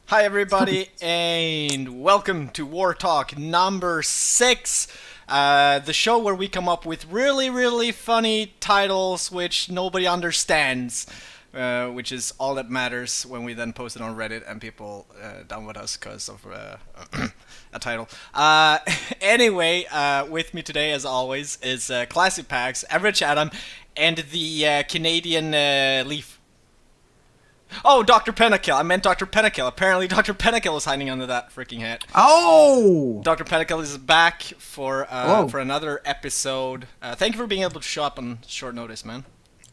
Hi everybody, and welcome to War Talk number 6, the show where we come up with really funny titles which nobody understands, which is all that matters when we then post it on Reddit and people down with us because of a title. Anyway, with me today as always is Classypax, AverageAdam, and the Canadian Leaf. Oh, DoctorPentakill. I meant DoctorPentakill. Apparently, DoctorPentakill is hiding under that freaking hat. Oh! DoctorPentakill is back for another episode. Thank you for being able to show up on short notice, man.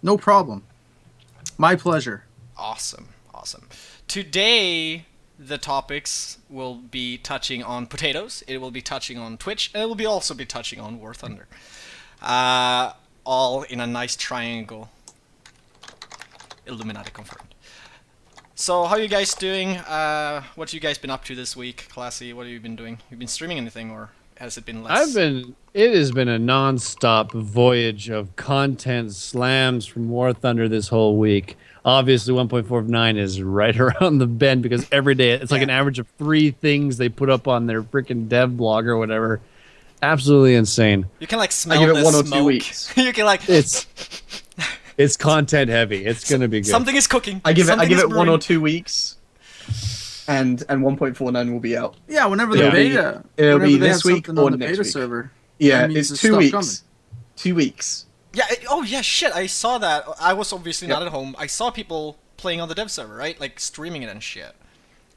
No problem. My pleasure. Awesome. Today, the topics will be touching on potatoes. It will be touching on Twitch, and it will also be touching on War Thunder. All in a nice triangle. Illuminati confirmed. So, how are you guys doing? What have you guys been up to this week? Classy, what have you been doing? You been streaming anything, or has it been less? It has been a non-stop voyage of content slams from War Thunder this whole week. Obviously, 1.49 is right around the bend because every day it's like an average of 3 things they put up on their freaking dev blog or whatever. Absolutely insane. You can like smell I give it the 1 or smoke. 2 weeks. You can like It's content heavy. It's gonna be good. Something is cooking. I give it brewing. 1 or 2 weeks, and 1.49 will be out. Yeah, whenever the beta. It'll be they this have week something or on the next beta week. server. Yeah, that means it's there's 2 stuff weeks. coming. 2 weeks. Yeah. Oh yeah. Shit. I saw that. I was obviously not at home. I saw people playing on the dev server, right? Like streaming it and shit.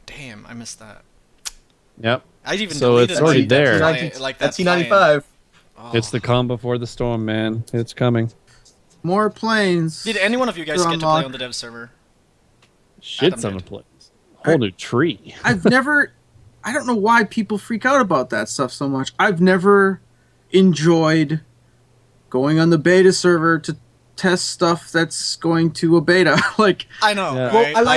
Damn, I missed that. Yep. I even So deleted it's already like there. Like that T95. Oh. It's the calm before the storm, man. It's coming. More planes. Did any one of you guys to get to play unlock. on the dev server? Shit's on the place. Whole new tree. I don't know why people freak out about that stuff so much. I've never enjoyed going on the beta server to test stuff that's going to a beta. Like, I know. Yeah. Right? Well,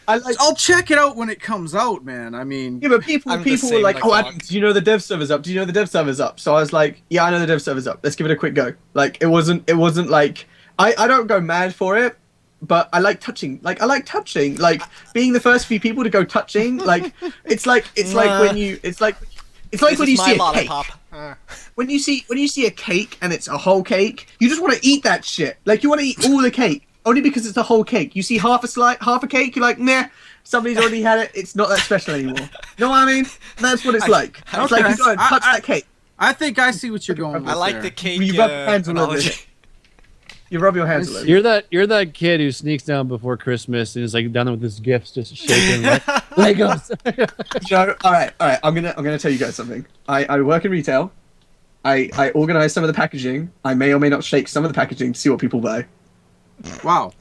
I like. I'll check it out when it comes out, man. I mean, Yeah, but people I'm the were same, like, like, "Oh, dog. do you know the dev server's up? Do you know the dev server's up?" So I was like, "Yeah, I know the dev server's up. Let's give it a quick go." Like, it wasn't like I don't go mad for it, but I like touching. Like, I like touching. Like, being the first few people to go touching. Like, it's like when you when you see a cake. When you see a cake and it's a whole cake, you just want to eat that shit. Like, you want to eat all the cake only because it's a whole cake. You see half a cake, you're like, nah. Somebody's already had it. It's not that special anymore. You know what I mean? That's what it's like. It's like you go and touch that cake. I think I see what you're going with I like there. the cake You rub your hands all over analogy. it. You rub your hands a little. You're that kid who sneaks down before Christmas and is like down there with his gifts just shaking. Like, Legos. You know, all right. I'm gonna tell you guys something. I work in retail. I organize some of the packaging. I may or may not shake some of the packaging to see what people buy. Wow.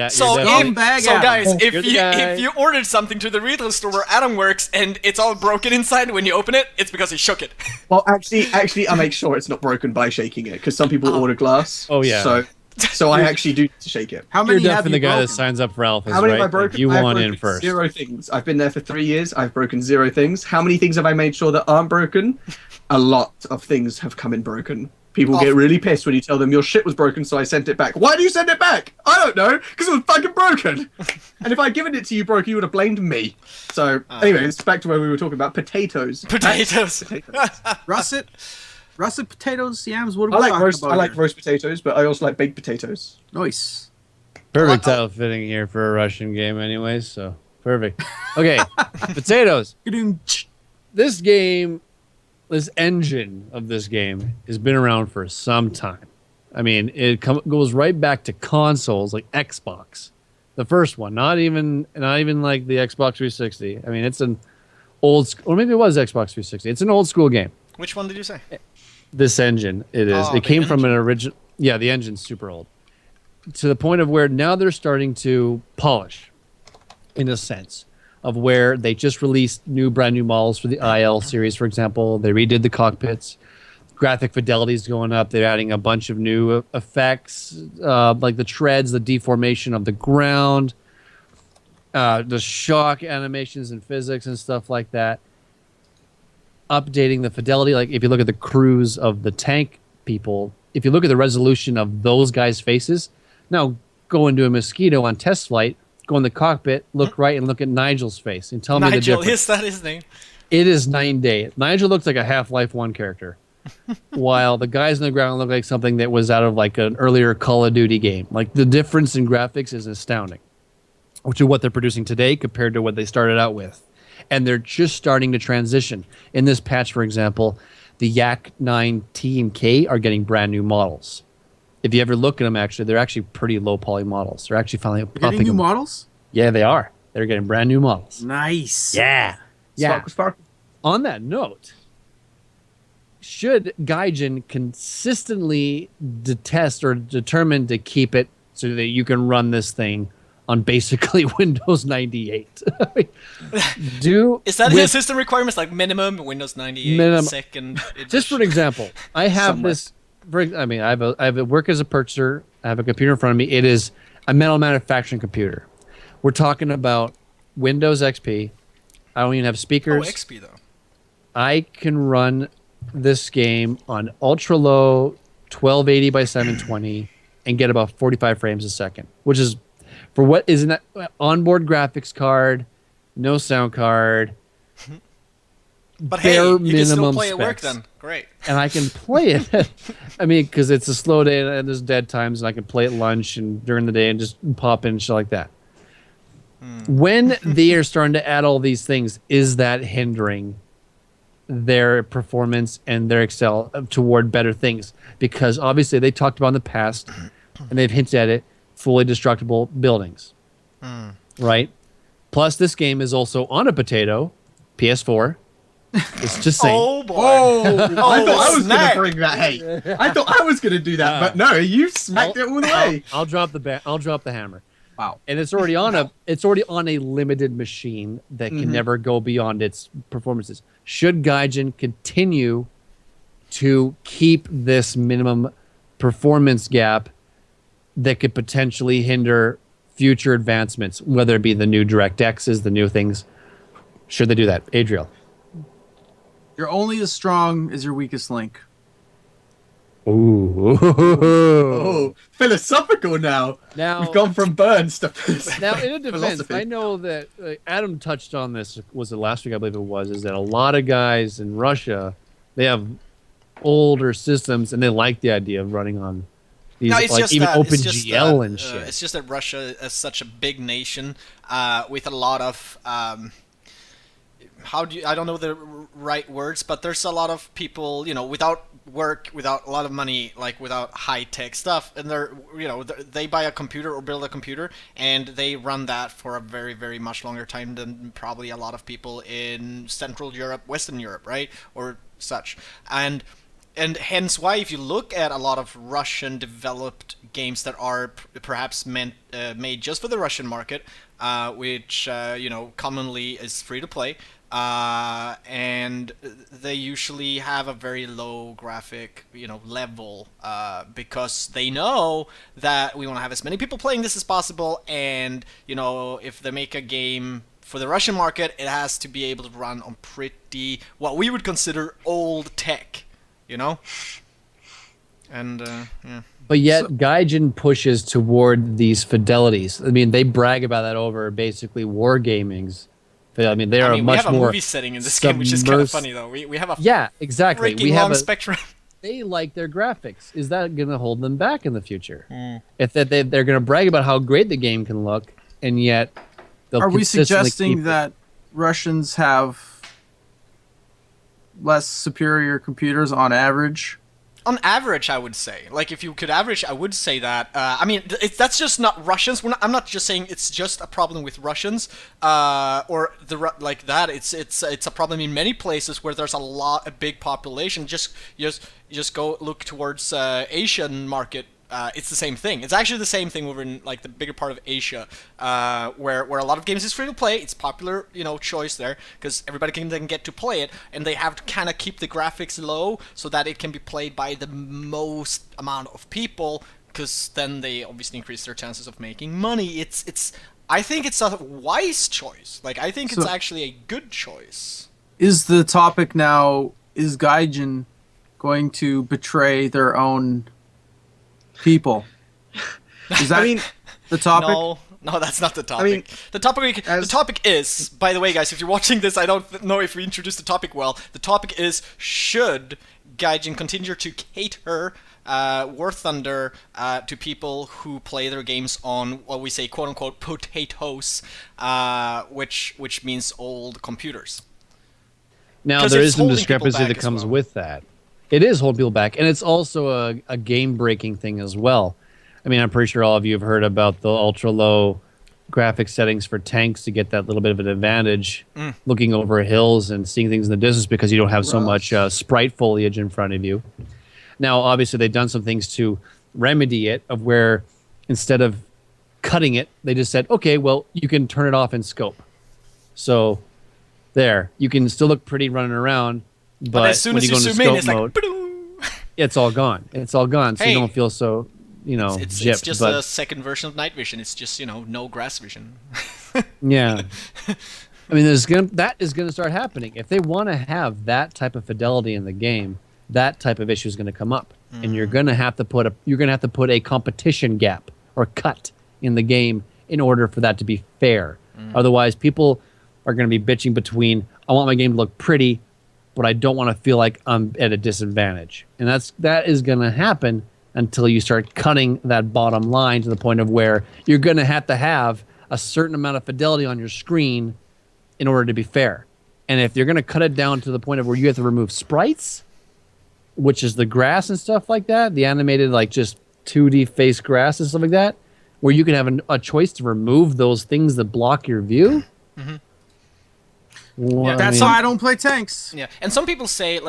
So, definitely- Bag so Adam. guys, You're the guy. if you ordered something to the retail store where Adam works and it's all broken inside when you open it, it's because he shook it. Well, actually, I make sure it's not broken by shaking it because some people order glass. Oh, yeah. So I actually do shake it. How You're many have definitely you the guy that broken? signs up for alphas, How many right? have I broken? Like, you I've want in broken first. 0 things. I've been there for 3 years. I've broken 0 things. How many things have I made sure that aren't broken? A lot of things have come in broken. People get really pissed when you tell them your shit was broken, so I sent it back. Why do you send it back? I don't know, because it was fucking broken. And if I'd given it to you broken, you would have blamed me. So anyway, it's back to where we were talking about potatoes. Potatoes. Russet potatoes, yams. What do I we like talk roast. about I like here? roast potatoes, but I also like baked potatoes. Nice. Perfect title fitting here for a Russian game, anyways. So perfect. Okay, potatoes. This game, this engine of this game has been around for some time. I mean, it goes right back to consoles like Xbox, the first one. Not even like the Xbox 360. I mean, it's an old, or maybe it was Xbox 360. It's an old school game. Which one did you say? This engine, it is. Oh, It the came from an engine. original. Yeah, the engine's super old. To the point of where now they're starting to polish, in a sense, of where they just released brand new models for the IL series, for example. They redid the cockpits. Graphic fidelity is going up. They're adding a bunch of new effects, like the treads, the deformation of the ground, the shock animations and physics and stuff like that. Updating the fidelity, like if you look at the crews of the tank people, if you look at the resolution of those guys' faces, now go into a Mosquito on test flight, go in the cockpit, look right, and look at Nigel's face, and tell me the Nigel, difference. is that his name? It is 9 day. Nigel looks like a Half-Life 1 character, while the guys on the ground look like something that was out of like an earlier Call of Duty game. Like the difference in graphics is astounding, which is what they're producing today compared to what they started out with. And they're just starting to transition. In this patch, for example, the Yak 9T and K are getting brand new models. If you ever look at them, actually, they're actually pretty low poly models. They're actually finally Getting upping new them. models? Yeah, they are. They're getting brand new models. Nice. Yeah. Yeah. Sparkle. On that note, should Gaijin consistently detest or determine to keep it so that you can run this thing on basically Windows 98? Is that his system requirements, like minimum Windows 98 Minimum. second edition? Just for an example, I have Somewhere. this. I have a work as a purchaser. I have a computer in front of me. It is a metal manufacturing computer. We're talking about Windows XP. I don't even have Oh, speakers. XP though. I can run this game on ultra low 1280 by 720 and get about 45 frames a second, which is for what is an onboard graphics card, no sound card. But hey, bare you can still minimum play at work specs. then. Great. And I can play it. I mean, because it's a slow day and there's dead times, and I can play at lunch and during the day and just pop in and shit like that. When they are starting to add all these things, is that hindering their performance and their excel toward better things? Because obviously they talked about in the past, and they've hinted at it, fully destructible buildings, right? Plus, this game is also on a potato, PS4. It's just saying. Oh boy. I thought I was snap. gonna bring that. Hey, I thought I was gonna do that, but no, you smacked it all the way. I'll drop the hammer. Wow. And it's already on a limited machine that can never go beyond its performances. Should Gaijin continue to keep this minimum performance gap that could potentially hinder future advancements, whether it be the new DirectXs, the new things? Should they do that? Adriel. You're only as strong as your weakest link. Ooh. Oh, philosophical now. Now, We've gone from Burns to now, in a defense, philosophy. I know that Adam touched on this. Was it last week? I believe it was. Is that a lot of guys in Russia, they have older systems and they like the idea of running on these, No, it's like just even that, it's just OpenGL that, and shit. It's just that Russia is such a big nation with a lot of how do you, I don't know the right words, but there's a lot of people, without work, without a lot of money, like without high tech stuff, and they buy a computer or build a computer, and they run that for a very, very much longer time than probably a lot of people in Central Europe, Western Europe, right, or such, and hence why, if you look at a lot of Russian developed games that are perhaps made just for the Russian market, which commonly is free to play, and they usually have a very low graphic level, because they know that we want to have as many people playing this as possible, and if they make a game for the Russian market, it has to be able to run on pretty, what we would consider, old tech. And yeah. But yet, Gaijin pushes toward these fidelities. I mean, they brag about that over basically wargamings. I mean, they are much more. We have a movie setting in this game, which is kind of funny, though. We have a exactly. We have a spectrum. They like their graphics. Is that going to hold them back in the future? If they're going to brag about how great the game can look, and yet they'll Are we consistently suggesting that Russians have less superior computers on average? On average, I would say. Like, if you could average, I would say that. I mean, that's just not Russians. I'm not just saying it's just a problem with Russians, or like that. It's a problem in many places where there's a big population. Just go look towards Asian market. It's the same thing. It's actually the same thing over in like the bigger part of Asia, where a lot of games is free to play. It's popular, choice there because everybody can then get to play it, and they have to kind of keep the graphics low so that it can be played by the most amount of people, because then they obviously increase their chances of making money. I think it's a wise choice. Like, I think it's actually a good choice. Is the topic now, is Gaijin going to betray their own people? Is that the topic? No, that's not the topic. The topic is, by the way, guys, if you're watching this, I don't know if we introduced the topic well. The topic is, should Gaijin continue to cater War Thunder to people who play their games on what we say, quote-unquote, potatoes, which means old computers. Now, there is some discrepancy that comes with that. It is holding people back, and it's also a game-breaking thing as well. I mean, I'm pretty sure all of you have heard about the ultra-low graphic settings for tanks to get that little bit of an advantage looking over hills and seeing things in the distance because you don't have so much sprite foliage in front of you. Now, obviously, they've done some things to remedy it, of where instead of cutting it, they just said, okay, well, you can turn it off in scope. So there, you can still look pretty running around, but as soon when as you go into zoom in, scope mode, it's all gone. It's all gone, so you don't feel so, It's gypped. just a second version of night vision. It's just, no grass vision. Yeah. I mean, that is going to start happening. If they want to have that type of fidelity in the game, that type of issue is going to come up, and you're going to have to put a competition gap or cut in the game in order for that to be fair. Otherwise, people are going to be bitching between, I want my game to look pretty, but I don't want to feel like I'm at a disadvantage. And that is going to happen until you start cutting that bottom line to the point of where you're going to have a certain amount of fidelity on your screen in order to be fair. And if you're going to cut it down to the point of where you have to remove sprites, which is the grass and stuff like that, the animated like just 2D face grass and stuff like that, where you can have a choice to remove those things that block your view. Well, that's why I don't play tanks. Yeah, and some people say, I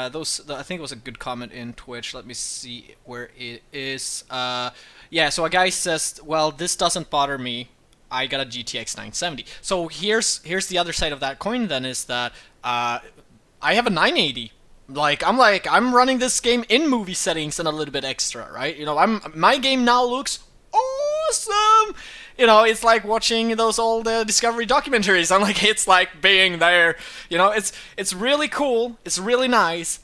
think it was a good comment in Twitch. Let me see where it is. Yeah, so a guy says, well, this doesn't bother me. I got a GTX 970. So here's the other side of that coin then, is that I have a 980. I'm running this game in movie settings and a little bit extra, right? My game now looks awesome. It's like watching those old Discovery documentaries. It's like being there. It's really cool. It's really nice,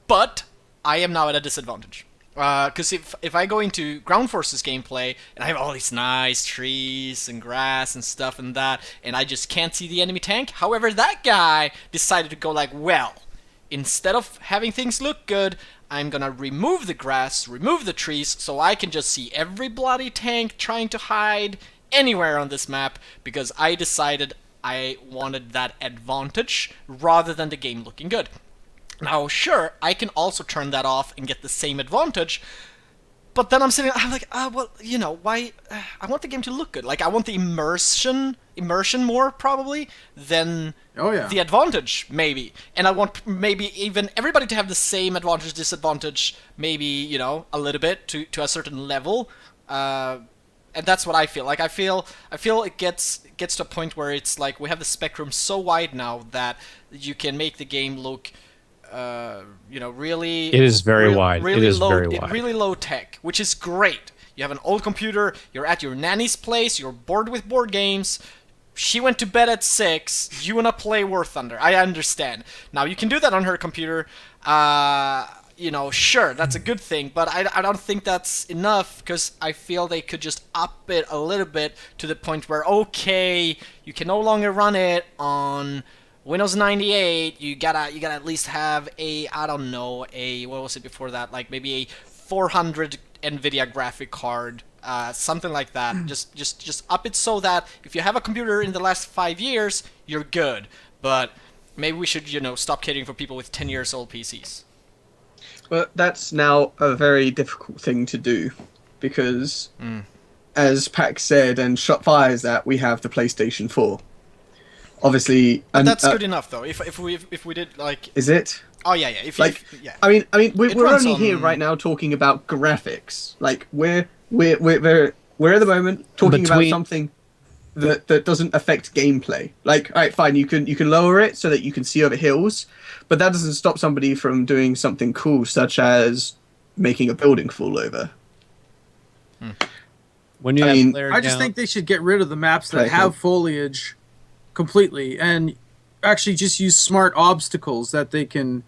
but I am now at a disadvantage. Because if I go into Ground Forces gameplay and I have all these nice trees and grass and stuff and that, and I just can't see the enemy tank. However, that guy decided to go well, instead of having things look good, I'm gonna remove the grass, remove the trees, so I can just see every bloody tank trying to hide anywhere on this map, because I decided I wanted that advantage rather than the game looking good. Now, sure, I can also turn that off and get the same advantage, but then I'm like, well, you know, why? I want the game to look good. Like, I want the immersion more, probably, than the advantage, maybe. And I want maybe even everybody to have the same advantage, disadvantage, maybe, you know, a little bit to a certain level. And that's what I feel. Like, I feel it gets to a point where it's like we have the spectrum so wide now that you can make the game look... you know, really... It is very wide. Really it is low, very wide. Really low tech, which is great. You have an old computer, you're at your nanny's place, you're bored with board games, she went to bed at 6, you wanna play War Thunder. I understand. Now, you can do that on her computer. You know, sure, that's a good thing, but I don't think that's enough, because I feel they could just up it a little bit to the point where, okay, you can no longer run it on... Windows 98, you gotta at least have a, I don't know, what was it before that? Like maybe a 400 NVIDIA graphic card, something like that. Just up it so that if you have a computer in the last 5 years, you're good. But maybe we should, you know, stop catering for people with 10 years old PCs. Well, that's now a very difficult thing to do, because, as Pax said, and shot fires that, we have the PlayStation 4. Obviously, but that's good enough, though. If we did like, is it? Oh yeah. Yeah. I mean, we're only on... here right now talking about graphics. Like we're at the moment talking about something that doesn't affect gameplay. Like, all right, fine, you can lower it so that you can see over hills, but that doesn't stop somebody from doing something cool, such as making a building fall over. When you I just think they should get rid of the maps that have foliage completely, and actually just use smart obstacles that they can,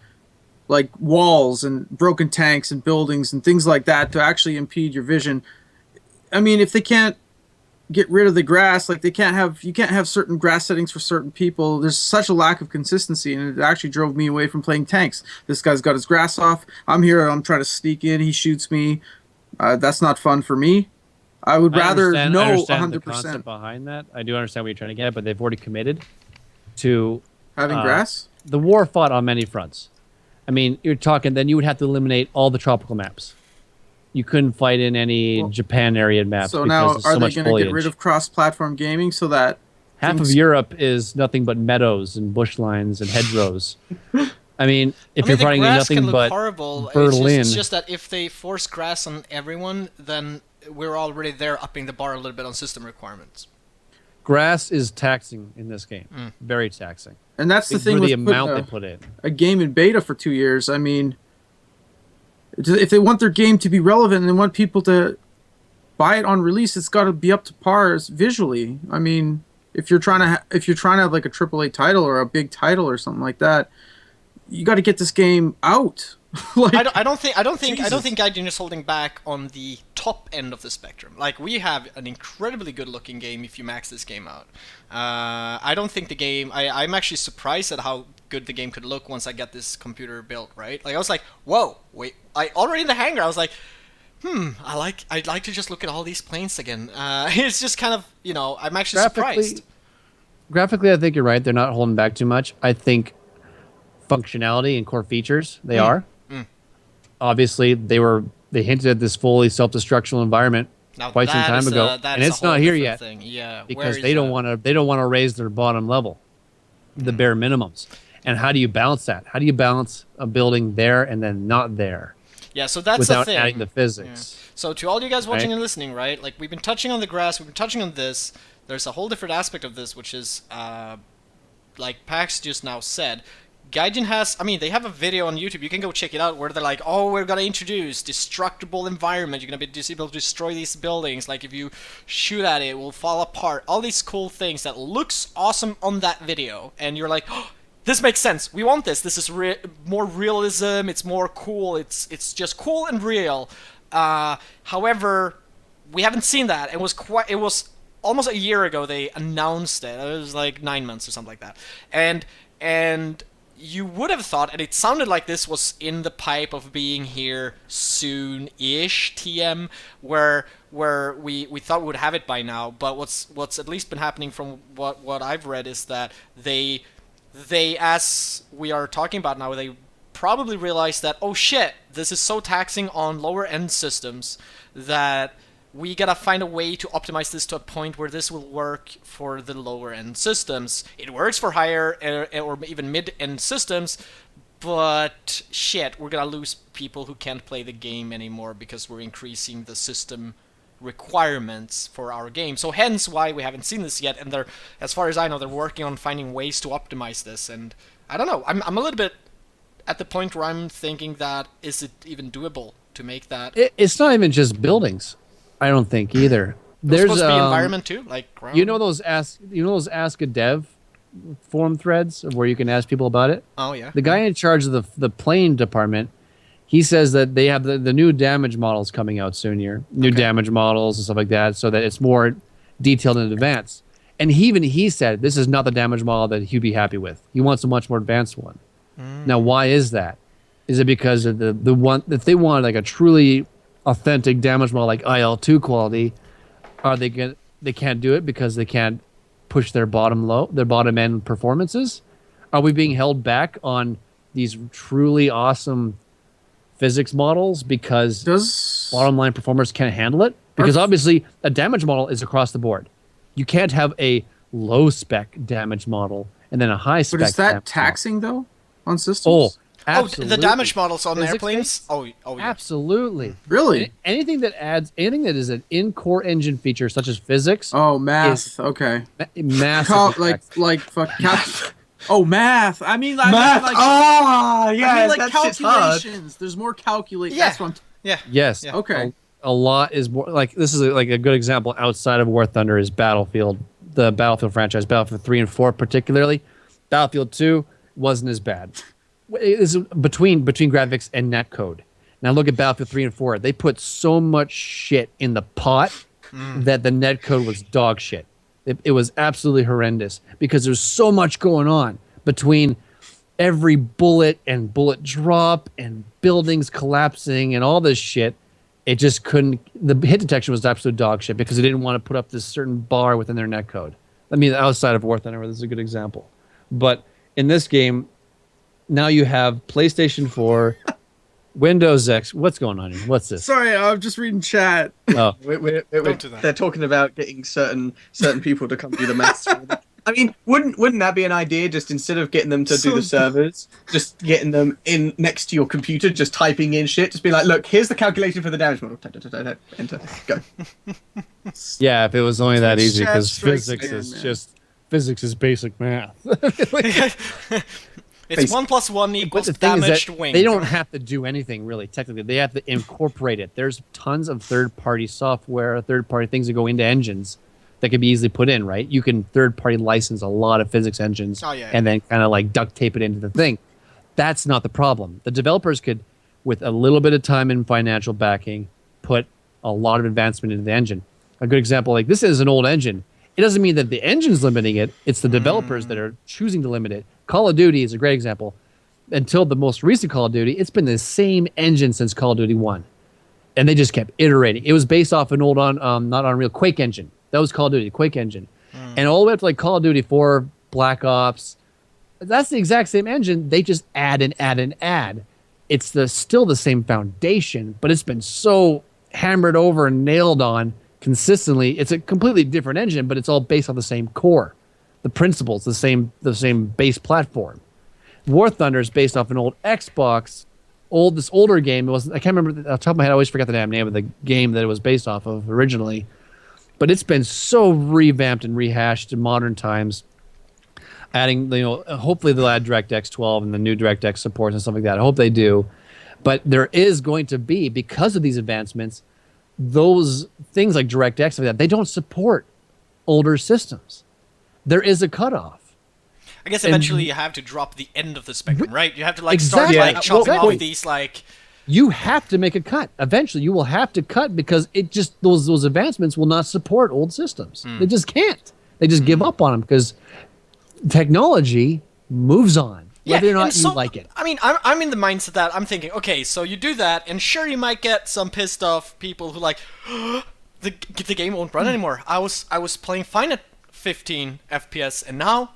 like walls and broken tanks and buildings and things like that, to actually impede your vision. I mean, if they can't get rid of the grass, like you can't have certain grass settings for certain people. There's such a lack of consistency, and it actually drove me away from playing tanks. This guy's got his grass off. I'm here. I'm trying to sneak in. He shoots me. That's not fun for me. I would rather know 100%. The concept behind that. I do understand what you're trying to get at, but they've already committed to having grass. The war fought on many fronts. I mean, you're talking. Then you would have to eliminate all the tropical maps. You couldn't fight in any Japan area maps. So because now, there's are so they much going to foliage. get rid of cross-platform gaming so that half of Europe is nothing but meadows and bush lines and hedgerows? I mean, if you're fighting in nothing but horrible. Berlin, it's just that if they force grass on everyone, then we're already there upping the bar a little bit on system requirements. Grass is taxing in this game. Very taxing. And that's the thing with the amount they put in. A game in beta for 2 years. I mean, if they want their game to be relevant and they want people to buy it on release, it's got to be up to par visually. I mean, if you're trying to have like a AAA title or a big title or something like that, you got to get this game out. Like, I don't think Gaijin is holding back on the top end of the spectrum. Like, we have an incredibly good looking game if you max this game out. I don't think the game... I'm actually surprised at how good the game could look once I get this computer built, right? Like, I was like, whoa, wait. Already in the hangar, I was like, I'd like to just look at all these planes again. It's just kind of, you know, I'm actually surprised. Graphically, I think you're right. They're not holding back too much. I think functionality and core features, they are. Obviously, they hinted at this fully self-destructural environment quite some time ago, and it's not here yet. Yeah, because they don't want to raise their bottom level, the bare minimums. And how do you balance that? How do you balance a building there and then not there? Yeah, so that's without the thing. adding the physics. Yeah. So to all you guys watching and listening, right? Like, we've been touching on the grass, we've been touching on this. There's a whole different aspect of this, which is, like Pax just now said. Gaijin has, I mean, they have a video on YouTube, you can go check it out, where they're like, oh, we're gonna introduce destructible environment, you're gonna be able to destroy these buildings, like if you shoot at it, it will fall apart, all these cool things that looks awesome on that video, and you're like, oh, this makes sense, we want this is more realism, it's more cool, it's just cool and real. However, we haven't seen that. It was almost a year ago they announced it. It was like 9 months or something like that, and you would have thought, and it sounded like this was in the pipe of being here soon-ish, TM, where where we thought we would have it by now, but what's at least been happening from what I've read is that they as we are talking about now, they probably realized that, oh shit, this is so taxing on lower end systems that we gotta find a way to optimize this to a point where this will work for the lower end systems. It works for higher or even mid end systems, but shit, we're gonna lose people who can't play the game anymore because we're increasing the system requirements for our game. So hence why we haven't seen this yet, and they're, as far as I know, they're working on finding ways to optimize this. And I don't know, I'm a little bit at the point where I'm thinking that, is it even doable to make that? It's not even just buildings, I don't think either. There's supposed to be environment too, like ground? You know those ask a dev forum threads where you can ask people about it? Oh yeah. The guy in charge of the plane department, he says that they have the new damage models coming out soon here. New damage models and stuff like that, so that it's more detailed in advance. And he said this is not the damage model that he'd be happy with. He wants a much more advanced one. Now, why is that? Is it because of the one, if they want like a truly authentic damage model like IL2 quality, they can't do it because they can't push their bottom end performances? Are we being held back on these truly awesome physics models because bottom line performers can't handle it? Because obviously a damage model is across the board. You can't have a low spec damage model and then a high spec. But is that taxing though on systems? Oh, absolutely. The damage models on airplanes? Oh yeah. Absolutely. Really? Anything that is an in-core engine feature such as physics. Oh, math. Okay. Massive. Like fuck. Oh, math. I mean, Math. I mean, like that's just hard. calculations. There's more calculation. Yeah. That's what Yeah. Yes. Yeah. Okay. A lot is more like this is like a good example outside of War Thunder is Battlefield, the Battlefield franchise, Battlefield 3 and 4 particularly. Battlefield 2 wasn't as bad. It's between graphics and netcode. Now look at Battlefield 3 and 4. They put so much shit in the pot that the netcode was dog shit. It was absolutely horrendous because there's so much going on between every bullet and bullet drop and buildings collapsing and all this shit. It just couldn't. The hit detection was absolute dog shit because they didn't want to put up this certain bar within their netcode. I mean, outside of War Thunder, this is a good example. But in this game, now you have PlayStation 4, Windows X. What's going on here? What's this? Sorry, I'm just reading chat. Oh, Don't do that. They're talking about getting certain people to come do the maths. I mean, wouldn't that be an idea? Just instead of getting them to do the servers, just getting them in next to your computer, just typing in shit. Just be like, look, here's the calculation for the damage model. Enter, go. yeah. If it was only that easy, Chat because strikes physics again, is man. just physics is basic math. It's 1 + 1 But equals the thing is damaged that wing. they don't have to do anything really technically. They have to incorporate it. There's tons of third-party software, third-party things that go into engines that can be easily put in, right? You can third-party license a lot of physics engines and then kind of like duct tape it into the thing. That's not the problem. The developers could, with a little bit of time and financial backing, put a lot of advancement into the engine. A good example, like this is an old engine. It doesn't mean that the engine's limiting it. It's the developers that are choosing to limit it. Call of Duty is a great example. Until the most recent Call of Duty, it's been the same engine since Call of Duty 1. And they just kept iterating. It was based off an old, not Unreal, Quake engine. That was Call of Duty, Quake engine. And all the way up to like Call of Duty 4, Black Ops, that's the exact same engine. They just add and add and add. It's still the same foundation, but it's been so hammered over and nailed on consistently. It's a completely different engine, but it's all based on the same core. The principles, the same base platform. War Thunder is based off an old Xbox, this older game. It wasn't. I can't remember off the top of my head. I always forget the damn name of the game that it was based off of originally. But it's been so revamped and rehashed in modern times. Adding, hopefully they'll add DirectX 12 and the new DirectX supports and stuff like that. I hope they do. But there is going to be, because of these advancements, those things like DirectX like that, they don't support older systems. There is a cutoff. I guess eventually you have to drop the end of the spectrum, right? You have to Exactly. start Yeah. chopping Well, off these you have to make a cut. Eventually, you will have to cut because it just those advancements will not support old systems. They just can't. They just give up on them because technology moves on, whether or not you like it. I mean, I'm in the mindset that I'm thinking, okay, so you do that, and sure, you might get some pissed off people who the game won't run anymore. I was playing fine at 15 FPS, and now,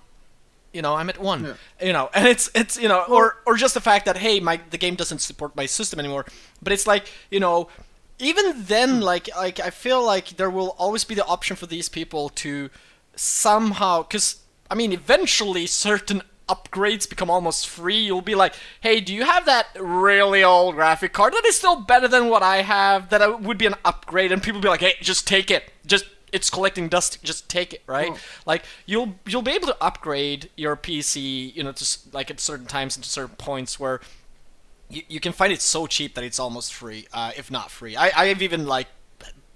I'm at 1. Yeah. And it's or just the fact that hey, the game doesn't support my system anymore. But it's like, even then, like I feel like there will always be the option for these people to somehow, because I mean, eventually certain upgrades become almost free. You'll be like, hey, do you have that really old graphic card that is still better than what I have, that would be an upgrade? And people will be like, hey, just take it, it's collecting dust, just take it, right? Oh. Like you'll be able to upgrade your PC, to like at certain times and to certain points where you can find it so cheap that it's almost free, if not free. I've even like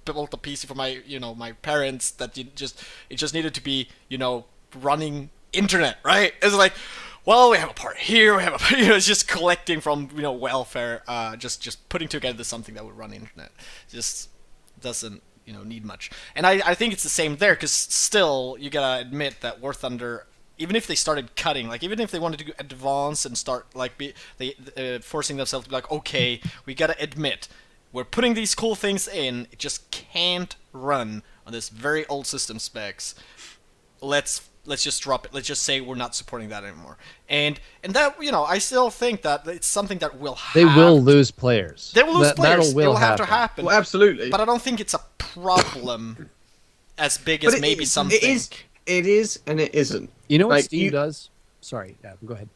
built a PC for my my parents that it just needed to be running internet, right? It's like, well, we have a part here, we have a it's just collecting from welfare, just putting together something that would run internet. Just doesn't need much. And I think it's the same there, because still you gotta admit that War Thunder, even if they started cutting, like even if they wanted to advance and start like forcing themselves to be like, okay, we gotta admit we're putting these cool things in, it just can't run on this very old system specs. Let's just drop it. Let's just say we're not supporting that anymore. And that, I still think that it's something that will happen. They will lose players. They will lose players. It will have to happen. happen. Well, absolutely. But I don't think it's a problem as big as maybe some think. It is and it isn't. You know what Like, Steam does? Sorry, go ahead.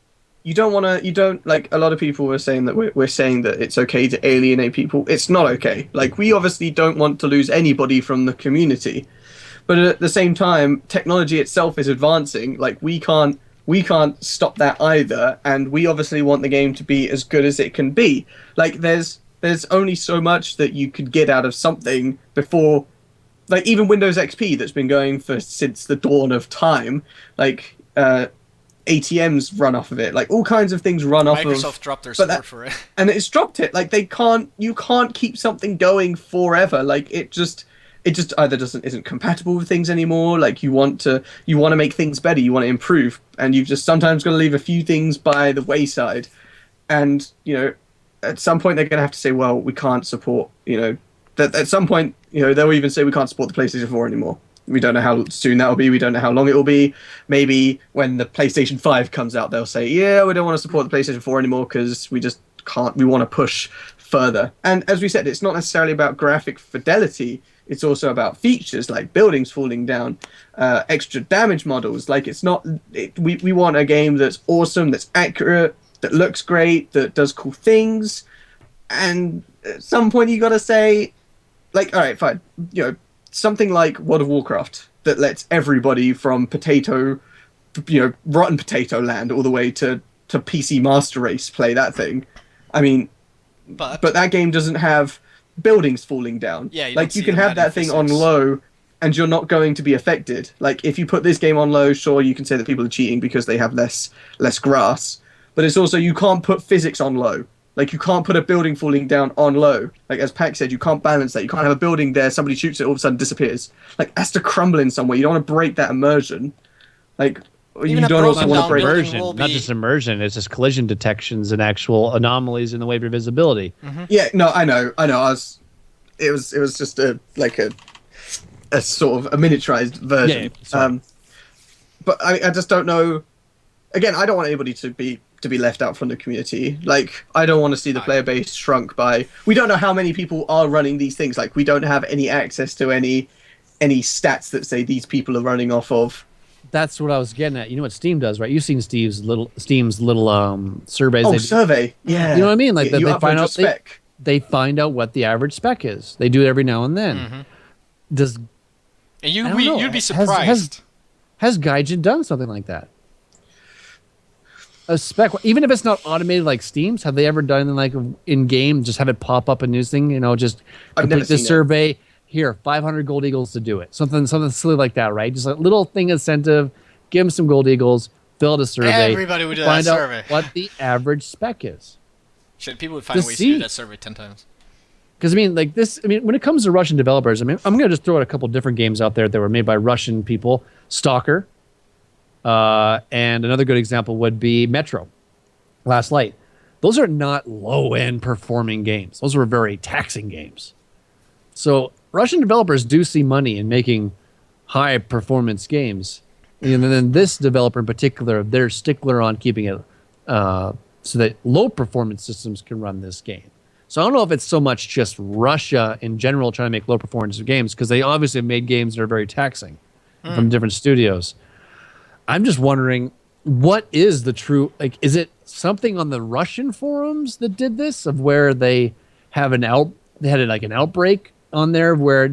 You don't like, a lot of people were saying that we're saying that it's okay to alienate people. It's not okay. Like, we obviously don't want to lose anybody from the community. But at the same time, technology itself is advancing. Like, we can't stop that either, and we obviously want the game to be as good as it can be. Like, there's only so much that you could get out of something before, like, even Windows XP that's been going since the dawn of time, like ATMs run off of it, like all kinds of things run off of. Microsoft dropped their support for it, and it's dropped it. Like, you can't keep something going forever. Like, it just either isn't compatible with things anymore. Like, you want to make things better, you want to improve, and you've just sometimes got to leave a few things by the wayside. And at some point they're going to have to say, well, we can't support. That at some point they'll even say we can't support the PlayStation 4 anymore. We don't know how soon that will be. We don't know how long it will be. Maybe when the PlayStation 5 comes out, they'll say, yeah, we don't want to support the PlayStation 4 anymore because we just can't. We want to push further. And as we said, it's not necessarily about graphic fidelity. It's also about features like buildings falling down, extra damage models. Like, it's not. We want a game that's awesome, that's accurate, that looks great, that does cool things. And at some point, you got to say, like, all right, fine. Something like World of Warcraft that lets everybody from rotten potato land all the way to PC Master Race play that thing. I mean, but that game doesn't have buildings falling down. Yeah, you can have that thing on low and you're not going to be affected. Like, if you put this game on low, sure, you can say that people are cheating because they have less grass, but it's also, you can't put physics on low. Like, you can't put a building falling down on low. Like, as Pac said, you can't balance that. You can't have a building there, somebody shoots it, all of a sudden disappears. Like, it has to crumble in some way. You don't want to break that immersion. Like, even you don't also want to break immersion. Not just immersion, it's just collision detections and actual anomalies in the way of your visibility. Mm-hmm. Yeah, no, I know. It was just a sort of a miniaturized version. Yeah, but I just don't know. Again, I don't want anybody to be left out from the community. Like, I don't want to see the player base shrunk by. We don't know how many people are running these things. Like, we don't have any access to any stats that say these people are running off of. That's what I was getting at. You know what Steam does, right? You've seen Steam's little surveys. Oh, survey. Yeah. You know what I mean? Like, you they find out spec. They find out what the average spec is. They do it every now and then. Mm-hmm. And you'd be surprised. Has Gaijin done something like that? A spec, even if it's not automated like Steam's, have they ever done like in game? Just have it pop up a news thing, just complete the survey. Here, 500 gold eagles to do it. Something silly like that, right? Just a little thing incentive. Give them some gold eagles. Fill out a survey. Everybody would do that survey. Find out what the average spec is. People would find ways to do that survey 10 times. Because when it comes to Russian developers, I'm going to just throw out a couple different games out there that were made by Russian people. Stalker. And another good example would be Metro, Last Light. Those are not low-end performing games. Those were very taxing games. So Russian developers do see money in making high performance games. And then this developer in particular, they're stickler on keeping it so that low performance systems can run this game. So I don't know if it's so much just Russia in general trying to make low performance games, because they obviously have made games that are very taxing from different studios. I'm just wondering, what is the true, like, is it something on the Russian forums that did this, of where they have they had like an outbreak on there where,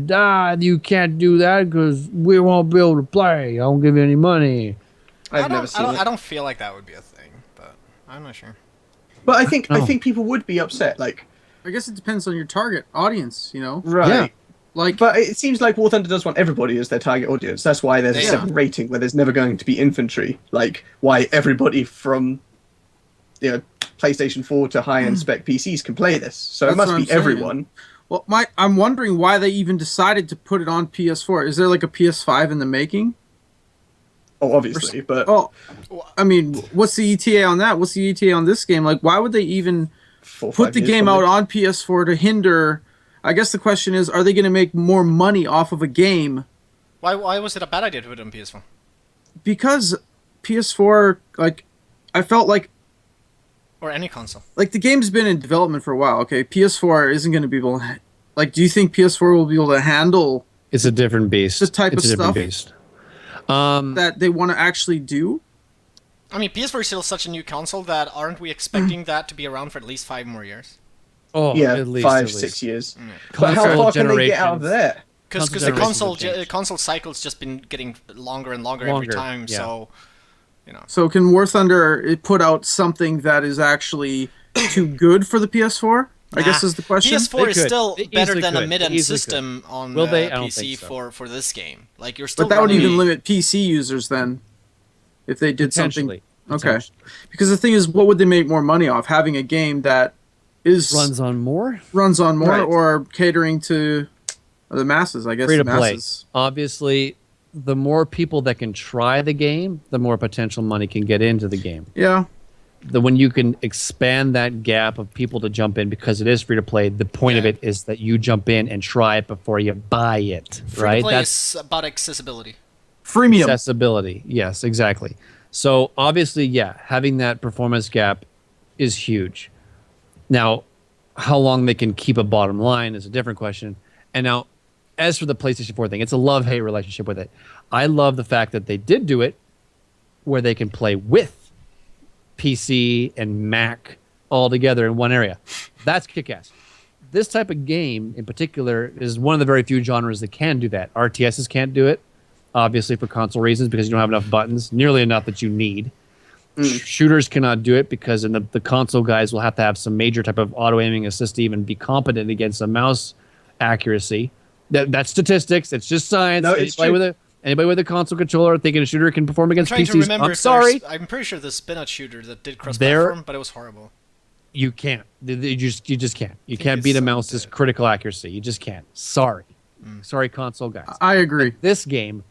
you can't do that because we won't be able to play. I won't give you any money. I've never seen it. I don't feel like that would be a thing, but I'm not sure. But I think people would be upset. Like, I guess it depends on your target audience, you know? right. Yeah. Like, But it seems like War Thunder does want everybody as their target audience. That's why there's a Yeah. separate rating where there's never going to be infantry. Like, why everybody from PlayStation 4 to high-end spec PCs can play this. So That's it must what be I'm saying. everyone. well, I'm wondering why they even decided to put it on PS4. Is there like a PS5 in the making? Oh, obviously, but Oh, I mean, what's the ETA on that? What's the ETA on this game? Like, why would they even 4 or put 5 the years game probably. out on PS4 to hinder? I guess the question is, are they going to make more money off of a game? Why was it a bad idea to put it on PS4? Because PS4, like, I felt like Or any console? the game's been in development for a while. Okay, PS4 isn't going to be able to, like, do you think PS4 will be able to handle It's a different beast. This type it's of a different stuff? beast. that they want to actually do? I mean, PS4 is still such a new console that aren't we expecting that to be around for at least 5 more years? Oh, Yeah, at least, 5, at 6 least. years. But how Console far can they get out of generations. there? Because Console the generations will change. console cycle's just been getting longer and longer every Longer, time, yeah. so... So can War Thunder put out something that is actually too good for the PS4? I guess Nah. is the question. PS4 They is could. still They better easily than a could. mid-end They easily system on Will they? I don't PC think so. for this game. Like, you're still But that would running even limit PC users then, if they did something. Potentially. Okay. Potentially. Because the thing is, what would they make more money off? Having a game that is Runs on more? runs on more, Right. or catering to the masses? I guess Free to the play. masses. Obviously, the more people that can try the game, the more potential money can get into the game. Yeah. When you can expand that gap of people to jump in, because it is free to play, the point of Yeah. it is that you jump in and try it before you buy it, right? Free-to-play That's is about accessibility. Freemium. accessibility. Yes, exactly. So obviously, yeah, having that performance gap is huge. Now, how long they can keep a bottom line is a different question. And now, as for the PlayStation 4 thing, it's a love-hate relationship with it. I love the fact that they did do it where they can play with PC and Mac all together in one area. That's kick-ass. This type of game in particular is one of the very few genres that can do that. RTSs can't do it, obviously for console reasons, because you don't have enough buttons, nearly enough that you need. Shooters cannot do it because the console guys will have to have some major type of auto-aiming assist to even be competent against a mouse accuracy. That's statistics. It's just science. No, it's true. Anybody with a console controller thinking a shooter can perform I'm against trying PCs, to remember I'm if sorry. I'm pretty sure the Spinach shooter that did There- cross-platform, but it was horrible. You can't. You just can't. You think can't it's beat a some mouse's dead. critical accuracy. You just can't. Sorry. Sorry, console guys. I agree. This game,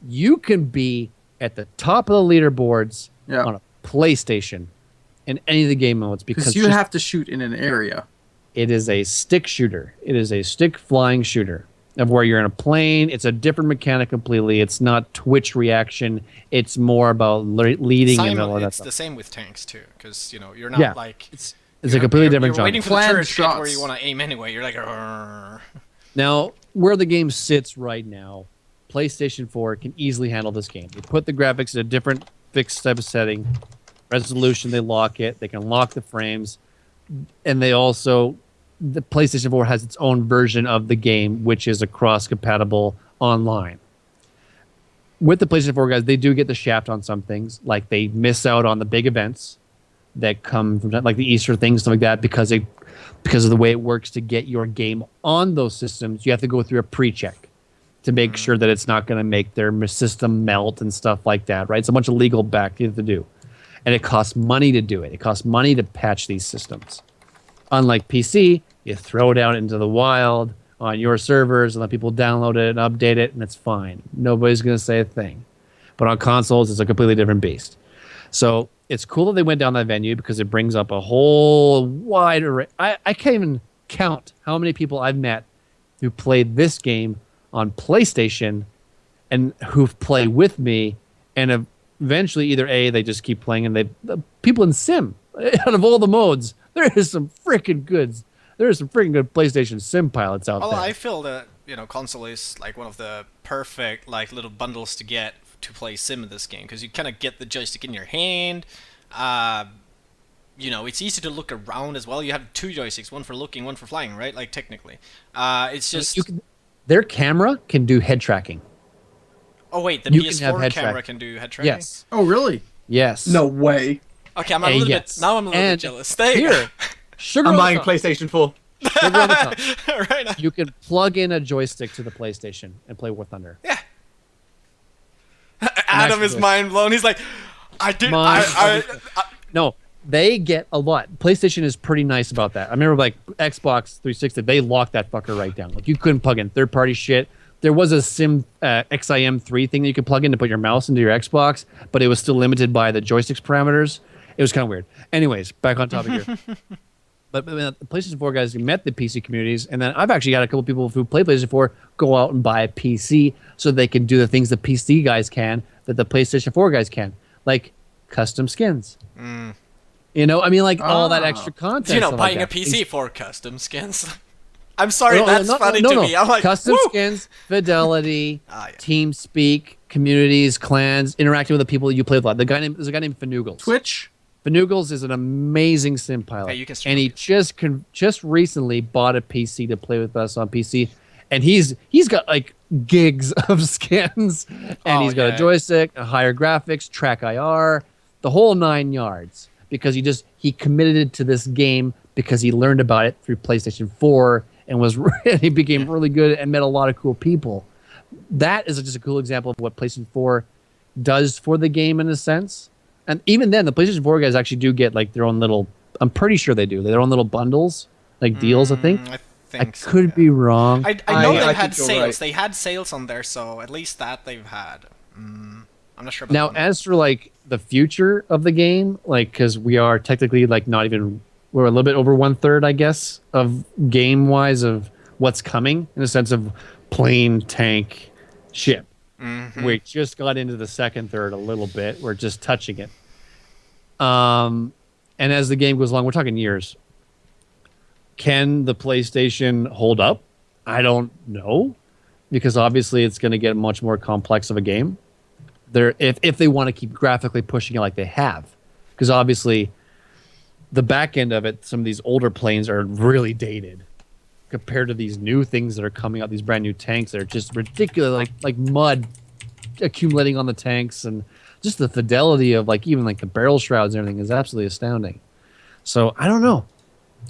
you can be at the top of the leaderboards Yeah. on a PlayStation in any of the game modes because Because you just- have to shoot in an area. it is a stick shooter. It is a stick flying shooter of where you're in a plane. It's a different mechanic completely. It's not twitch reaction. It's more about leading and all of that It's stuff. the same with tanks too, because you're not Yeah. like It's a completely different You're genre. waiting for the Planned turret to get where shots. you want to aim anyway. You're like, "Arrgh." Now, where the game sits right now, PlayStation 4 can easily handle this game. They put the graphics in a different fixed type of setting, resolution, they lock it, they can lock the frames, and they also, the PlayStation 4 has its own version of the game, which is a cross-compatible online. With the PlayStation 4 guys, they do get the shaft on some things, like they miss out on the big events that come from like the Easter things, stuff like that, because of the way it works to get your game on those systems. You have to go through a pre-check to make sure that it's not going to make their system melt and stuff like that, right? It's a bunch of legal back you have to do. And it costs money to do it. It costs money to patch these systems. Unlike PC, you throw it out into the wild on your servers and let people download it and update it, and it's fine. Nobody's going to say a thing. But on consoles, it's a completely different beast. So it's cool that they went down that venue because it brings up a whole wide array. I can't even count how many people I've met who played this game on PlayStation and who play with me, and eventually either A, they just keep playing, and the people in Sim, out of all the modes, there is some freaking good PlayStation Sim pilots out there. I feel that console is like one of the perfect like little bundles to get to play Sim in this game, because you kind of get the joystick in your hand. It's easy to look around as well. You have 2 joysticks, one for looking, one for flying, right? Like technically, it's just their camera can do head tracking. Oh wait, the You PS4 camera can do head tracking. Yes. Oh, really? Yes. No way. Okay, I'm a little bit jealous. There you go. Sugar I'm on buying top. PlayStation 4. Sugar on the top. Right now. You can plug in a joystick to the PlayStation and play War Thunder. Yeah. Adam is mind blown. He's like, No, they get a lot. PlayStation is pretty nice about that. I remember like Xbox 360, they locked that fucker right down. Like you couldn't plug in third-party shit. There was a XIM3 thing that you could plug in to put your mouse into your Xbox, but it was still limited by the joysticks parameters. It was kind of weird. Anyways, back on topic here. But the PlayStation 4 guys met the PC communities, and then I've actually got a couple people who play PlayStation 4 go out and buy a PC so they can do the things the PC guys can that the PlayStation 4 guys can, like custom skins. Mm. All that extra content. Buying a PC for custom skins. I'm sorry, that's funny to me. I'm like, custom woo! skins, fidelity, Yeah. team speak, communities, clans, interacting with the people that you play with a lot. There's a guy named Finugles. Twitch? Finugles is an amazing sim pilot. Yeah, you can stream and he just recently bought a PC to play with us on PC, and he's got like gigs of skins, and he's got a joystick, a higher graphics, track IR, the whole 9 yards, because he committed to this game because he learned about it through PlayStation 4 and he became really good and met a lot of cool people. That is just a cool example of what PlayStation 4 does for the game in a sense. And even then, the PlayStation 4 guys actually do get like their own little. I'm pretty sure they do their own little bundles, like deals. I think. I could be wrong. I know they I had think you're sales. right. They had sales on there, so at least that they've had. I'm not sure about Now, that. as for like the future of the game, like because we are technically like not even we're a little bit over 1/3, I guess, of game wise of what's coming in the sense of plane, tank, ship. Mm-hmm. We just got into the second third a little bit. We're just touching it. And as the game goes along, we're talking years. Can the PlayStation hold up? I don't know, because obviously it's going to get much more complex of a game. If they want to keep graphically pushing it like they have, because obviously the back end of it, some of these older planes are really dated compared to these new things that are coming out. These brand new tanks that are just ridiculous, like mud accumulating on the tanks, and just the fidelity of like even like the barrel shrouds and everything is absolutely astounding. So I don't know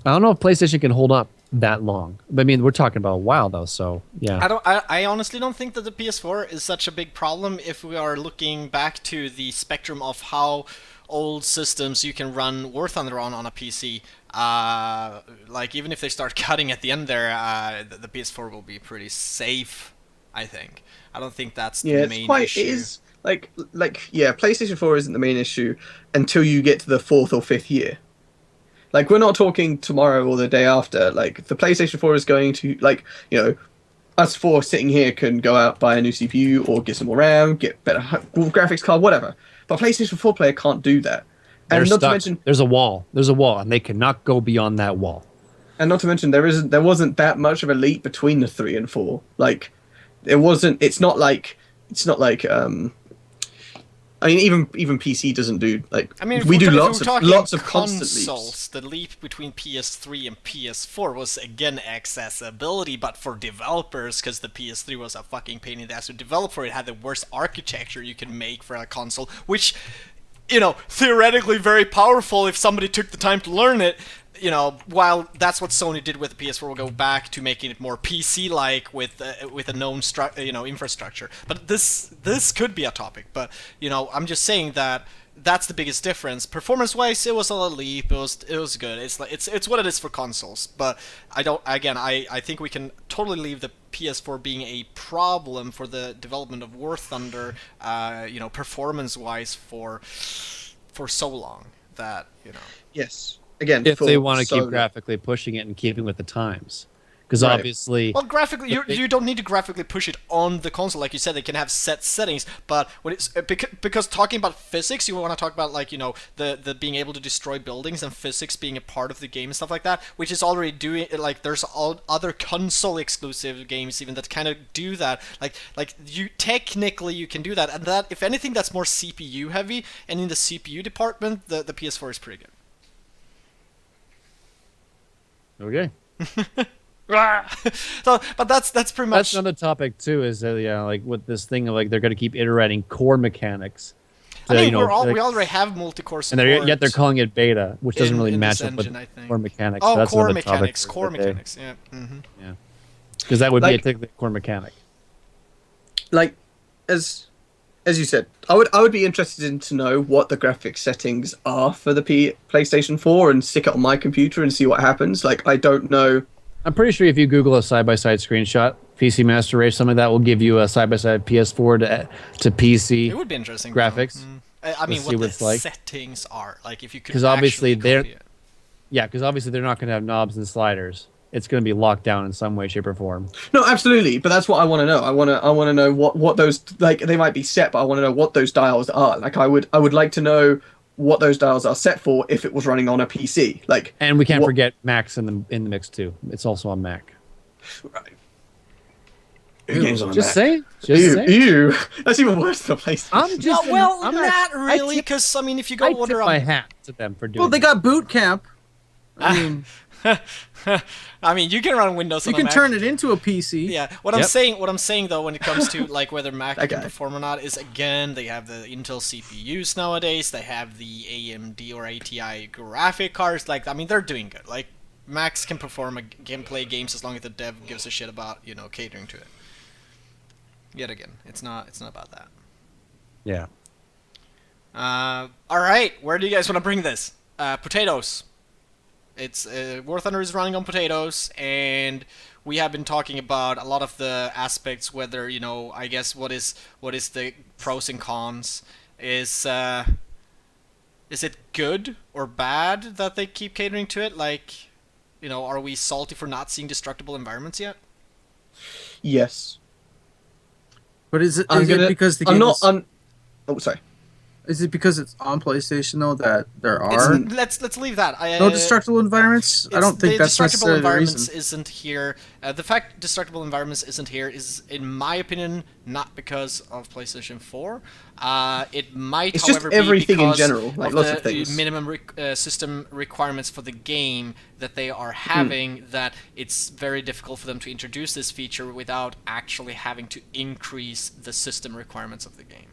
if PlayStation can hold up that long. But I mean, we're talking about a while though, so yeah. I honestly don't think that the PS4 is such a big problem if we are looking back to the spectrum of how old systems you can run War Thunder on a PC. Like even if they start cutting at the end there, the PS4 will be pretty safe, I think. I don't think that's the main issue. It is PlayStation 4 isn't the main issue until you get to the 4th or 5th year. Like, we're not talking tomorrow or the day after. Like, the PlayStation 4 is going to, like, us four sitting here can go out, buy a new CPU or get some more RAM, get better graphics card, whatever. But a PlayStation 4 player can't do that. They're And not stuck. to mention, There's a wall, and they cannot go beyond that wall. and not to mention, there wasn't that much of a leap between the 3 and 4. Like, it's not like I mean, even PC doesn't do like. I mean, we do lots of constant consoles, leaps. the leap between PS3 and PS4 was again accessibility, but for developers, because the PS3 was a fucking pain in the ass to develop for. It had the worst architecture you can make for a console, which, theoretically very powerful if somebody took the time to learn it. While that's what Sony did with the PS4, we'll go back to making it more PC-like with a known infrastructure. But this could be a topic. But I'm just saying that that's the biggest difference. Performance-wise, it was a leap. It was good. It's what it is for consoles. But I think we can totally leave the PS4 being a problem for the development of War Thunder, performance-wise for so long that Yes. Again, If they want to keep graphically pushing it and keeping with the times. because Right. obviously, Well, graphically, you don't need to graphically push it on the console, like you said. They can have set settings, but when it's because talking about physics, you want to talk about like the being able to destroy buildings and physics being a part of the game and stuff like that, which is already doing like there's all other console exclusive games even that kind of do that. Like you technically you can do that, and that if anything that's more CPU heavy, and in the CPU department, the PS4 is pretty good. okay. So, but that's pretty much. That's another topic too. Is that like with this thing of like they're going to keep iterating core mechanics. I mean, like, we already have multi-core and support. yet they're calling it beta, which doesn't really in match this up with engine, I think. core mechanics. Oh, So that's core another topic mechanics. for Core another day. mechanics. Yeah. Mm-hmm. Yeah, because that would be a Like- technically core mechanic. Like, as you said, I would be interested in to know what the graphics settings are for the PlayStation 4 and stick it on my computer and see what happens. Like, I don't know. I'm pretty sure if you Google a side-by-side screenshot, PC Master Race, something like that will give you a side-by-side PS4 to PC. It would be interesting. Graphics. Though. I mean, Let's see what what the it's like. settings are. Like, if you could. Because obviously actually copy it. Yeah, because obviously they're not going to have knobs and sliders. It's going to be locked down in some way, shape, or form. No, absolutely, but that's what I want to know. I want to know what those, like, they might be set, but I want to know what those dials are. Like, I would like to know what those dials are set for if it was running on a PC. Like, And we can't what- forget Macs in the mix too. It's also on Mac. Right. Who games on a Just Mac? saying. Just Ew, saying. ew. That's even worse than a PlayStation. I'm just I'm not I really, tip- because I mean, if you go I order tip my on. hat to them for doing. Well, they got Boot Camp. I mean, I mean, you can run Windows. you on a can Mac. turn it into a PC. Yeah, what Yep. I'm saying though, when it comes to like whether Mac can Okay. perform or not, is again they have the Intel CPUs nowadays. They have the AMD or ATI graphic cards. Like, I mean, they're doing good. Like, Macs can perform gameplay games as long as the dev gives a shit about catering to it. Yet again, it's not about that. Yeah. All right, where do you guys want to bring this? Potatoes. It's War Thunder is running on potatoes, and we have been talking about a lot of the aspects. Whether I guess what is the pros and cons? Is it good or bad that they keep catering to it? Like, are we salty for not seeing destructible environments yet? Yes. But is it I'm gonna. because the I'm game not. is, Oh, sorry. is it because it's on PlayStation though that there are Let's leave that. no destructible environments? I don't think the that's destructible necessarily the environments reason. isn't here. The fact destructible environments isn't here is, in my opinion, not because of PlayStation 4. It might, It's just however, everything be in because general, like of lots the of things. minimum system requirements for the game that they are having. That it's very difficult for them to introduce this feature without actually having to increase the system requirements of the game.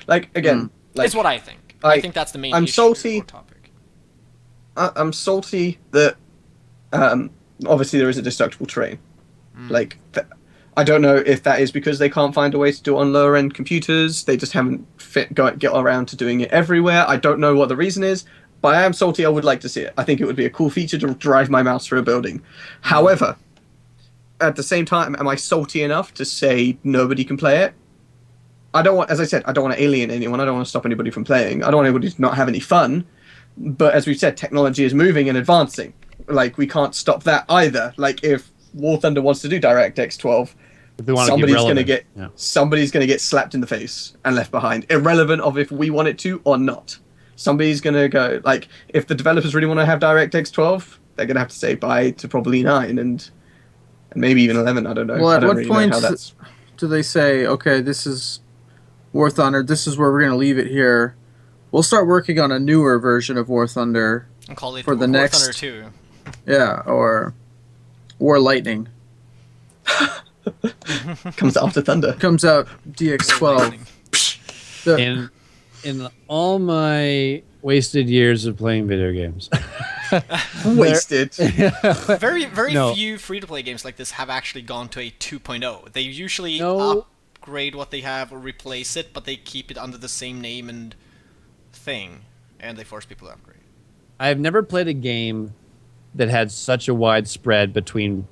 Like, again. Like, It's what I think. I think that's the main. I'm issue salty. or topic. I'm salty that obviously there is a destructible terrain. Like, I don't know if that is because they can't find a way to do it on lower end computers. They just haven't get around to doing it everywhere. I don't know what the reason is, but I am salty. I would like to see it. I think it would be a cool feature to drive my mouse through a building. However, at the same time, am I salty enough to say nobody can play it? I don't want, as I said, I don't want to alienate anyone. I don't want to stop anybody from playing. I don't want anybody to not have any fun. But as we've said, technology is moving and advancing. Like, we can't stop that either. Like, if War Thunder wants to do DirectX 12, If they want somebody's to going to get get relevant. somebody's going to get slapped in the face and left behind, irrelevant of if we want it to or not. Somebody's going to go, like, if the developers really want to have DirectX 12, they're going to have to say bye to probably 9 and maybe even 11. I don't know. Well, I at don't what really know point how that's... do they say, okay, this is War Thunder, this is where we're going to leave it here. We'll start working on a newer version of War Thunder. And call it For the War next- Thunder 2. Yeah, or War Lightning. comes after Thunder. Comes out DX12. The- In all my wasted years of playing video games, Wasted. Very No. few free-to-play games like this have actually gone to a 2.0. They usually No. upgrade what they have or replace it, but they keep it under the same name and thing, and they force people to upgrade. I have never played a game that had such a wide spread between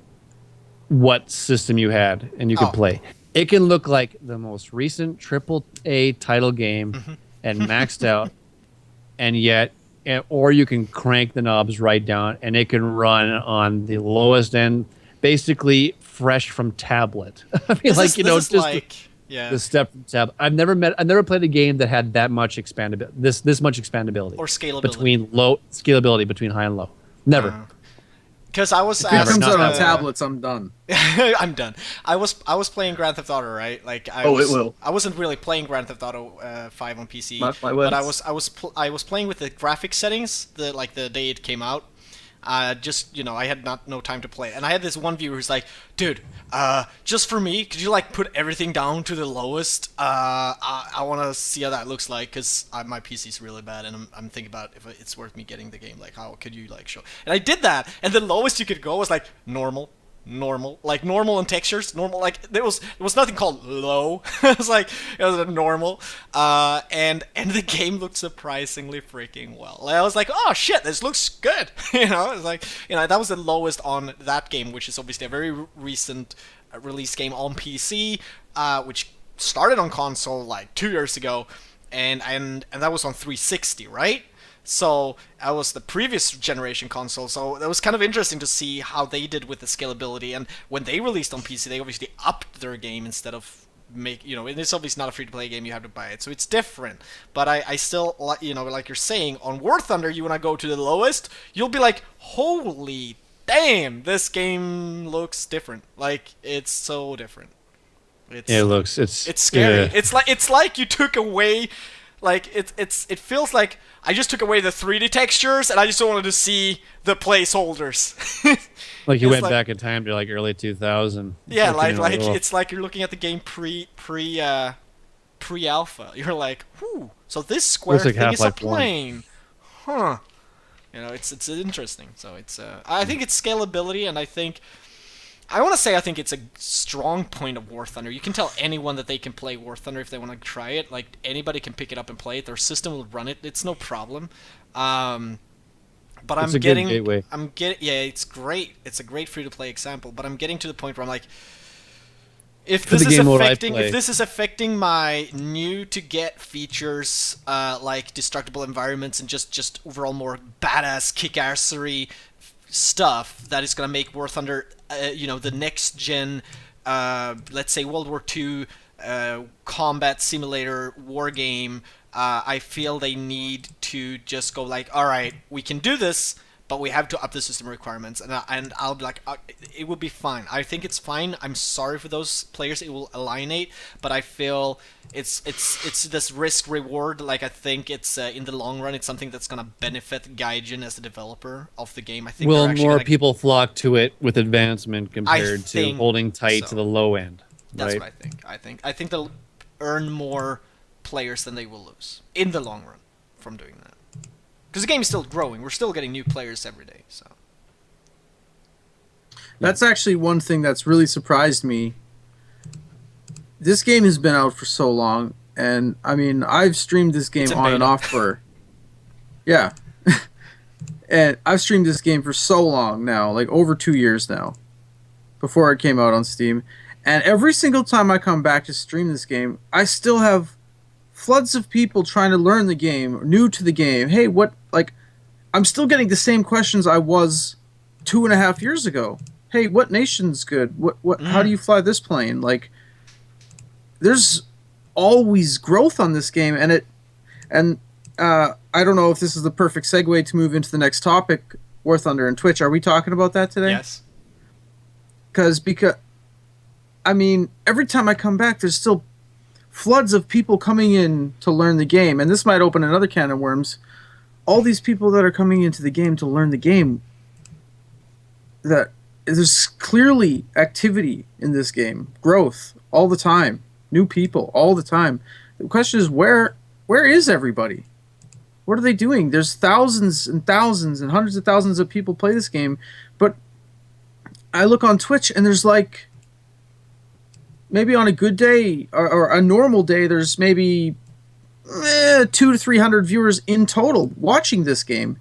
what system you had and you could Oh. play. It can look like the most recent AAA title game Mm-hmm. and maxed out, and yet, or you can crank the knobs right down and it can run on the lowest end. basically fresh from tablet. I mean, This like is, you know, this is just like, yeah. the step from tab. I've never played a game that had that much expandability. This much expandability Or scalability. between high and low. Never. Because I was If it asked, comes out on uh, tablets, I'm done. I'm done. I was playing Grand Theft Auto, right? Like It will. I wasn't really playing Grand Theft Auto 5 on PC, Mark my words. but I was playing with the graphics settings the day it came out. Just, you know, I had no time to play it. And I had this one viewer who's like, dude, just for me, could you like put everything down to the lowest? I want to see how that looks like, because my PC's really bad, and I'm thinking about if it's worth me getting the game. Like, how could you like show? And I did that, and the lowest you could go was like normal, like normal and textures, normal. Like there was nothing called low. It was a normal, and the game looked surprisingly freaking well. Like, I was like, oh shit, this looks good. You know, it's like, you know, that was the lowest on that game, which is obviously a very recent release game on PC, which started on console like 2 years ago, and that was on 360, right? So that was the previous generation console, so that was kind of interesting to see how they did with the scalability. And when they released on PC, they obviously upped their game instead of make, you know, it's obviously not a free-to-play game, you have to buy it, so it's different. But I still, you know, like you're saying, on War Thunder, you want to go to the lowest, you'll be like, holy damn, this game looks different. Like, it's so different. It's scary. Yeah. It's like you took away, like it feels like I just took away the 3D textures and I just wanted to see the placeholders. Like you It's went like- back in time to like early 2000. Yeah, you know, like oh. it's like you're looking at the game pre-alpha. You're like, whew. So this square Looks like thing is a Half-Life 1. plane, huh? You know, it's interesting. So it's I think it's scalability, and I think it's a strong point of War Thunder. You can tell anyone that they can play War Thunder if they want to try it. Like, anybody can pick it up and play it. Their system will run it. It's no problem. But It's a good gateway. yeah, it's great. It's a great free-to-play example. But I'm getting to the point where I'm like, if this is affecting my new to get features, like destructible environments and just overall more badass kick-assery stuff that is going to make War Thunder, you know, the next gen, let's say World War II combat simulator war game, I feel they need to just go like, all right, we can do this, but we have to up the system requirements, and I'll be like, it will be fine. I think it's fine. I'm sorry for those players. It will alienate, but I feel it's this risk reward. Like, I think it's in the long run, it's something that's gonna benefit Gaijin as the developer of the game. I think Will they're actually more gonna- people flock to it with advancement compared to think holding tight so. to the low end? That's right? what I think. I think they'll earn more players than they will lose in the long run from doing that. Because the game is still growing. We're still getting new players every day. So That's actually one thing that's really surprised me. This game has been out for so long, and I mean, I've streamed this game It's in on and beta. off for, yeah, and I've streamed this game for so long now, like over 2 years now, before it came out on Steam, and every single time I come back to stream this game, I still have floods of people trying to learn the game, new to the game. Hey, what, like, I'm still getting the same questions I was 2.5 years ago. Hey, what nation's good? What? How do you fly this plane? Like, there's always growth on this game, and I don't know if this is the perfect segue to move into the next topic, War Thunder and Twitch. Are we talking about that today? yes, Because I mean, every time I come back, there's still floods of people coming in to learn the game, and this might open another can of worms. All these people that are coming into the game to learn the game, that there's clearly activity in this game, growth all the time, new people all the time. The question is, where is everybody? What are they doing? There's thousands and thousands and hundreds of thousands of people play this game, but I look on Twitch and there's like, maybe on a good day or a normal day, there's maybe 200 to 300 viewers in total watching this game.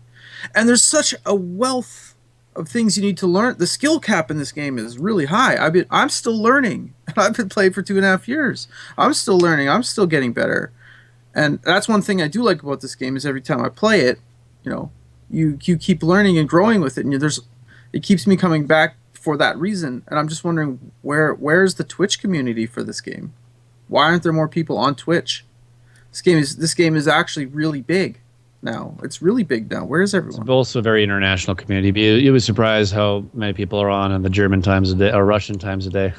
And there's such a wealth of things you need to learn. The skill cap in this game is really high. I'm still learning. I've been playing for 2.5 years. I'm still learning. I'm still getting better. And that's one thing I do like about this game is every time I play it, you know, you keep learning and growing with it. And it keeps me coming back for that reason. And I'm just wondering where's the Twitch community for this game? Why aren't there more people on Twitch? This game is actually really big now. It's really big now. Where is everyone? It's also a very international community. You would surprise how many people are on in the German times a day or Russian times a day.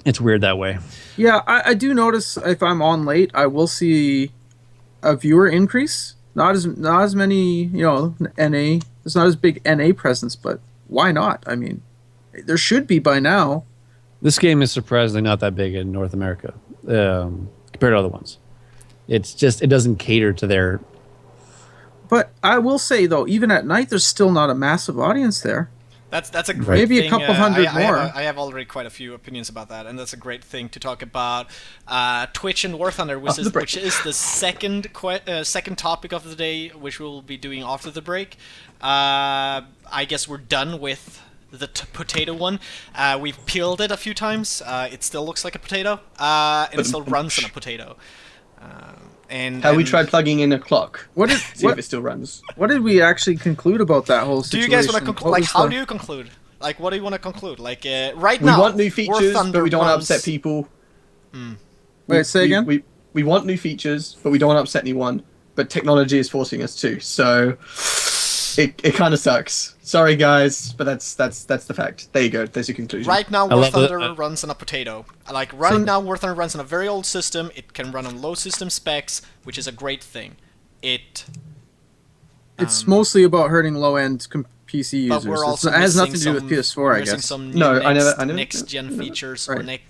It's weird that way. Yeah, I do notice if I'm on late, I will see a viewer increase. Not as many, NA. There's not as big NA presence, but why not? I mean, there should be by now. This game is surprisingly not that big in North America compared to other ones. It's just, it doesn't cater to their... But I will say, though, even at night, there's still not a massive audience there. That's a great Maybe thing. a couple hundred more. I have already quite a few opinions about that, and that's a great thing to talk about. Twitch and War Thunder, which is the second topic of the day, which we'll be doing after the break. I guess we're done with the potato one. We've peeled it a few times. It still looks like a potato, and it still runs on a potato. We tried plugging in a clock. See if it still runs. What did we actually conclude about that whole situation? Do you guys want to conclude? Like, how do you conclude? Like, what do you want to conclude? Like, right we now, we want new features, but we don't want to upset people. Wait, say again? We want new features, but we don't want to upset anyone. But technology is forcing us to. So it kind of sucks. Sorry, guys, but that's the fact. There you go. There's your conclusion. Right now, War Thunder runs on a potato. Like, now, War Thunder runs on a very old system. It can run on low system specs, which is a great thing. It's mostly about hurting low-end PC users. But we're also it has nothing to do with PS4, I guess. Some next-gen features. Right.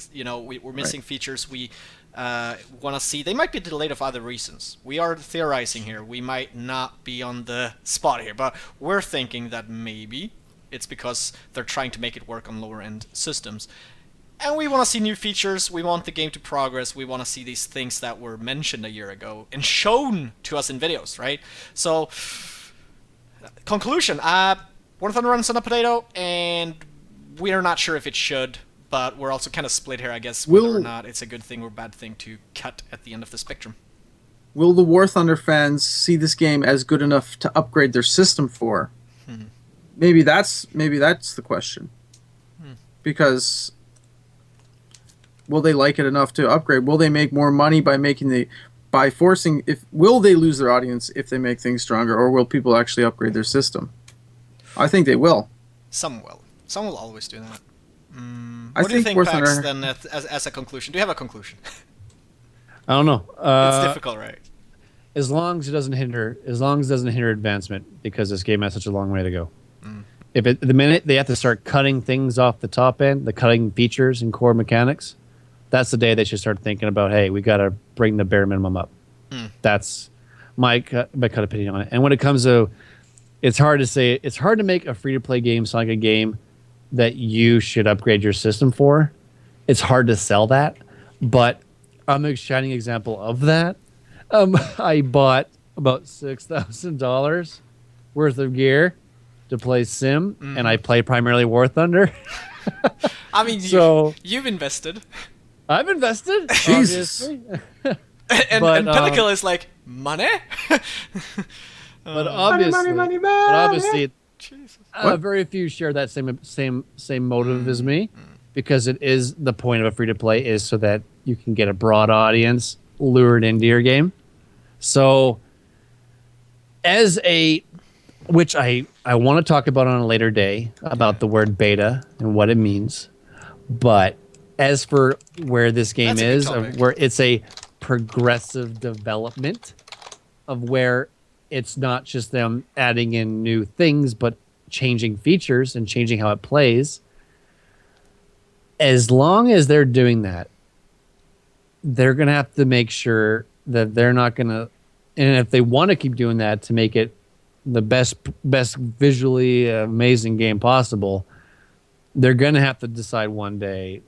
We're missing features we want to see. They might be delayed of other reasons. We are theorizing here. We might not be on the spot here, but we're thinking that maybe it's because they're trying to make it work on lower-end systems. And we want to see new features. We want the game to progress. We want to see these things that were mentioned a year ago and shown to us in videos, right? So, conclusion. War Thunder runs on a potato, and we are not sure if it should, but we're also kind of split here, I guess, whether or not it's a good thing or bad thing to cut at the end of the spectrum. Will the War Thunder fans see this game as good enough to upgrade their system for? Maybe that's the question. Because will they like it enough to upgrade? Will they make more money will they lose their audience if they make things stronger, or will people actually upgrade their system? I think they will. Some will. Some will always do that. I What do you think think, War Pax, Thunder- then, as a conclusion? Do you have a conclusion? I don't know. It's difficult, right? As long as it doesn't hinder advancement, because this game has such a long way to go. If the minute they have to start cutting things off the top end, the cutting features and core mechanics, that's the day they should start thinking about, hey, we got to bring the bare minimum up. That's my cut opinion on it. And when it comes to, it's hard to make a free-to-play game sound like a game that you should upgrade your system for. It's hard to sell that, but I'm a shining example of that. I bought about $6,000 worth of gear to play Sim, and I play primarily War Thunder. I mean, So- you've invested. I've invested. Jesus. obviously. And But, Pentakill is like, money? But obviously, Jesus. very few share that same motive as me, because it is the point of a free to play is so that you can get a broad audience lured into your game. So, which I want to talk about on a later day about the word beta and what it means, but as for where this game That's a good is, topic. where it's a progressive development of where it's not just them adding in new things, but changing features and changing how it plays. As long as they're doing that, they're going to have to make sure that they're not going to, and if they want to keep doing that to make it the best visually amazing game possible, they're going to have to decide one day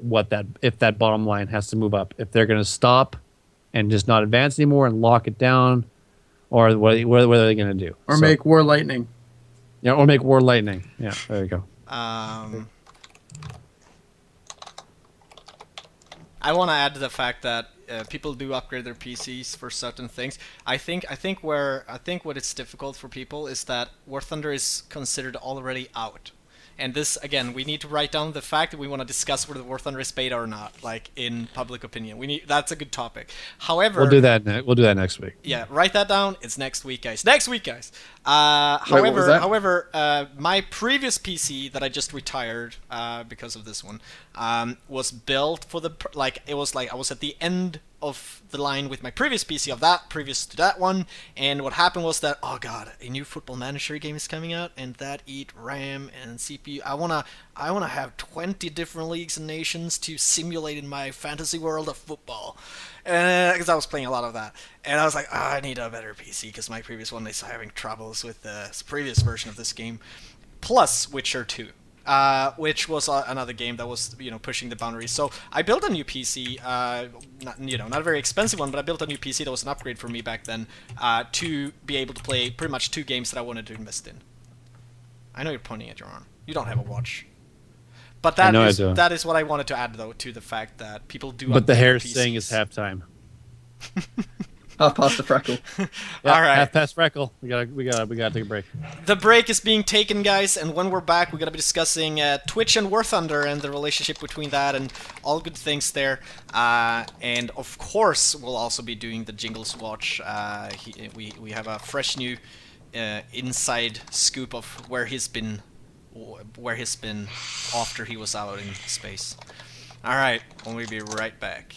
if that bottom line has to move up, if they're going to stop and just not advance anymore and lock it down, or what are they going to do? Or make War Lightning. Yeah, or make War Lightning. Yeah, there you go. I want to add to the fact that people do upgrade their PCs for certain things. I think what it's difficult for people is that War Thunder is considered already out. And this, again, we need to write down the fact that we want to discuss whether War Thunder is beta or not, like in public opinion. That's a good topic. However, We'll do that. We'll do that next week. yeah, write that down. It's next week, guys. Next week, guys. what was that? However, my previous PC that I just retired because of this one was built for it was like I was at the end of the line with my previous PC of that previous to that one, and what happened was that, oh god, a new Football Manager game is coming out, and that eat RAM and CPU. I wanna have 20 different leagues and nations to simulate in my fantasy world of football, because I was playing a lot of that, and I was like, I need a better PC because my previous one is having troubles with the previous version of this game, plus Witcher 2. Which was another game that was, pushing the boundaries. So I built a new PC, not a very expensive one, but I built a new PC that was an upgrade for me back then, to be able to play pretty much 2 games that I wanted to invest in. I know you're pointing at your arm. You don't have a watch. But that is what I wanted to add, though, to the fact that people do. But the hair's PCs. saying it's halftime. Half past the freckle. Yeah, all right. Half past freckle. We gotta take a break. The break is being taken, guys, and when we're back, we're gonna be discussing Twitch and War Thunder and the relationship between that and all good things there. And of course, we'll also be doing the Jingles Watch. We have a fresh new inside scoop of where he's been after he was out in space. All right, we'll be right back.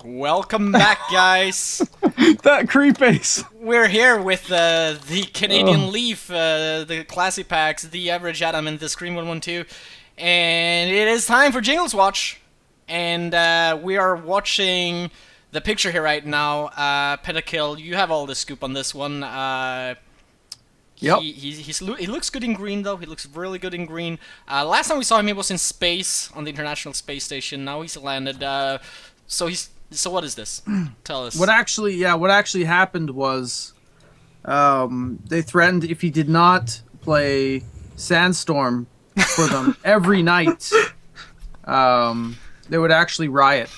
Welcome back, guys. That creep face. We're here with the Canadian Leaf, the Classypax, the AverageAdam, and the Scream 112, and it is time for Jingles Watch. And we are watching the picture here right now. Pentakill, you have all the scoop on this one. Yep. He looks good in green, though. He looks really good in green. Last time we saw him, he was in space on the International Space Station. Now he's landed. So what is this? Tell us. What actually happened was, they threatened if he did not play Sandstorm for them every night, they would actually riot.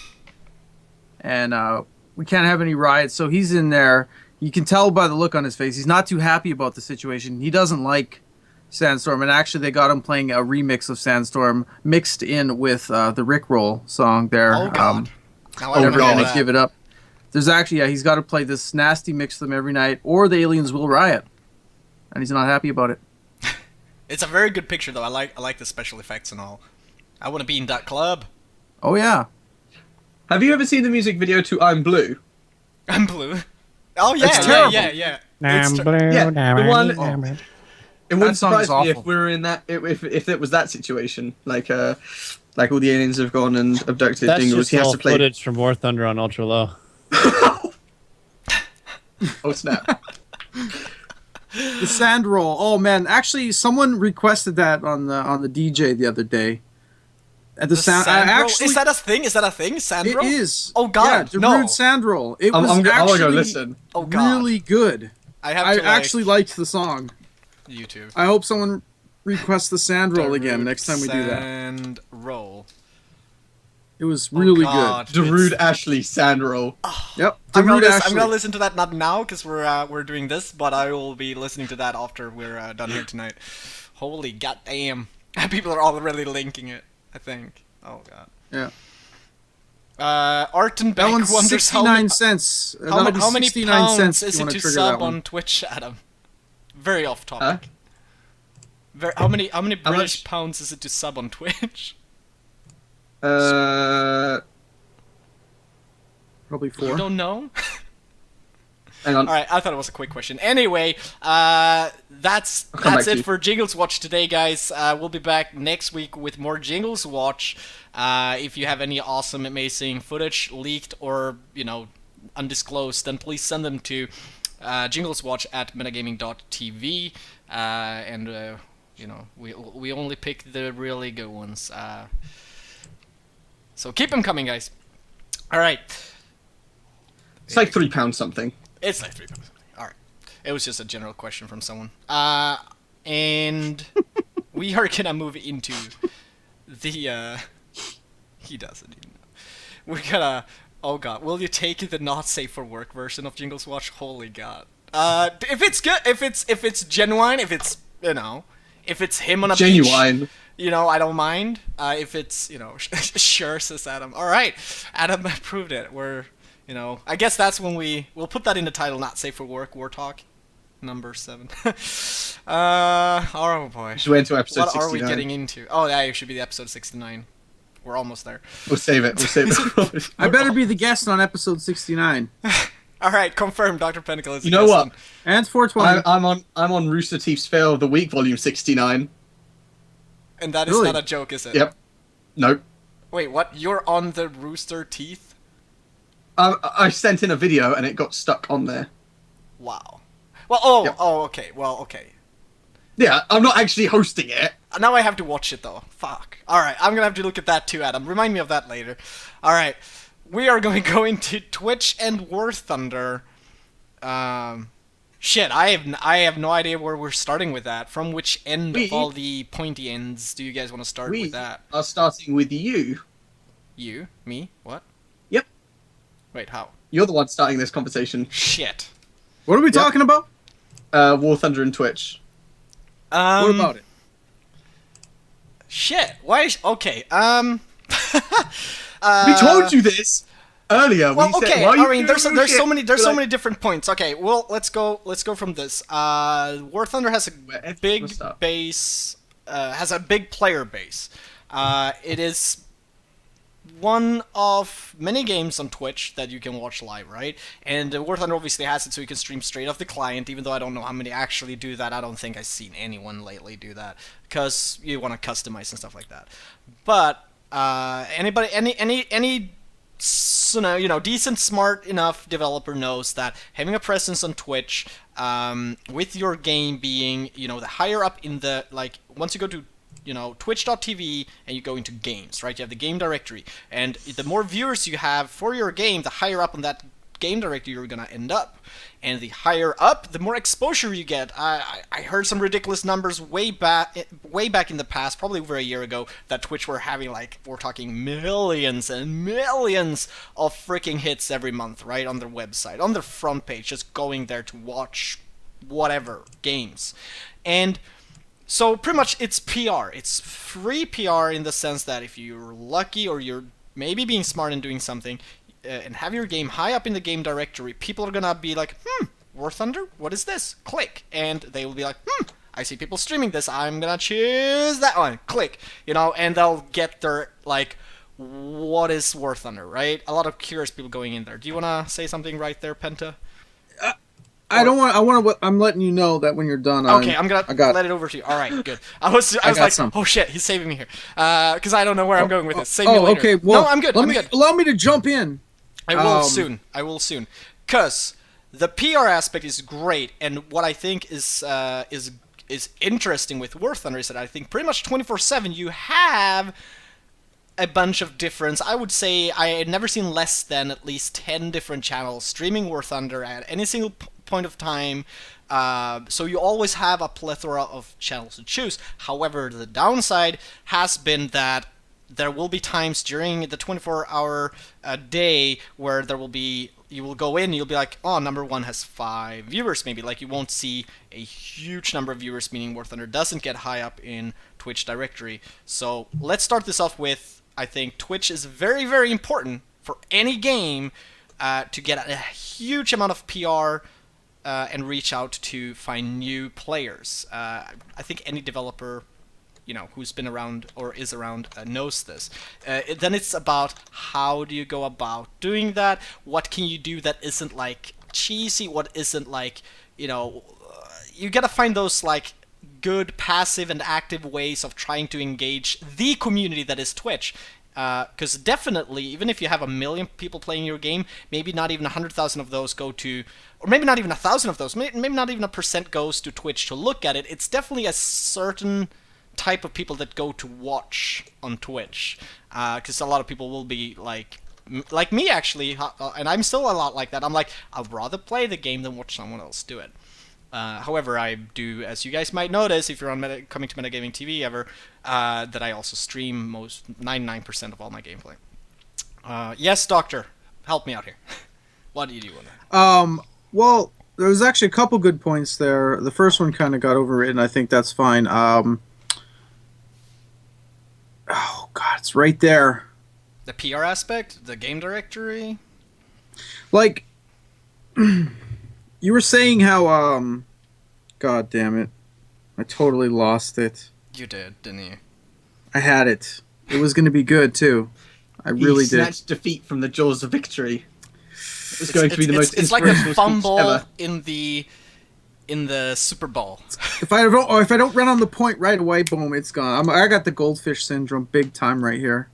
And we can't have any riots, so he's in there. You can tell by the look on his face. He's not too happy about the situation. He doesn't like Sandstorm, and actually they got him playing a remix of Sandstorm mixed in with the Rickroll song there. Oh, God. Never gonna give it up. There's actually, he's got to play this nasty mix of them every night, or the aliens will riot, and he's not happy about it. It's a very good picture, though. I like the special effects and all. I want to be in that club. Oh yeah. Have you ever seen the music video to I'm Blue? I'm blue. Oh yeah, It's terrible. yeah. I'm blue, Yeah, the one. I'm blue. It wouldn't song is surprise me if awful. we were in that. If it was that situation, like all the aliens have gone and abducted That's Jingles, just he has all to play. footage from War Thunder on Ultra Low. Oh snap! The sand roll. Oh man, actually, someone requested that on the DJ the other day. At the sound. Sand roll? Actually, Is that a thing? Is that a thing? Sand it roll? is. Oh, God, yeah, no. Darude sand roll. It was I want actually to go listen. Oh God. really good. I have I to actually liked the song. YouTube. I hope someone requests the sand roll again next time we do that. Sand roll. It was really God. Darude Ashley Sandroll. good. Yep. I'm Darude gonna Ashley. listen to that not now because we're doing this, but I will be listening to that after we're done here tonight. Holy goddamn! People are already linking it. I think. Oh God. Yeah. Art and That Beck one's wonders 69 cents. how many 69 pounds cents if is you it wanna to trigger sub that one. on Twitch, Adam? Very off Huh? topic. How many How British much? pounds is it to sub on Twitch? Probably You 4. don't know? Hang on. Alright, I thought it was a quick question. Anyway, that's come back to it you. for Jingles Watch today, guys. We'll be back next week with more Jingles Watch. If you have any awesome, amazing footage leaked or, undisclosed, then please send them to jingleswatch@metagaming.tv. We only pick the really good ones. So keep them coming, guys. Alright. It's like £3 something. It's like 3 pounds. Alright. It was just a general question from someone. And we are gonna move into the, he doesn't even know. We're gonna, oh God, will you take the not safe for work version of Jingles Watch? Holy God. If it's good, if it's genuine, if it's, if it's him on a beach, Genuine. I don't mind. If it's, sure, says Adam. Alright, Adam approved it. I guess that's when we'll put that in the title, Not Safe for Work, War Talk, number 7. Oh boy. Just wait until episode What 69. are we getting into? Oh, yeah, it should be the episode 69. We're almost there. We'll save it. I better be the guest on episode 69. Alright, confirmed. DoctorPentakill is You the know guest what? on- And 420. I'm on Rooster Teeth's Fail of the Week, volume 69. And that is Really? not a joke, is it? Yep. Nope. Wait, what? You're on the Rooster Teeth? I sent in a video and it got stuck on there. Wow. Well, Yep. Okay. Well, okay. Yeah, I'm not actually hosting it. Now I have to watch it, though. Fuck. Alright, I'm gonna have to look at that too, Adam. Remind me of that later. Alright. We are going to go into Twitch and War Thunder. Shit, I have no idea where we're starting with that. From which end of all the pointy ends do you guys want to start We with that? are starting with you. You? Me? What? Yep. Wait, how? You're the one starting this conversation. Shit. What are we talking about? War Thunder and Twitch. What about it? Shit. Why? Okay. We told you this earlier. Well, we said, okay. why are you I mean, doing there's this so shit? many You're like, different points. Okay. Well, let's go from this. War Thunder has a Wherever big we'll start. base. Has a big player base. It is one of many games on Twitch that you can watch live, right? And War Thunder obviously has it so you can stream straight off the client, even though I don't know how many actually do that. I don't think I've seen anyone lately do that, because you want to customize and stuff like that. But anybody, any decent, smart enough developer knows that having a presence on Twitch, with your game being, the higher up in the, like, once you go to twitch.tv and you go into games, right? You have the game directory, and the more viewers you have for your game, the higher up on that game directory you're gonna end up. And the higher up, the more exposure you get. I heard some ridiculous numbers way back in the past, probably over a year ago, that Twitch were having, like, we're talking millions and millions of freaking hits every month, right? On their website, on their front page, just going there to watch whatever games. And so pretty much it's PR. It's free PR in the sense that if you're lucky or you're maybe being smart and doing something and have your game high up in the game directory, people are gonna be like, War Thunder? What is this? Click. And they will be like, I see people streaming this. I'm gonna choose that one. Click. And they'll get their, like, what is War Thunder, right? A lot of curious people going in there. Do you wanna say something right there, Penta? I'm letting you know that when you're done. Okay, I'm gonna let it over to you. All right, good. I was like, oh shit, he's saving me here, because I don't know where I'm going with this. Save me later. Okay. Well, no, I'm good. Allow me to jump in. I will soon. Cause the PR aspect is great, and what I think is interesting with War Thunder is that I think pretty much 24/7 you have a bunch of different, I would say I had never seen less than at least 10 different channels streaming War Thunder at any single point of time. So you always have a plethora of channels to choose. However, the downside has been that there will be times during the 24-hour day where you will go in and you'll be like, oh, number one has 5 viewers maybe. Like, you won't see a huge number of viewers, meaning War Thunder doesn't get high up in Twitch directory. So let's start this off with, I think Twitch is very, very important for any game to get a huge amount of PR and reach out to find new players. I think any developer who's been around or is around knows this. Then it's about how do you go about doing that? What can you do that isn't, like, cheesy? What isn't, like, you gotta find those, like, good passive and active ways of trying to engage the community that is Twitch. Because definitely, even if you have 1 million people playing your game, maybe not even 100,000 of those go to, or maybe not even 1,000 of those, maybe not even 1% goes to Twitch to look at it. It's definitely a certain type of people that go to watch on Twitch. Because a lot of people will be like me, actually, and I'm still a lot like that. I'm like, I'd rather play the game than watch someone else do it. However, I do, as you guys might notice, if you're on coming to Metagamingtv ever, that I also stream 99% of all my gameplay. Yes, Doctor, help me out here. What do you do on that? Well, there was actually a couple good points there. The first one kind of got overwritten. I think that's fine. Oh God, it's right there. The PR aspect, the game directory. Like, you were saying how God damn it, I totally lost it. You did, didn't you? I had it. It was going to be good too. I really did. Snatched defeat from the jaws of victory. It was going to be the most It's like the inspirational speech fumble ever. in the Super Bowl. If I don't run on the point right away, boom, it's gone. I got the goldfish syndrome big time right here.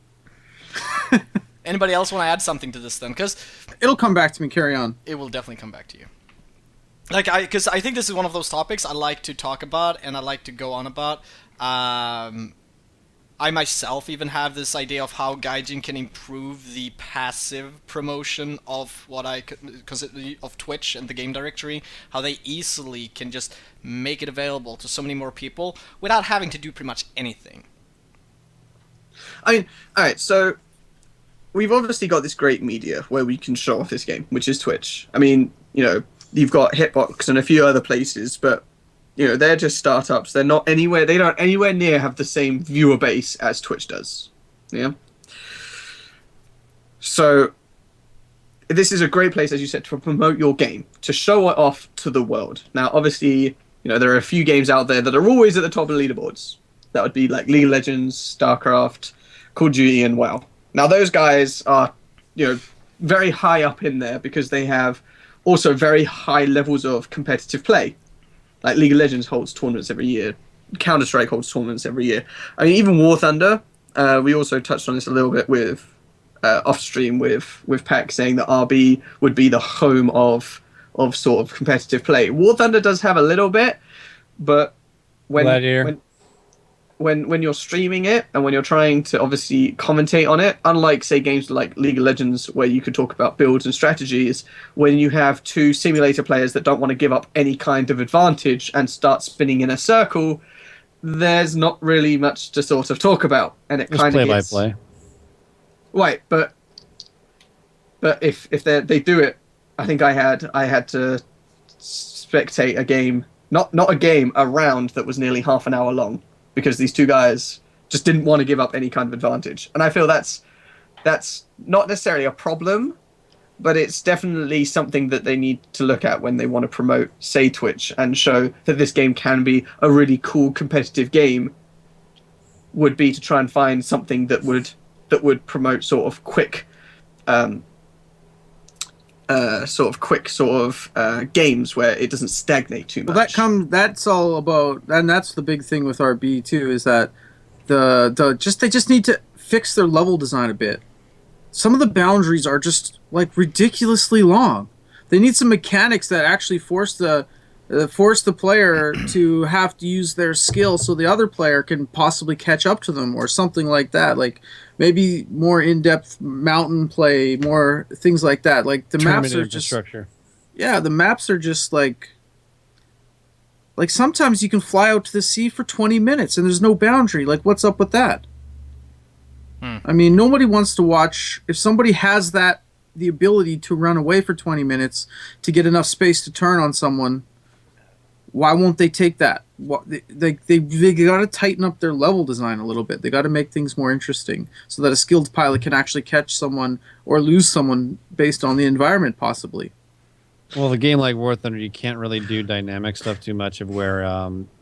Anybody else want to add something to this then? Because it'll come back to me. Carry on. It will definitely come back to you. Because I think this is one of those topics I like to talk about and I like to go on about. I myself even have this idea of how Gaijin can improve the passive promotion of what I consider of Twitch and the game directory. How they easily can just make it available to so many more people without having to do pretty much anything. I mean, alright, so we've obviously got this great media where we can show off this game, which is Twitch. I mean, you've got Hitbox and a few other places, but they're just startups. They don't anywhere near have the same viewer base as Twitch does. Yeah. So this is a great place, as you said, to promote your game, to show it off to the world. Now, obviously, there are a few games out there that are always at the top of the leaderboards. That would be like League of Legends, StarCraft, Call of Duty, and WoW. Now those guys are, very high up in there because they have also very high levels of competitive play. Like League of Legends holds tournaments every year. Counter-Strike holds tournaments every year. I mean, even War Thunder, we also touched on this a little bit with off-stream with Pack saying that RB would be the home of sort of competitive play. War Thunder does have a little bit, but when you're streaming it and when you're trying to obviously commentate on it, unlike say games like League of Legends where you could talk about builds and strategies, when you have two simulator players that don't want to give up any kind of advantage and start spinning in a circle, there's not really much to sort of talk about, and it kind of gets play by play. Right, but if they do it, I think I had to spectate a game, not a game, a round that was nearly half an hour long because these two guys just didn't want to give up any kind of advantage, and I feel that's not necessarily a problem, but it's definitely something that they need to look at when they want to promote, say, Twitch, and show that this game can be a really cool competitive game. Would be to try and find something that would promote sort of quick games where it doesn't stagnate too much. Well, that's all about, and that's the big thing with RB too, is that they just need to fix their level design a bit. Some of the boundaries are just like ridiculously long. They need some mechanics that actually force the player to have to use their skill so the other player can possibly catch up to them or something like that. Like maybe more in-depth mountain play, more things like that. Like the maps are just the maps are just like sometimes you can fly out to the sea for 20 minutes and there's no boundary. Like what's up with that? I mean, nobody wants to watch if somebody has the ability to run away for 20 minutes to get enough space to turn on someone. Why won't they take that? They got to tighten up their level design a little bit. They got to make things more interesting so that a skilled pilot can actually catch someone or lose someone based on the environment, possibly. Well, a game like War Thunder, you can't really do dynamic stuff too much of where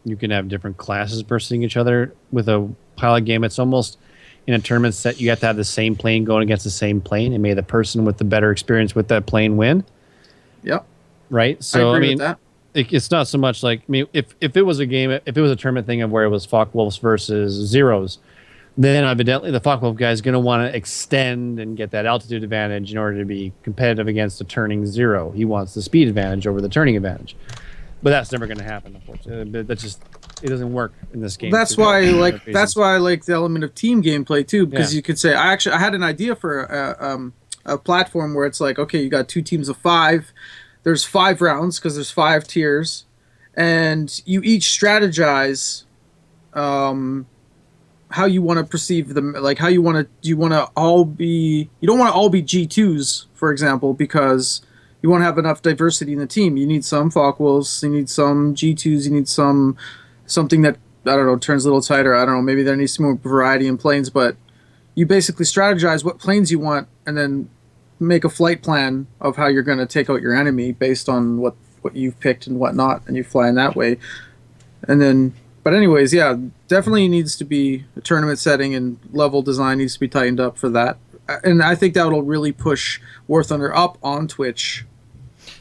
you can have different classes versus each other. With a pilot game, it's almost in a tournament set, you have to have the same plane going against the same plane, and may the person with the better experience with that plane win. Yep. Right? So, I agree with that. It's not so much like, I mean, if it was a game, if it was a tournament thing of where it was Focke-Wulfs versus Zeros, then evidently the Focke-Wulf guy is going to want to extend and get that altitude advantage in order to be competitive against a turning Zero. He wants the speed advantage over the turning advantage. But that's never going to happen, unfortunately. That's just, it doesn't work in this game. That's why I like the element of team gameplay too, because you could say I had an idea for a platform where it's like, okay, you got two teams of 5. There's 5 rounds because there's 5 tiers, and you each strategize how you want to perceive them, like how you want to. You don't want to all be G2s, for example, because you want to have enough diversity in the team. You need some Focke-Wulfs, you need some G2s, you need something that, I don't know, turns a little tighter. I don't know, maybe there needs to be more variety in planes, but you basically strategize what planes you want and then make a flight plan of how you're going to take out your enemy based on what you've picked and whatnot, and you fly in that way. And then, but anyways, yeah, definitely needs to be a tournament setting, and level design needs to be tightened up for that. And I think that will really push War Thunder up on Twitch.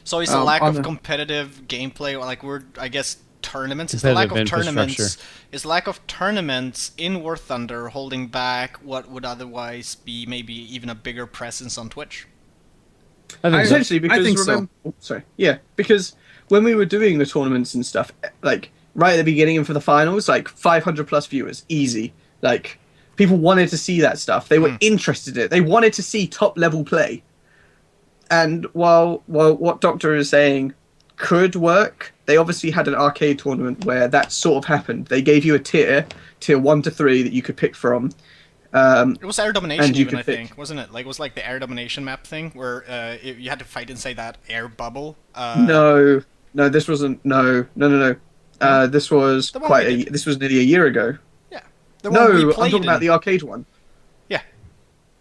So it's a lack of competitive gameplay, like I guess tournaments. Is the lack of tournaments? Is lack of tournaments in War Thunder holding back what would otherwise be maybe even a bigger presence on Twitch? Essentially, because I think so. Because when we were doing the tournaments and stuff, like right at the beginning and for the finals, like 500 plus viewers, easy. Like people wanted to see that stuff. They were interested in it. They wanted to see top level play. And while what Doctor is saying could work, they obviously had an arcade tournament where that sort of happened. They gave you a tier 1 to 3 that you could pick from. It was air domination even, I think, wasn't it? Like it was like the air domination map thing where you had to fight inside that air bubble. No, this wasn't. No. This was this was nearly a year ago. Yeah. I'm talking about the arcade one. Yeah.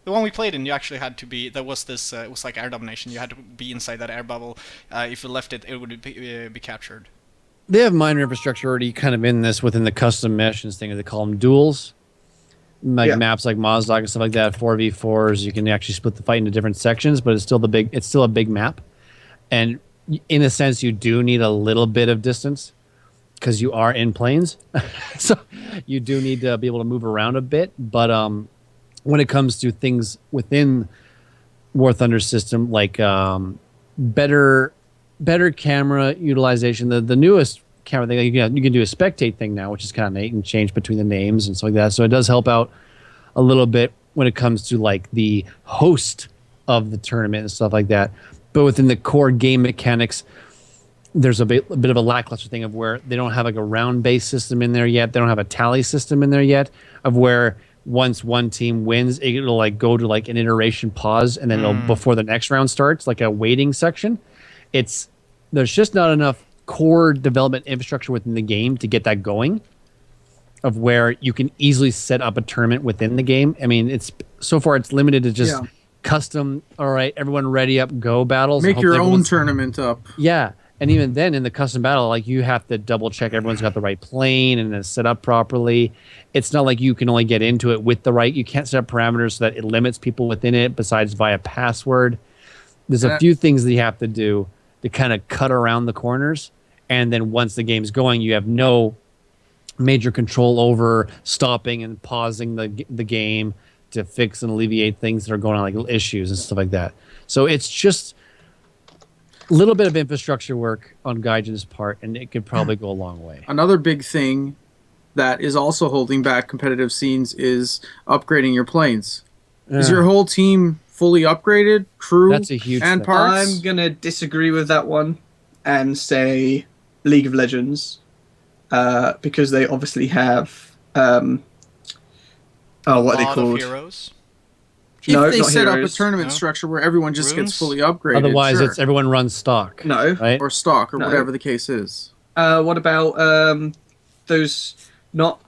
The one we played in, you actually had to be. There was this. It was like air domination. You had to be inside that air bubble. If you left it, it would be captured. They have minor infrastructure already kind of in this within the custom missions thing. They call them duels. Like maps like Mozdok and stuff like that, 4v4s, you can actually split the fight into different sections, but it's still a big map. And in a sense, you do need a little bit of distance because you are in planes. So you do need to be able to move around a bit. But when it comes to things within War Thunder's system, like better camera utilization, the newest camera thing, you can do a spectate thing now, which is kind of neat, and change between the names and stuff like that. So it does help out a little bit when it comes to like the host of the tournament and stuff like that. But within the core game mechanics, there's a bit of a lackluster thing of where they don't have like a round-based system in there yet. They don't have a tally system in there yet of where once one team wins, it'll like go to like an iteration pause, and then it'll before the next round starts, like a waiting section. There's just not enough core development infrastructure within the game to get that going, of where you can easily set up a tournament within the game. I mean, it's limited to just custom, all right, everyone ready up, go battles. Make your own tournament up. Yeah. And even then in the custom battle, like you have to double check everyone's got the right plane and it's set up properly. It's not like you can only get into it with you can't set up parameters so that it limits people within it besides via password. There's a few things that you have to do to kind of cut around the corners. And then once the game's going, you have no major control over stopping and pausing the game to fix and alleviate things that are going on, like issues and stuff like that. So it's just a little bit of infrastructure work on Gaijin's part, and it could probably go a long way. Another big thing that is also holding back competitive scenes is upgrading your planes. Is your whole team fully upgraded, crew That's a huge and thing. parts? I'm gonna disagree with that one and say League of Legends, because they obviously have what are they called? Heroes. If they not set up a heroes. tournament structure where everyone just Runes? gets fully upgraded, Otherwise, sure. it's everyone runs stock. No. Right? or stock or No. whatever the case is. What about those not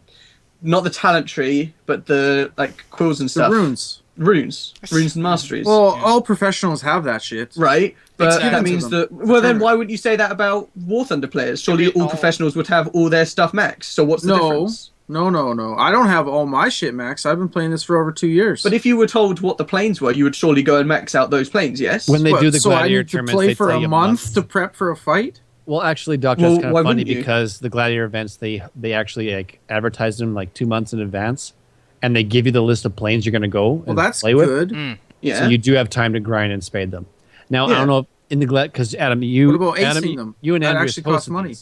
the talent tree, but the like quills and The stuff? runes. Runes and masteries. Well, all professionals have that shit. Right, but Exactly. that means that. Well, then why wouldn't you say that about War Thunder players? Surely all professionals would have all their stuff maxed. So what's the difference? No. I don't have all my shit max. I've been playing this for over 2 years. But if you were told what the planes were, you would surely go and max out those planes, yes? When they do the so I gladiator need to tournaments, play they for tell a you month to prep for a fight? Well, actually, Doctor, Well, it's kind why of funny wouldn't you? because the gladiator events, they actually like advertise them like 2 months in advance, and they give you the list of planes you're going to go Well, and that's play with. good. Yeah. So you do have time to grind and spade them. Now, I Yeah. don't know if in the because Adam, What about acing Adam, them? you and That Andrew actually costs money.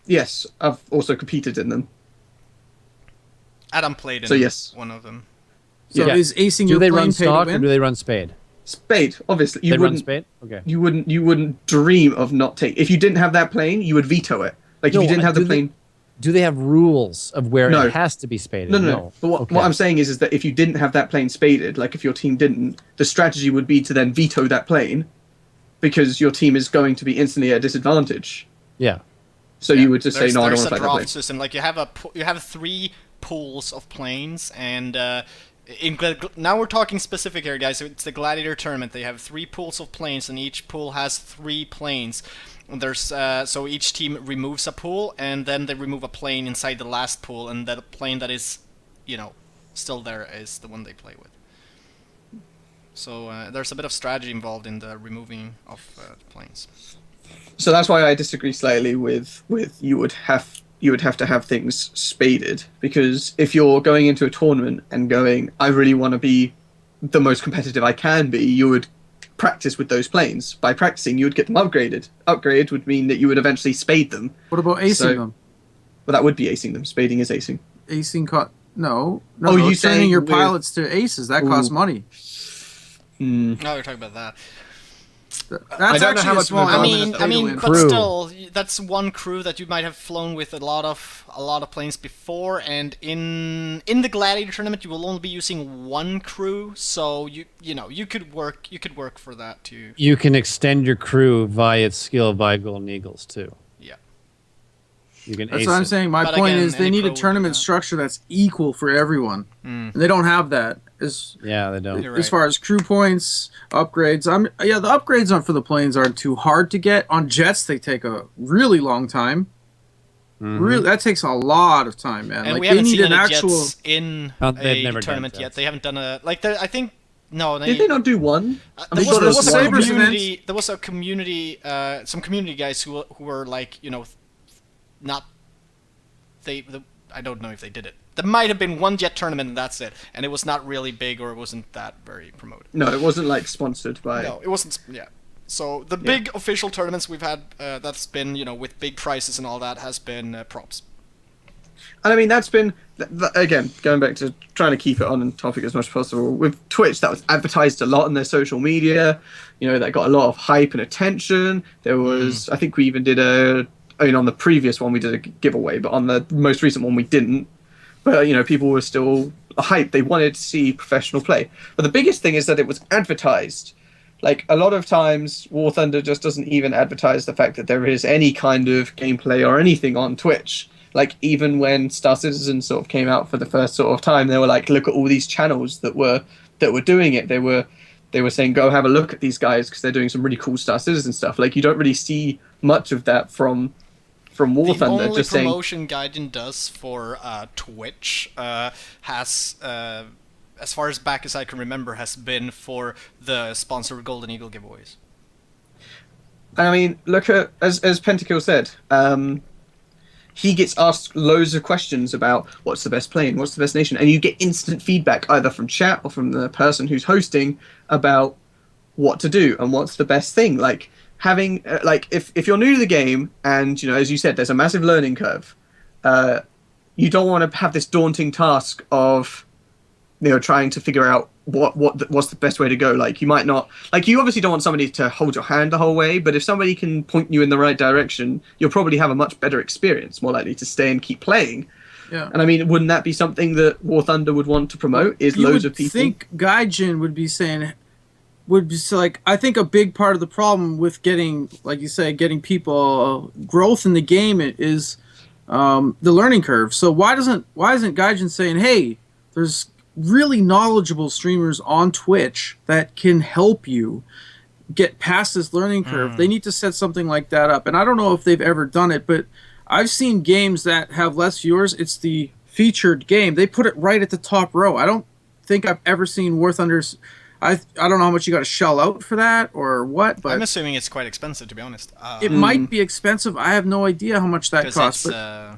Yes, I've also competed in them. Adam played in So, yes. one of them. So Yeah. is acing Do your they plane run pay to stock or win? do they run spade? Spade, obviously. They run spade. Okay. You wouldn't dream of not taking. If you didn't have that plane, you would veto it. Like No, if you didn't have the do they- plane. Do they have rules of where No. it has to be spaded? No. But what I'm saying is that if you didn't have that plane spaded, like if your team didn't, the strategy would be to then veto that plane, because your team is going to be instantly at a disadvantage. Yeah. So you would just say, no, I don't There's want to a play that draft plane. system. Like you have 3 pools of planes, and now we're talking specific here, guys. It's the gladiator tournament. They have 3 pools of planes, and each pool has 3 planes. And there's so each team removes a pool, and then they remove a plane inside the last pool, and that plane that is, still there is the one they play with. So there's a bit of strategy involved in the removing of planes. So that's why I disagree slightly with you would have to have things spaded, because if you're going into a tournament and going, I really want to be the most competitive I can be, you would practice with those planes. By practicing, you would get them upgraded. Upgrade would mean that you would eventually spade them. What about acing So- them? Well, that would be acing them. Spading is acing. Acing No, Oh, you turning saying your with- pilots to aces, that costs Ooh. money. Now we're talking about that. That's I don't know how actually a much small of a element of pay to win. But Crew. still, that's one crew that you might have flown with a lot of planes before, and in the gladiator tournament you will only be using one crew, so you could work for that too. You can extend your crew via its skill via Golden Eagles too. Yeah. You can That's ace what I'm it. saying. My But point again, is they any need pro a would do tournament that. structure that's equal for everyone. And they don't have that. Yeah, they don't. You're As right. far as crew points, upgrades, the upgrades for the planes aren't too hard to get. On jets, they take a really long time. Really, that takes a lot of time, man. And like we they haven't need seen an any actual. Jets in they've a never done tournament that. yet. They haven't done a I think no. Did they not do one? There sure was a Sabres community. There was a community. Some community guys who were like not. I don't know if they did it. There might have been one Jet tournament and that's it, and it was not really big or it wasn't that very promoted. No, it wasn't like sponsored by. No, it wasn't. Yeah. So the big official tournaments we've had, that's been with big prizes and all that, has been props. And I mean, that's been, again, going back to trying to keep it on topic as much as possible. With Twitch, that was advertised a lot on their social media. That got a lot of hype and attention. There was, I think we even did on the previous one we did a giveaway, but on the most recent one we didn't. But, people were still hyped. They wanted to see professional play. But the biggest thing is that it was advertised. Like, a lot of times, War Thunder just doesn't even advertise the fact that there is any kind of gameplay or anything on Twitch. Like, even when Star Citizen sort of came out for the first sort of time, they were like, look at all these channels that were doing it. They were saying, go have a look at these guys because they're doing some really cool Star Citizen stuff. Like, you don't really see much of that from War Thunder. The only just saying, promotion Gaijin does for Twitch has... as far as back as I can remember, has been for the sponsored Golden Eagle giveaways. I mean, look at, as Pentakill said, he gets asked loads of questions about what's the best plane, what's the best nation, and you get instant feedback either from chat or from the person who's hosting about what to do and what's the best thing. Like, having, if you're new to the game and, as you said, there's a massive learning curve, you don't want to have this daunting task of trying to figure out what's the best way to go. Like, you might not, you obviously don't want somebody to hold your hand the whole way, but if somebody can point you in the right direction, you'll probably have a much better experience, more likely to stay and keep playing. Yeah. And I mean, wouldn't that be something that War Thunder would want to promote? Is loads of people? I think Gaijin would be saying, I think a big part of the problem with getting, like you say, getting people growth in the game is the learning curve. So why isn't Gaijin saying, hey, there's really knowledgeable streamers on Twitch that can help you get past this learning curve? They need to set something like that up. And I don't know if they've ever done it, but I've seen games that have less viewers. It's the featured game. They put it right at the top row. I don't think I've ever seen War Thunder's. I don't know how much you got to shell out for that or what, but I'm assuming it's quite expensive, to be honest. it might be expensive. I have no idea how much that costs. Yeah.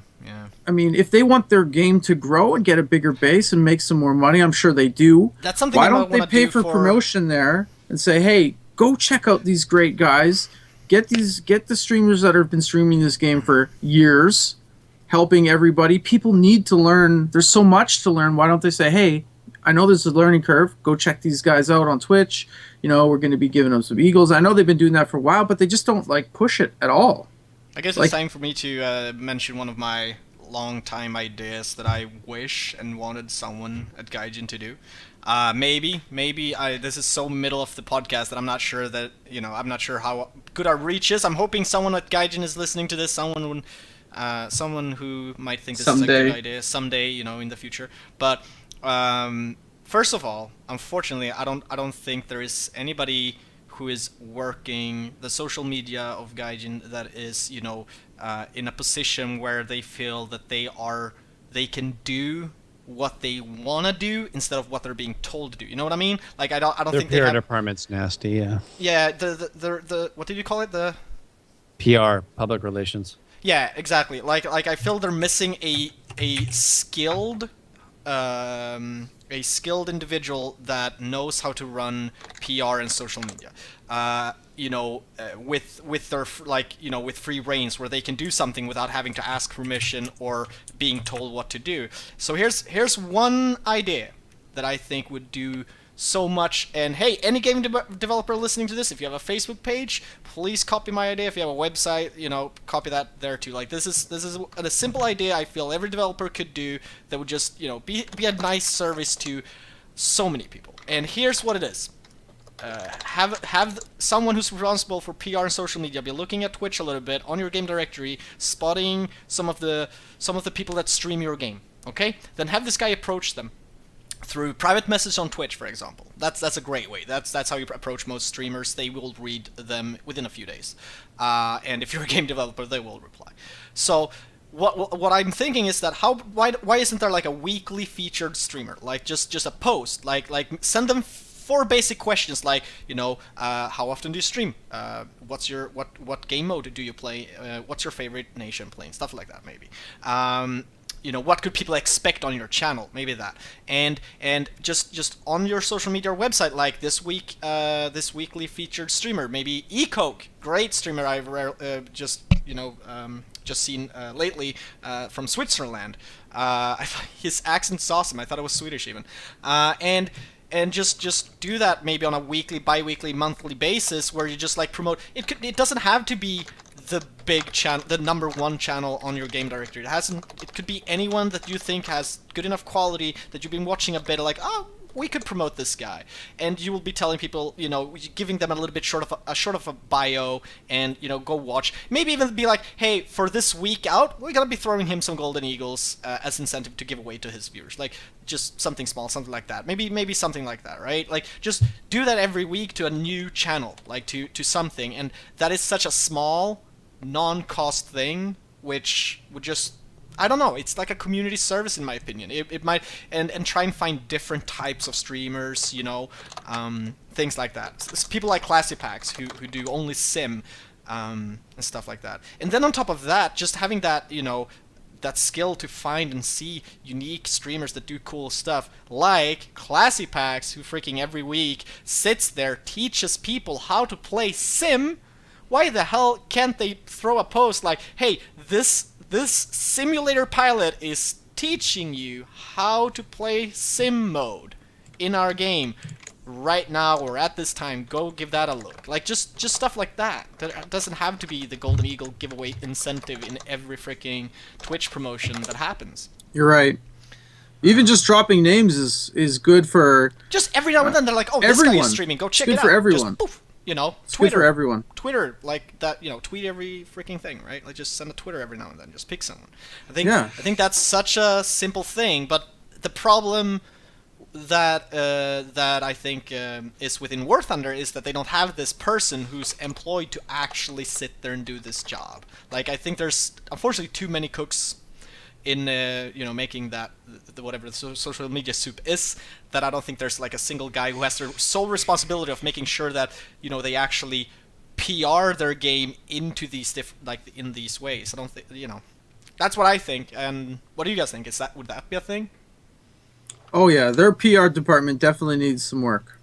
I mean, if they want their game to grow and get a bigger base and make some more money, I'm sure they do. That's something. Why don't they pay for promotion there and say, "Hey, go check out these great guys. Get the streamers that have been streaming this game for years, helping everybody. People need to learn. There's so much to learn. Why don't they say, "Hey, I know there's a learning curve. Go check these guys out on Twitch. We're going to be giving them some eagles." I know they've been doing that for a while, but they just don't push it at all. I guess it's time for me to mention one of my long-time ideas that I wish and wanted someone at Gaijin to do. Maybe this is so middle of the podcast that I'm not sure that I'm not sure how good our reach is. I'm hoping someone at Gaijin is listening to this. Someone who might think this is a good idea someday, in the future. But first of all, unfortunately, I don't think there is anybody who is working the social media of Gaijin that is, in a position where they feel that they can do what they want to do instead of what they're being told to do. You know what I mean? Like, I don't think their PR department's nasty. Yeah. Yeah. The what did you call it? The PR, public relations. Yeah, exactly. Like I feel they're missing a skilled individual that knows how to run PR and social media. With their with free reins where they can do something without having to ask permission or being told what to do. So here's one idea that I think would do so much. And hey, any game developer listening to this, if you have a Facebook page, please copy my idea. If you have a website, copy that there too. Like, this is a simple idea I feel every developer could do that would just be a nice service to so many people. And here's what it is. Have someone who's responsible for PR and social media be looking at Twitch a little bit on your game directory, spotting some of the people that stream your game. Okay, then have this guy approach them through private message on Twitch, for example. That's a great way. That's how you approach most streamers. They will read them within a few days, and if you're a game developer, they will reply. So what I'm thinking is that why isn't there like a weekly featured streamer, like just a post, like send them four basic questions, like how often do you stream, what's your what game mode do you play, what's your favorite nation playing, stuff like that, maybe. What could people expect on your channel, maybe that, and just on your social media or website, like this weekly featured streamer, maybe Ecoke, great streamer I've just seen lately, from Switzerland. I thought his accent's awesome. I thought it was Swedish even, and just do that maybe on a weekly, bi-weekly, monthly basis, where you just like promote. It doesn't have to be the big channel, the number one channel on your game directory. It could be anyone that you think has good enough quality that you've been watching a bit, like, oh, we could promote this guy, and you will be telling people, giving them a little bit short of a bio, and go watch. Maybe even be like, hey, for this week out, we're gonna be throwing him some golden eagles as incentive to give away to his viewers. Like, just something small, something like that. Maybe something like that, right? Like, just do that every week to a new channel, like to something, and that is such a small, non-cost thing, which would just, I don't know, it's like a community service in my opinion. It might, and try and find different types of streamers, things like that. People like Classypax who do only sim, and stuff like that. And then on top of that, just having that, that skill to find and see unique streamers that do cool stuff, like Classypax, who freaking every week sits there, teaches people how to play sim. Why the hell can't they throw a post like, hey, this simulator pilot is teaching you how to play sim mode in our game right now or at this time, go give that a look. Like, just stuff like that. That doesn't have to be the Golden Eagle giveaway incentive in every freaking Twitch promotion that happens. You're right. Even just dropping names is good for... Just every now and then they're like, oh, this guy is streaming, go check it out. It's good for everyone. Just poof. It's Twitter, good for everyone. Twitter, like that, tweet every freaking thing, right? Like, just send a Twitter every now and then. Just pick someone. I think that's such a simple thing, but the problem that I think is within War Thunder is that they don't have this person who's employed to actually sit there and do this job. Like, I think there's unfortunately too many cooks in making that whatever the social media soup is, that I don't think there's like a single guy who has their sole responsibility of making sure that they actually PR their game into these in these ways. I don't think that's what I think. And what do you guys think? Would that be a thing? Oh yeah, their PR department definitely needs some work.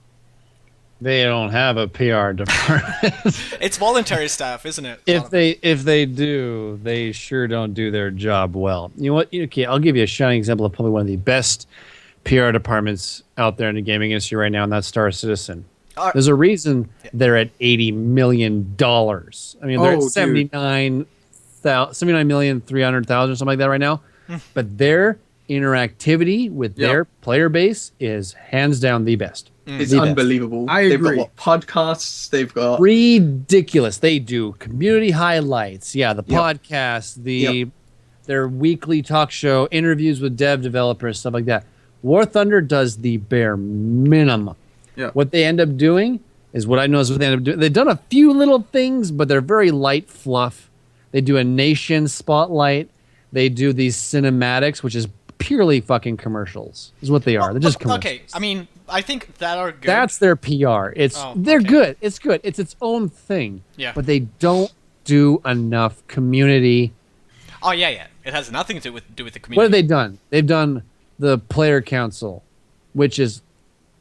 They don't have a PR department. It's voluntary staff, isn't it? If they do, they sure don't do their job well. You know what? Okay, I'll give you a shining example of probably one of the best PR departments out there in the gaming industry right now, and that's Star Citizen. There's a reason they're at $80 million. I mean, they're at 79,300,000 or something like that right now. But their interactivity with their player base is hands down the best. It's unbelievable. I agree. They've got podcasts. They've got ridiculous. They do community highlights. Yeah, the podcast, their weekly talk show, interviews with dev developers, stuff like that. War Thunder does the bare minimum. Yeah. What they end up doing is what I know is what they end up doing. They've done a few little things, but they're very light fluff. They do a nation spotlight. They do these cinematics, which is purely fucking commercials. Is what they are. They're just commercials. Okay, I mean, I think that are good. That's their PR. They're good. It's good. It's its own thing. Yeah. But they don't do enough community. Oh yeah. It has nothing to do with the community. What have they done? They've done the player council, which is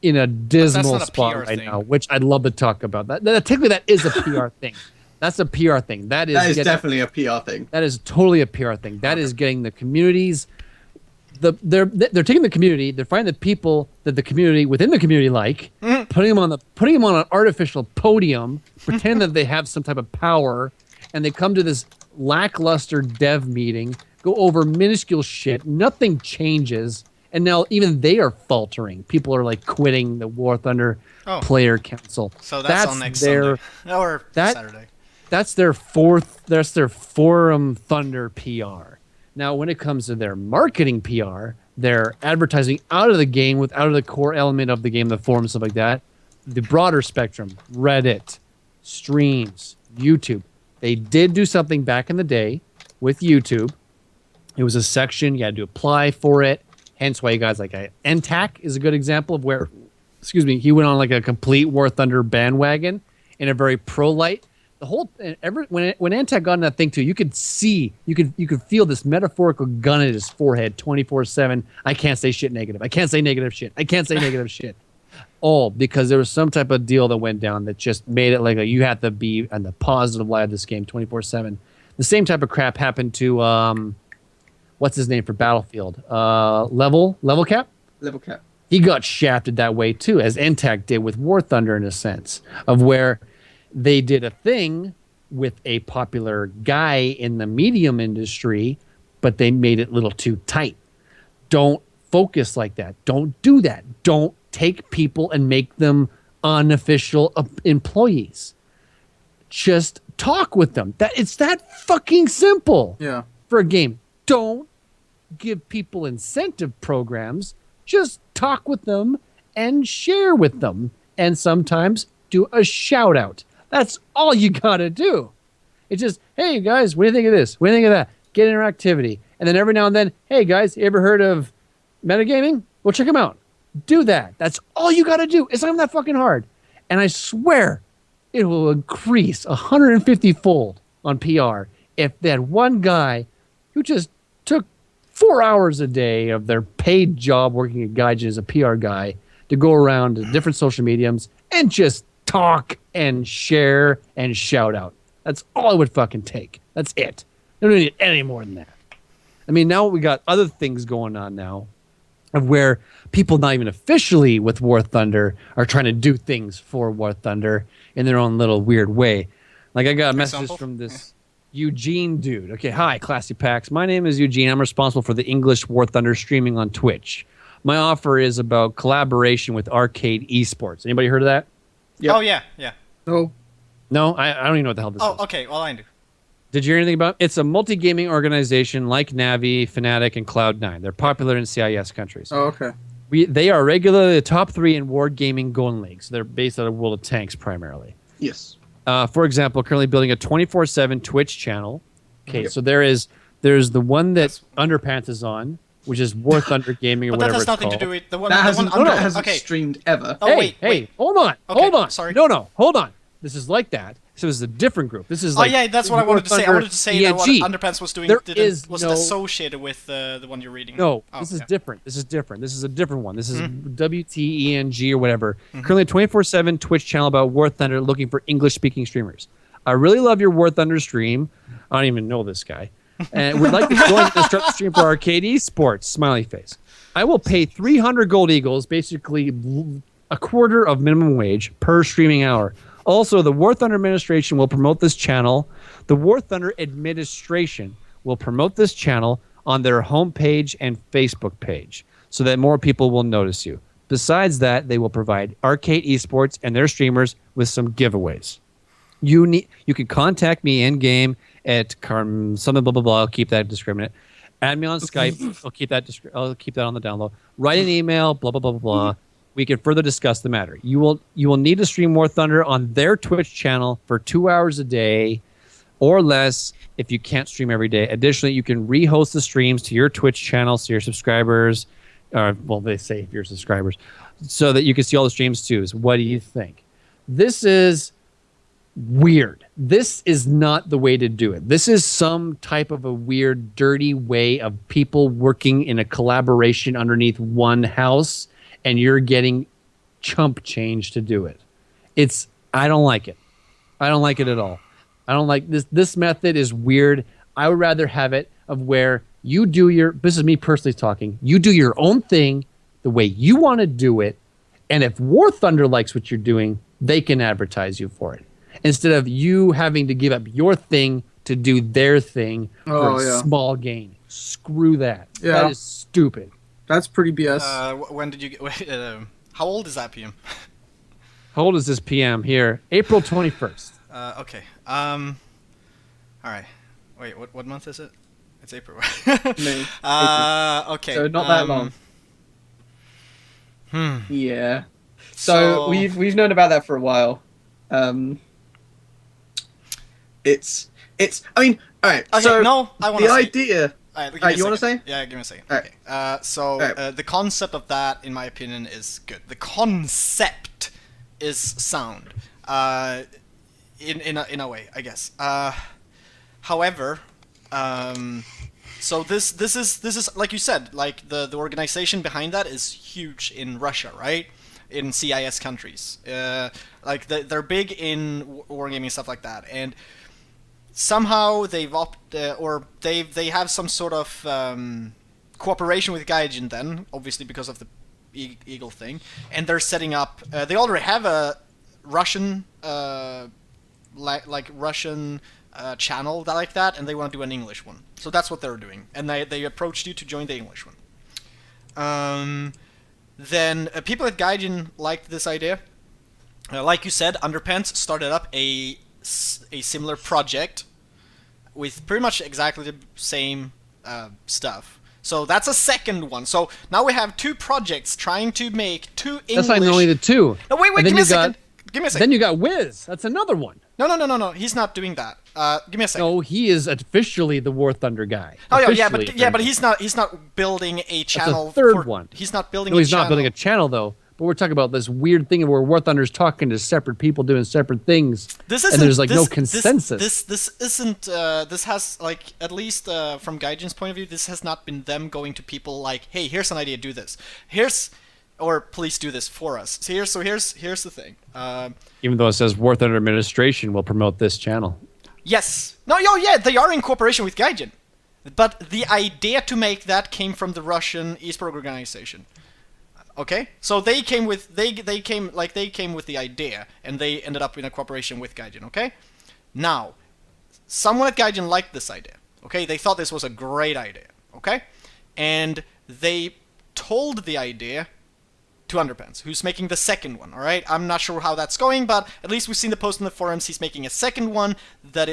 in a dismal spot right now, which I'd love to talk about. Technically, that is a PR thing. That's a PR thing. That is definitely a PR thing. That is totally a PR thing. That is getting the communities. They're taking the community. They're finding the people that the community within the community like, putting them on an artificial podium, pretend that they have some type of power, and they come to this lackluster dev meeting, go over minuscule shit. Nothing changes, and now even they are faltering. People are like quitting the War Thunder player council. So that's on next Sunday or Saturday. That's their Forum Thunder PR. Now, when it comes to their marketing PR, their advertising out of the game, out of the core element of the game, the forum, stuff like that, the broader spectrum, Reddit, streams, YouTube. They did do something back in the day with YouTube It was a section. You had to apply for it. Hence why you guys like NTAC is a good example of where, excuse me, he went on like a complete War Thunder bandwagon in a very pro light. The whole when NTAC got on that thing too, you could see, you could feel this metaphorical gun at his forehead 24/7. I can't say shit negative. I can't say negative shit. I can't say negative shit. All because there was some type of deal that went down that just made it like you had to be on the positive light of this game 24/7. The same type of crap happened to what's his name for Battlefield? Level Cap? Level Cap. He got shafted that way too, as NTAC did with War Thunder in a sense, of where they did a thing with a popular guy in the medium industry, but they made it a little too tight. Don't focus like that. Don't do that. Don't take people and make them unofficial employees. Just talk with them. It's that fucking simple. Yeah. For a game. Don't give people incentive programs. Just talk with them and share with them. And sometimes do a shout out. That's all you gotta do. It's just, hey guys, what do you think of this? What do you think of that? Get interactivity. And then every now and then, hey guys, you ever heard of Metagaming? Well, check them out. Do that. That's all you gotta do. It's not even that fucking hard. And I swear it will increase 150-fold on PR if that one guy who just took 4 hours a day of their paid job working at Gaijin as a PR guy to go around to different social mediums and just talk and share and shout out. That's all it would fucking take. That's it. They don't need any more than that. I mean, now we got other things going on now of where people not even officially with War Thunder are trying to do things for War Thunder in their own little weird way. Like I got a message from this Eugene dude. Okay, hi, Classypax. My name is Eugene. I'm responsible for the English War Thunder streaming on Twitch. My offer is about collaboration with arcade esports. Anybody heard of that? Yep. Oh, yeah. No, I don't even know what the hell this is. Oh, okay. Well, I do. Did you hear anything about it? It's a multi-gaming organization like Navi, Fnatic, and Cloud9. They're popular in CIS countries. Oh, okay. They are regularly the top 3 in War Gaming Golden Leagues. They're based out of World of Tanks primarily. Yes. For example, currently building a 24/7 Twitch channel. Okay, so there's the one that Underpants is on, which is War Thunder Gaming or but whatever that it's has nothing called. to do with the one. That the hasn't streamed ever. Oh, Hey, hold on. Okay, Hold on. sorry. No, hold on. This is like that. So it's a different group. This is like yeah, that's what I wanted to say. I wanted to say that what ENG. Underpants was doing was associated with the one you're reading. No, this is different. This is different. This is a different one. This is WTENG or whatever. Currently a 24/7 Twitch channel about War Thunder looking for English-speaking streamers. I really love your War Thunder stream. I don't even know this guy. And would like to join and start the stream for arcade esports. Smiley face. I will pay 300 gold eagles, basically a quarter of minimum wage per streaming hour. Also, the War Thunder administration will promote this channel. The War Thunder administration will promote this channel on their homepage and Facebook page so that more people will notice you. Besides that, they will provide arcade esports and their streamers with some giveaways. You can contact me in game at something blah blah blah. I'll keep that discriminate. Add me on Skype. I'll keep that on the download. Write an email. Blah blah blah blah blah. We can further discuss the matter. You will need to stream War Thunder on their Twitch channel for 2 hours a day or less if you can't stream every day. Additionally, you can rehost the streams to your Twitch channel so your subscribers, they say your subscribers, so that you can see all the streams too. So what do you think? This is weird. This is not the way to do it. This is some type of a weird, dirty way of people working in a collaboration underneath one house, and you're getting chump change to do it. I don't like it. I don't like it at all. I don't like this. This method is weird. I would rather have it of where you do this is me personally talking, you do your own thing the way you want to do it, and if War Thunder likes what you're doing, they can advertise you for it. Instead of you having to give up your thing to do their thing for a small gain. Screw that. Yeah. That is stupid. That's pretty BS. When did you get... how old is that PM? How old is this PM here? April 21st. Okay. Alright. Wait, what month is it? It's April. May. Okay. So not that long. Yeah. So we've known about that for a while. I mean, all right. Okay, so no, I want to the idea You want to say? Yeah, give me a second. All right. Okay. So the concept of that, in my opinion, is good. The concept is sound. In a way, I guess. However, so this is like you said, like the organization behind that is huge in Russia, right? In CIS countries, like they're big in wargaming and stuff like that, and somehow they've they have some sort of cooperation with Gaijin then, obviously because of the Eagle thing, and they're setting up. They already have a Russian Russian channel like that, and they want to do an English one. So that's what they're doing, and they approached you to join the English one. Then people at Gaijin liked this idea. Like you said, Underpants started up a similar project with pretty much exactly the same stuff. So that's a second one. So now we have two projects trying to make two English... That's not only the two. No, wait, give me a second. Give me a second. Then you got Wiz. That's another one. No. He's not doing that. Give me a second. No, he is officially the War Thunder guy. Oh yeah, but he's not building a channel. That's the third one. He's not building. No, he's not building a channel though. But we're talking about this weird thing where War Thunder's talking to separate people doing separate things, and there's like no consensus. This isn't. This has like at least from Gaijin's point of view, this has not been them going to people like, hey, here's an idea, do this. Or please do this for us. So here's the thing. Even though it says War Thunder administration will promote this channel. Yes. No. Yeah. They are in cooperation with Gaijin, but the idea to make that came from the Russian esports organization. Okay. So they came with they came with the idea, and they ended up in a cooperation with Gaijin. Okay. Now, someone at Gaijin liked this idea. Okay. They thought this was a great idea. Okay, and they told the idea to Underpants, who's making the second one, alright? I'm not sure how that's going, but at least we've seen the post in the forums, he's making a second one.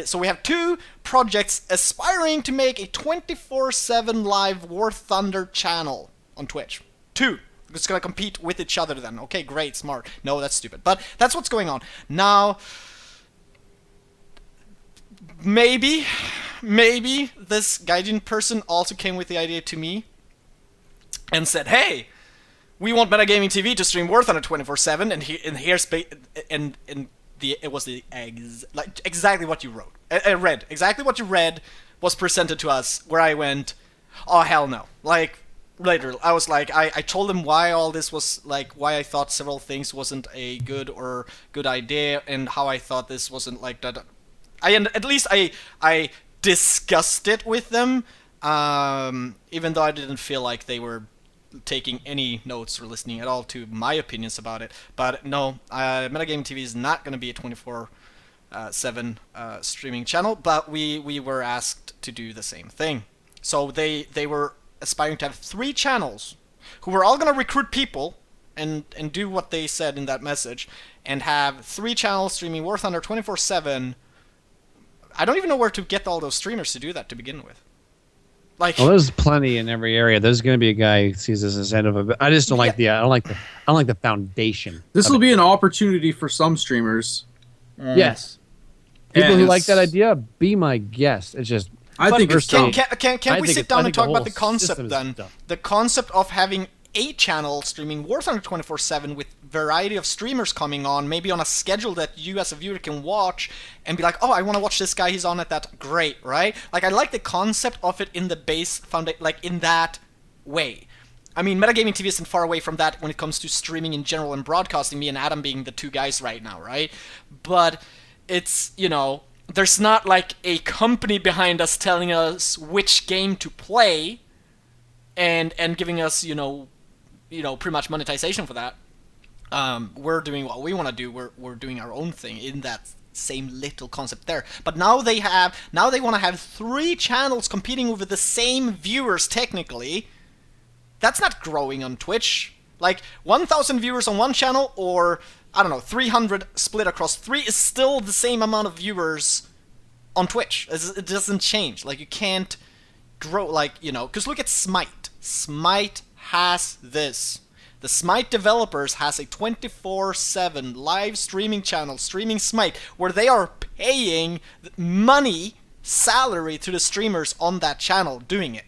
So we have two projects aspiring to make a 24/7 live War Thunder channel on Twitch. Two. It's gonna compete with each other then. Okay, great, smart. No, that's stupid. But that's what's going on. Now, maybe this Gaijin person also came with the idea to me and said, hey, we want Metagamingtv to stream War Thunder 24/7, it was exactly what you wrote. I read exactly what you read was presented to us. Where I went, oh hell no! Like later, I was like, I told them why all this was like, why I thought several things wasn't a good idea, and how I thought this wasn't like that. I discussed it with them, even though I didn't feel like they were taking any notes or listening at all to my opinions about it. But no, Metagamingtv is not going to be a 24/7 streaming channel, but we were asked to do the same thing. So they were aspiring to have 3 channels who were all going to recruit people and do what they said in that message, and have 3 channels streaming War Thunder 24/7. I don't even know where to get all those streamers to do that to begin with. Like, well, there's plenty in every area. There's going to be a guy who sees this as end of a. I just don't like I don't like the foundation. This will be an opportunity for some streamers. Yes, people who like that idea, be my guest. It's just. Can we sit down and talk about the concept then? The concept of having a channel streaming War Thunder 24/7 with variety of streamers coming on, maybe on a schedule that you as a viewer can watch and be like, oh, I want to watch this guy, he's on at that. Great, right? Like, I like the concept of it in the base foundation, like in that way. I mean, Metagamingtv isn't far away from that when it comes to streaming in general and broadcasting, me and Adam being the 2 guys right now, right? But it's, you know, there's not like a company behind us telling us which game to play and giving us, you know, pretty much monetization for that. We're doing what we want to do. We're doing our own thing in that same little concept there. But now they want to have 3 channels competing over the same viewers technically. That's not growing on Twitch. Like 1,000 viewers on one channel, or I don't know, 300 split across 3 is still the same amount of viewers on Twitch. It doesn't change. Like, you can't grow, like, you know, because look at Smite. Smite has this. The Smite developers has a 24/7 live streaming channel, streaming Smite, where they are paying money, salary to the streamers on that channel doing it.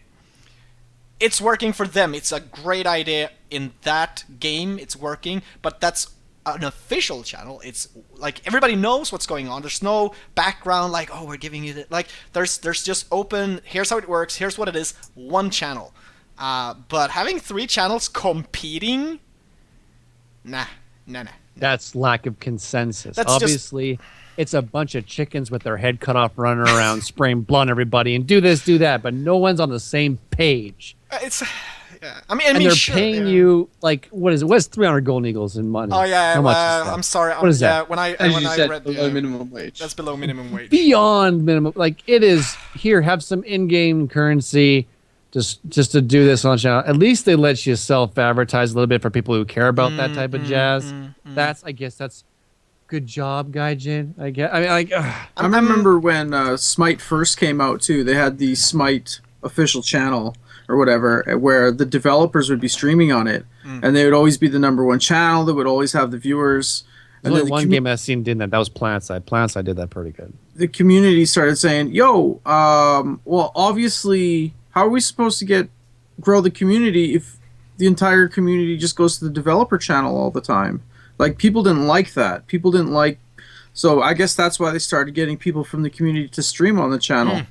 it's working for them. It's a great idea in that game. It's working, but that's an official channel. It's like everybody knows what's going on. There's no background like, oh, we're giving you the, like there's just open, here's how it works, here's what it is, one channel. But having 3 channels competing, nah. That's lack of consensus. That's Obviously, it's a bunch of chickens with their head cut off running around spraying blood on everybody and do this, do that, but no one's on the same page. It's yeah. I mean, They're sure, paying you like what is it? What's 300 golden eagles in money? Oh yeah, How much is that? I'm sorry. What is that? When I As you said, read below minimum wage. that's below minimum wage. Beyond minimum. Like it is here. Have some in-game currency, just to do this on channel. At least they let you self-advertise a little bit for people who care about that type of jazz. I guess that's good job, Gaijin. I guess. I mean, like. I remember when Smite first came out too. They had the Smite official channel or whatever, where the developers would be streaming on it, and they would always be the #1 channel. That would always have the viewers. There's only one game I've seen did that. That was Plantside. Plantside did that pretty good. The community started saying, "Yo, well, obviously, how are we supposed to grow the community if the entire community just goes to the developer channel all the time?" Like people didn't like that. People didn't like. So I guess that's why they started getting people from the community to stream on the channel.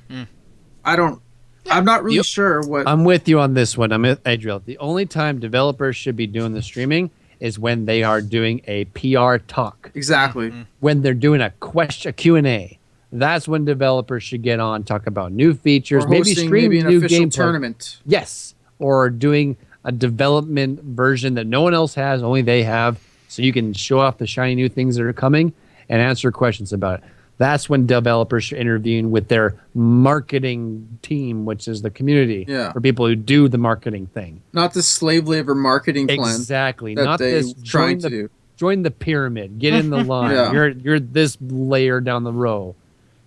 I'm not really sure what. I'm with you on this one. I'm with Adriel. The only time developers should be doing the streaming is when they are doing a PR talk. Exactly. When they're doing a Q&A. That's when developers should get on, talk about new features, Or maybe hosting stream an new official gameplay. tournament. Yes, or doing a development version that no one else has, only they have, so you can show off the shiny new things that are coming and answer questions about it. That's when developers should intervene with their marketing team, which is the community, for people who do the marketing thing. Not the slave labor marketing plan. Exactly. That Not they this trying to do. Join the pyramid. Get in the line. Yeah. You're this layer down the row.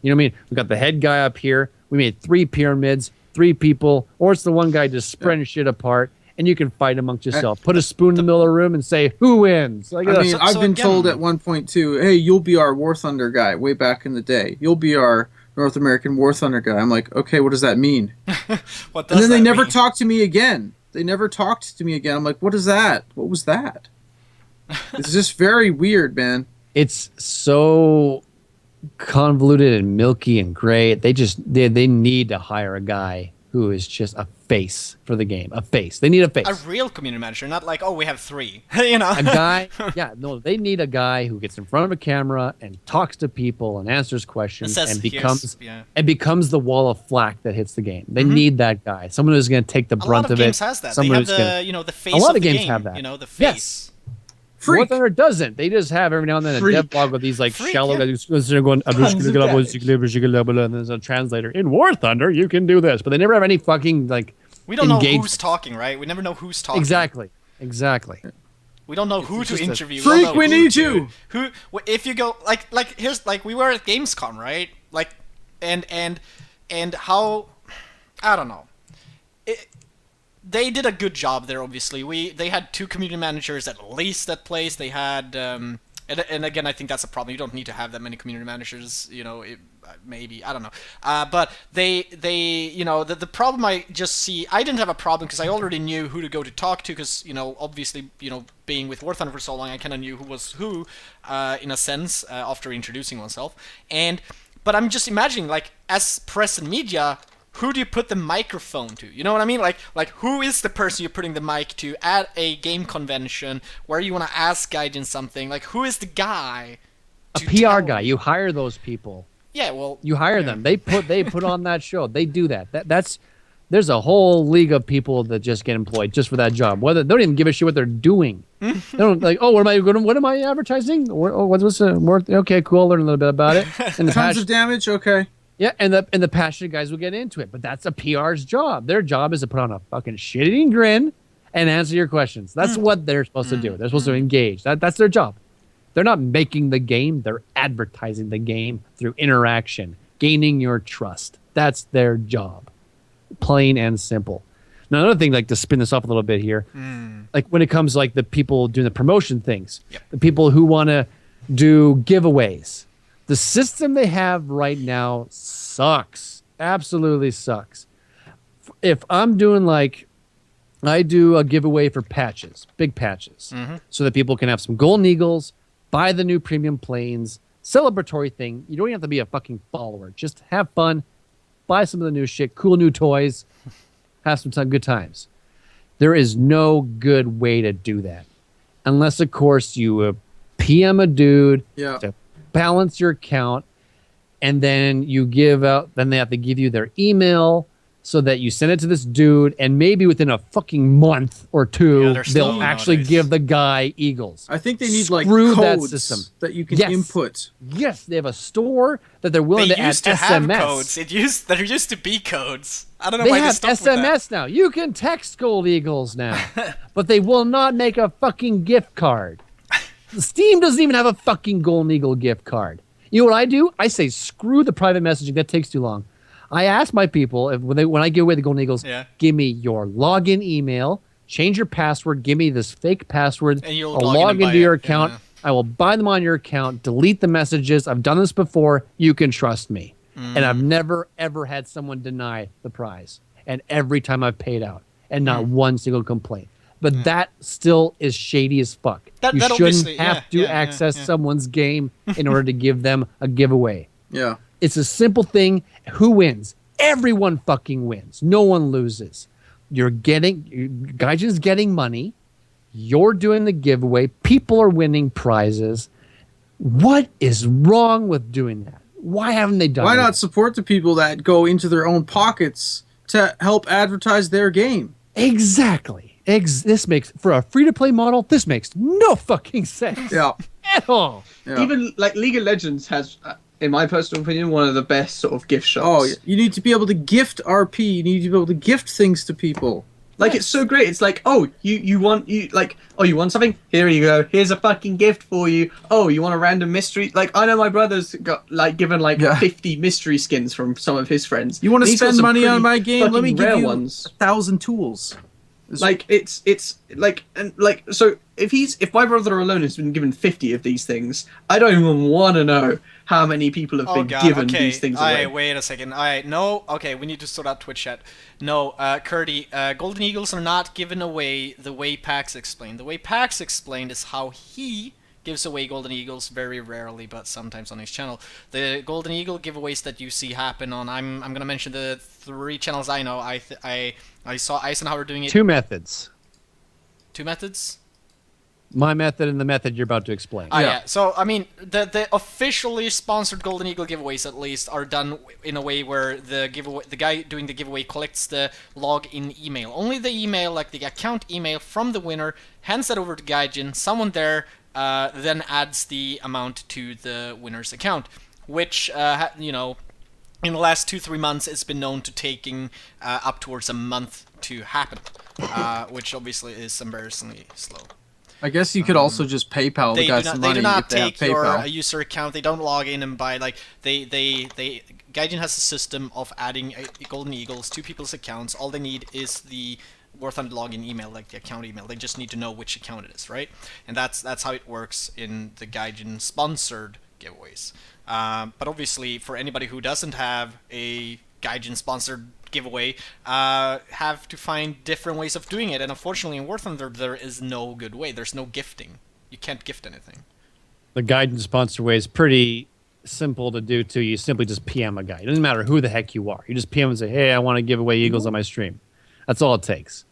You know what I mean? We got the head guy up here. We made 3 pyramids, 3 people, or it's the one guy just spreading shit apart, and you can fight amongst yourself. Put a spoon in the middle of the room and say, who wins? Like, I mean, I've been told at one point too, hey, you'll be our War Thunder guy way back in the day. You'll be our North American War Thunder guy. I'm like, okay, what does that mean? What does and then they that never mean? talked to me again. They never talked to me again. I'm like, what is that? What was that? It's just very weird, man. It's so convoluted and milky and gray. They need to hire a guy who is just a face for the game. A face. They need a face. A real community manager, not like, oh, we have 3. You know, A guy. Yeah, no, they need a guy who gets in front of a camera and talks to people and answers questions Says, and "Here's- becomes the wall of flack that hits the game. They need that guy. Someone who's going to take the a brunt lot of it. games has that. They Someone have who's gonna- the face. A lot of of the games game, have that. You know, the face. Yes. Freak. War Thunder doesn't. They just have every now and then a Freak. dev blog with these like Freak, shallow yeah. guys who's going, and there's a translator. In War Thunder, you can do this. But they never have any fucking like We don't know engagement. who's talking, right? We never know who's talking. Exactly. We don't know who to just a- interview. Freak, don't know we who need to- you! Who? If you go like here's like we were at Gamescom, right? Like, and how, I don't know. They did a good job there. Obviously, they had 2 community managers at least at place. They had and again, I think that's a problem. You don't need to have that many community managers. You know, maybe, I don't know. But they you know, the problem I just see, I didn't have a problem because I already knew who to go to talk to because, you know, obviously, you know, being with War Thunder for so long, I kind of knew who was who in a sense after introducing oneself. But I'm just imagining, like, as press and media, who do you put the microphone to? You know what I mean? Like who is the person you're putting the mic to at a game convention where you want to ask Gaijin something? Like, who is the guy? A to PR tell guy. you? You hire those people. Yeah, well, You hire them. They put on that show. They do that. There's a whole league of people that just get employed just for that job. Whether they don't even give a shit what they're doing. They don't like, oh, what am I advertising? Oh, what's okay, cool. Learn a little bit about it. And the Tons of damage. Okay. yeah, and the passionate guys will get into it. But that's a PR's job. Their job is to put on a fucking shit-eating grin and answer your questions. That's what they're supposed to do. They're supposed to engage. That's their job. They're not making the game. They're advertising the game through interaction, gaining your trust. That's their job. Plain and simple. Now, another thing, like to spin this off a little bit here, like when it comes to like the people doing the promotion things, the people who want to do giveaways, the system they have right now sucks. Absolutely sucks. If I'm doing like I do a giveaway for patches, big patches, so that people can have some golden eagles, buy the new premium planes, celebratory thing. You don't even have to be a fucking follower. Just have fun, buy some of the new shit, cool new toys, have some good times. There is no good way to do that. Unless, of course, you PM a dude to balance your account, and then you give out, then they have to give you their email so that you send it to this dude, and maybe within a fucking month or two, they'll actually give the guy eagles. I think they need Screw codes that system. that you can input. Yes, they have a store that they're willing to add SMS. Have codes. There used to be codes. I don't know why they have stopped SMS with that. now. You can text gold eagles now, but they will not make a fucking gift card. Steam doesn't even have a fucking golden eagle gift card. You know what I do? I say screw the private messaging. That takes too long. I ask my people when I give away the golden eagles, give me your login email, change your password, give me this fake password. And you'll I'll log into your account. Yeah. I will buy them on your account, delete the messages. I've done this before. You can trust me. And I've never, ever had someone deny the prize. And every time I've paid out. And not one single complaint. But that still is shady as fuck. You shouldn't have to access someone's game in order to give them a giveaway. Yeah. It's a simple thing. Who wins? Everyone fucking wins. No one loses. Gaijin's getting money. You're doing the giveaway. People are winning prizes. What is wrong with doing that? Why haven't they done it? Why not support the people that go into their own pockets to help advertise their game? Exactly. This makes, for a free-to-play model, this makes no fucking sense. Yeah. At all. Yeah. Even League of Legends has, in my personal opinion, one of the best sort of gift shops. Oh, you need to be able to gift RP. You need to be able to gift things to people. It's so great. It's like, oh, you want something? Here you go. Here's a fucking gift for you. Oh, you want a random mystery? I know my brother's got given 50 mystery skins from some of his friends. You want to spend money on my game? Let me give you 1,000 tools. So if my brother alone has been given 50 of these things, I don't even want to know how many people have been given these things away. Wait a second. We need to sort out Twitch chat. No, Curdy, Golden Eagles are not given away the way Pax explained. The way Pax explained is how he gives away Golden Eagles very rarely, but sometimes on his channel. The Golden Eagle giveaways that you see happen on, I'm gonna mention the 3 channels I know. I saw Eisenhower doing it. 2 methods. 2 methods? My method and the method you're about to explain. Yeah. So, I mean, the officially sponsored Golden Eagle giveaways, at least, are done in a way where the guy doing the giveaway collects the login email. Only the email, like the account email from the winner, hands that over to Gaijin. Someone there then adds the amount to the winner's account, which, in the last 2-3 months, it's been known to taking up towards a month to happen, which obviously is embarrassingly slow. I guess you could also just PayPal the guy some money. They do not if they take have your PayPal. user account. They don't log in and buy. Gaijin has a system of adding Golden Eagles to people's accounts. All they need is the War Thunder login email, like the account email. They just need to know which account it is, right? And that's how it works in the Gaijin sponsored giveaways. But obviously, for anybody who doesn't have a Gaijin sponsored giveaway, have to find different ways of doing it. And unfortunately, in War Thunder, there is no good way. There's no gifting. You can't gift anything. The Gaijin sponsor way is pretty simple to do too. You simply just PM a guy. It doesn't matter who the heck you are. You just PM and say, "Hey, I want to give away Eagles on my stream." That's all it takes.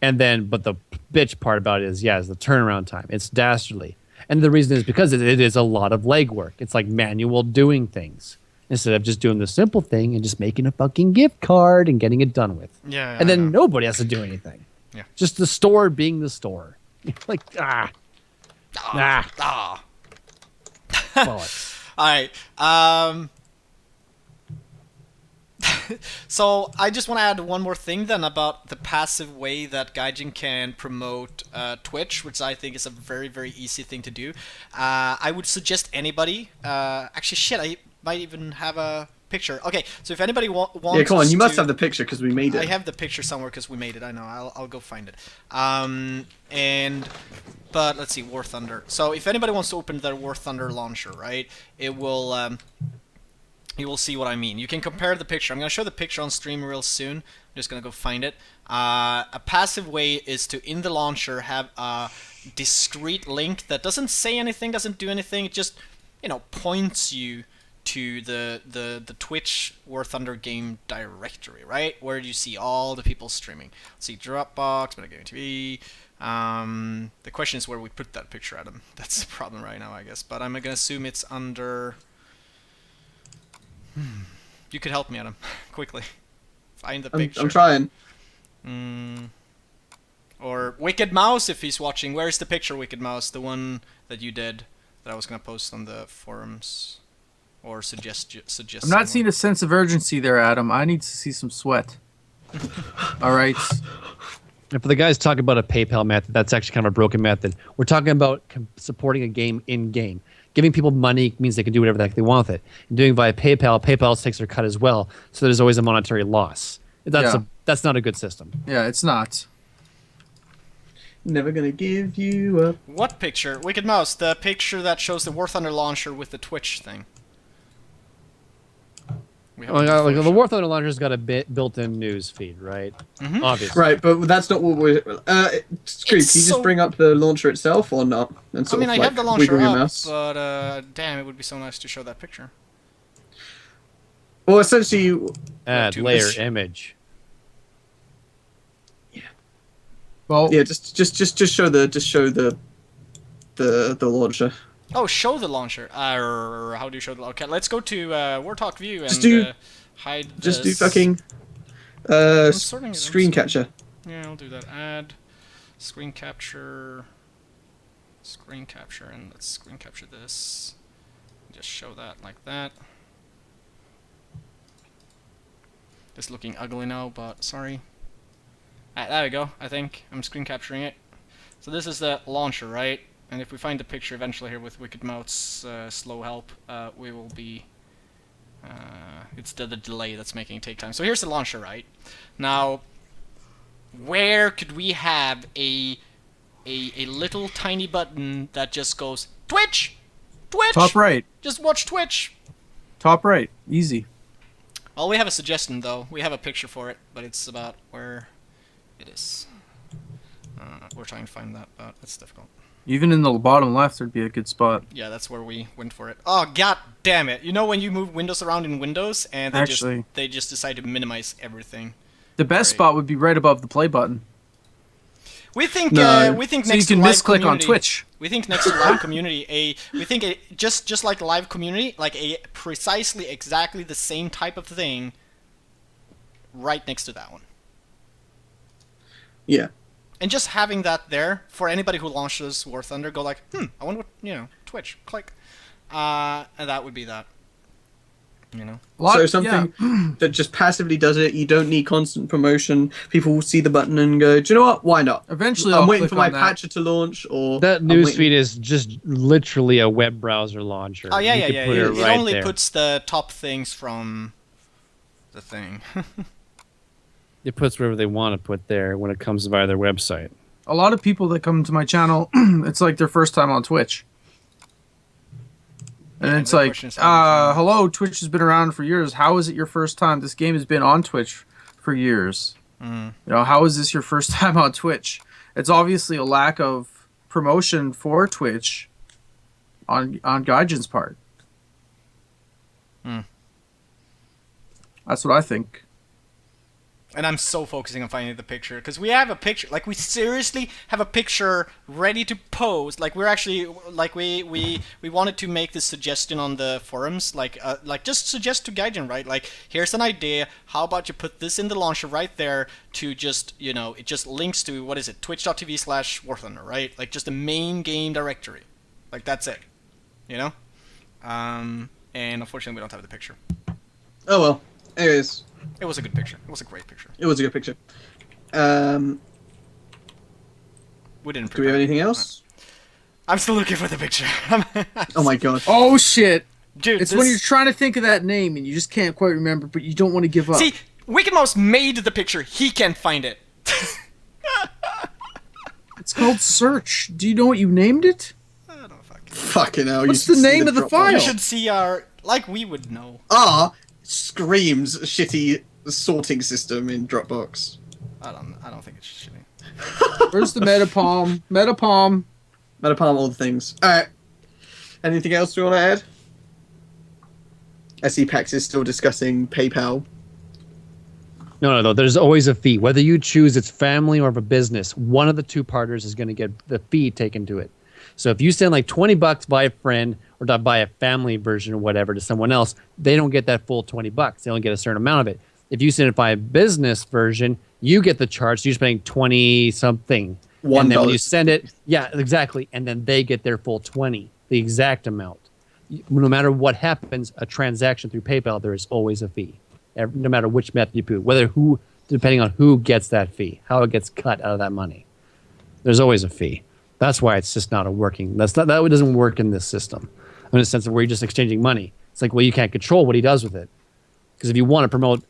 And then, but the bitch part about it is the turnaround time. It's dastardly. And the reason is because it is a lot of legwork. It's like manual doing things instead of just doing the simple thing and just making a fucking gift card and getting it done with. Yeah. And then nobody has to do anything. Yeah. Just the store being the store. Bollocks. All right. So I just want to add one more thing then about the passive way that Gaijin can promote Twitch, which I think is a very, very easy thing to do. I would suggest anybody. Actually, shit, I might even have a picture. Okay, so if anybody wants, yeah, come on, you must have the picture because we made it. I have the picture somewhere because we made it. I know. I'll go find it. But let's see, War Thunder. So if anybody wants to open their War Thunder launcher, right, it will you will see what I mean. You can compare the picture. I'm going to show the picture on stream real soon. I'm just going to go find it. A passive way is to, in the launcher, have a discrete link that doesn't say anything, doesn't do anything. It just, points you to the Twitch War Thunder game directory, right? Where you see all the people streaming. Let's see, Dropbox, Metagamingtv. The question is where we put that picture, Adam. That's the problem right now, I guess. But I'm going to assume it's under... You could help me, Adam. Quickly. Find the picture. I'm trying. Or Wicked Mouse, if he's watching. Where's the picture, Wicked Mouse? The one that you did that I was going to post on the forums. Or suggest. I'm not seeing a sense of urgency there, Adam. I need to see some sweat. All right. And for the guys talking about a PayPal method, that's actually kind of a broken method. We're talking about supporting a game in-game. Giving people money means they can do whatever the heck they want with it. And doing via PayPal, PayPal takes their cut as well, so there's always a monetary loss. That's not a good system. Yeah, it's not. Never gonna give you up. What picture? Wicked Mouse, the picture that shows the War Thunder launcher with the Twitch thing. The War Thunder launcher's got a built-in news feed, right? Mm-hmm. Obviously. Right, but that's not what we're... Screw, can you just bring up the launcher itself or not? And I mean, I have the launcher wiggle your up, mouse? but damn, it would be so nice to show that picture. Well, essentially, you... Add layer image. Well, Yeah, just show the launcher. Oh, show the launcher. How do you show the launcher? Okay, let's go to War Talk View and hide this. Just do fucking screen capture. Yeah, I'll do that. Add screen capture, and let's screen capture this. Just show that like that. It's looking ugly now, but sorry. There we go. I think I'm screen capturing it. So this is the launcher, right? And if we find the picture eventually here with Wicked Mouth's slow help, we will be... it's the delay that's making it take time. So here's the launcher, right? Now, where could we have a little tiny button that just goes, Twitch! Twitch! top right. Just watch Twitch! Top right. Easy. Well, we have a suggestion, though. We have a picture for it, but it's about where it is. We're trying to find that, but it's difficult. Even in the bottom left, there'd be a good spot. Yeah, that's where we went for it. Oh, god damn it. You know when you move windows around in Windows and they just decide to minimize everything. The best spot would be right above the play button. We think So next you can to live misclick on community, Twitch. We think next to live community, just like live community, like a precisely exactly the same type of thing right next to that one. Yeah. And just having that there for anybody who launches War Thunder, go like, I wonder what, Twitch, click. And that would be that. So something that just passively does it. You don't need constant promotion. People will see the button and go, do you know what? Why not? Eventually, I'm waiting for my patcher to launch. Or that newsfeed is just literally a web browser launcher. Oh, yeah. It right only there. puts the top things from the thing. It puts whatever they want to put there when it comes via their website. A lot of people that come to my channel, it's like their first time on Twitch. And it's like, hello, Twitch has been around for years. How is it your first time? This game has been on Twitch for years. How is this your first time on Twitch? It's obviously a lack of promotion for Twitch on Gaijin's part. That's what I think. And I'm so focusing on finding the picture because we have a picture. Like we seriously have a picture ready to post. Like we're actually we wanted to make this suggestion on the forums. Like just suggest to Gaijin, right? Like here's an idea. How about you put this in the launcher right there to just it just links to what is it? Twitch.tv/War Thunder, right? Like just the main game directory. Like that's it. And unfortunately we don't have the picture. Oh well. Anyways. It was a good picture. It was a great picture. It was a good picture. We didn't. Do we have anything else? I'm still looking for the picture. Oh my god. Oh shit. Dude, it's when you're trying to think of that name and you just can't quite remember, but you don't want to give up. See, Wicked Mouse made the picture. He can't find it. It's called Search. Do you know what you named it? I don't fuck. Fucking hell. What's you the should see name of the Dropbox. file? You should see our, like we would know. Screams shitty sorting system in Dropbox. I don't think it's shitty. Where's the Metapalm? Metapalm. Metapalm, all the things. Alright. Anything else we want to add? Classypax is still discussing PayPal. No. There's always a fee. Whether you choose it's family or of a business, one of the two partners is going to get the fee taken to it. So if you send like $20 by a friend or to buy a family version or whatever to someone else, they don't get that full $20. They only get a certain amount of it. If you send it by a business version, you get the charge. So you're paying 20 something. And then when you send it, yeah, exactly. And then they get their full 20, the exact amount. No matter what happens, a transaction through PayPal, there is always a fee. No matter which method you put, depending on who gets that fee, how it gets cut out of that money. There's always a fee. That's why it's just not a working. That doesn't work in this system. In a sense of where you're just exchanging money. It's like, well, you can't control what he does with it. Because if you want to promote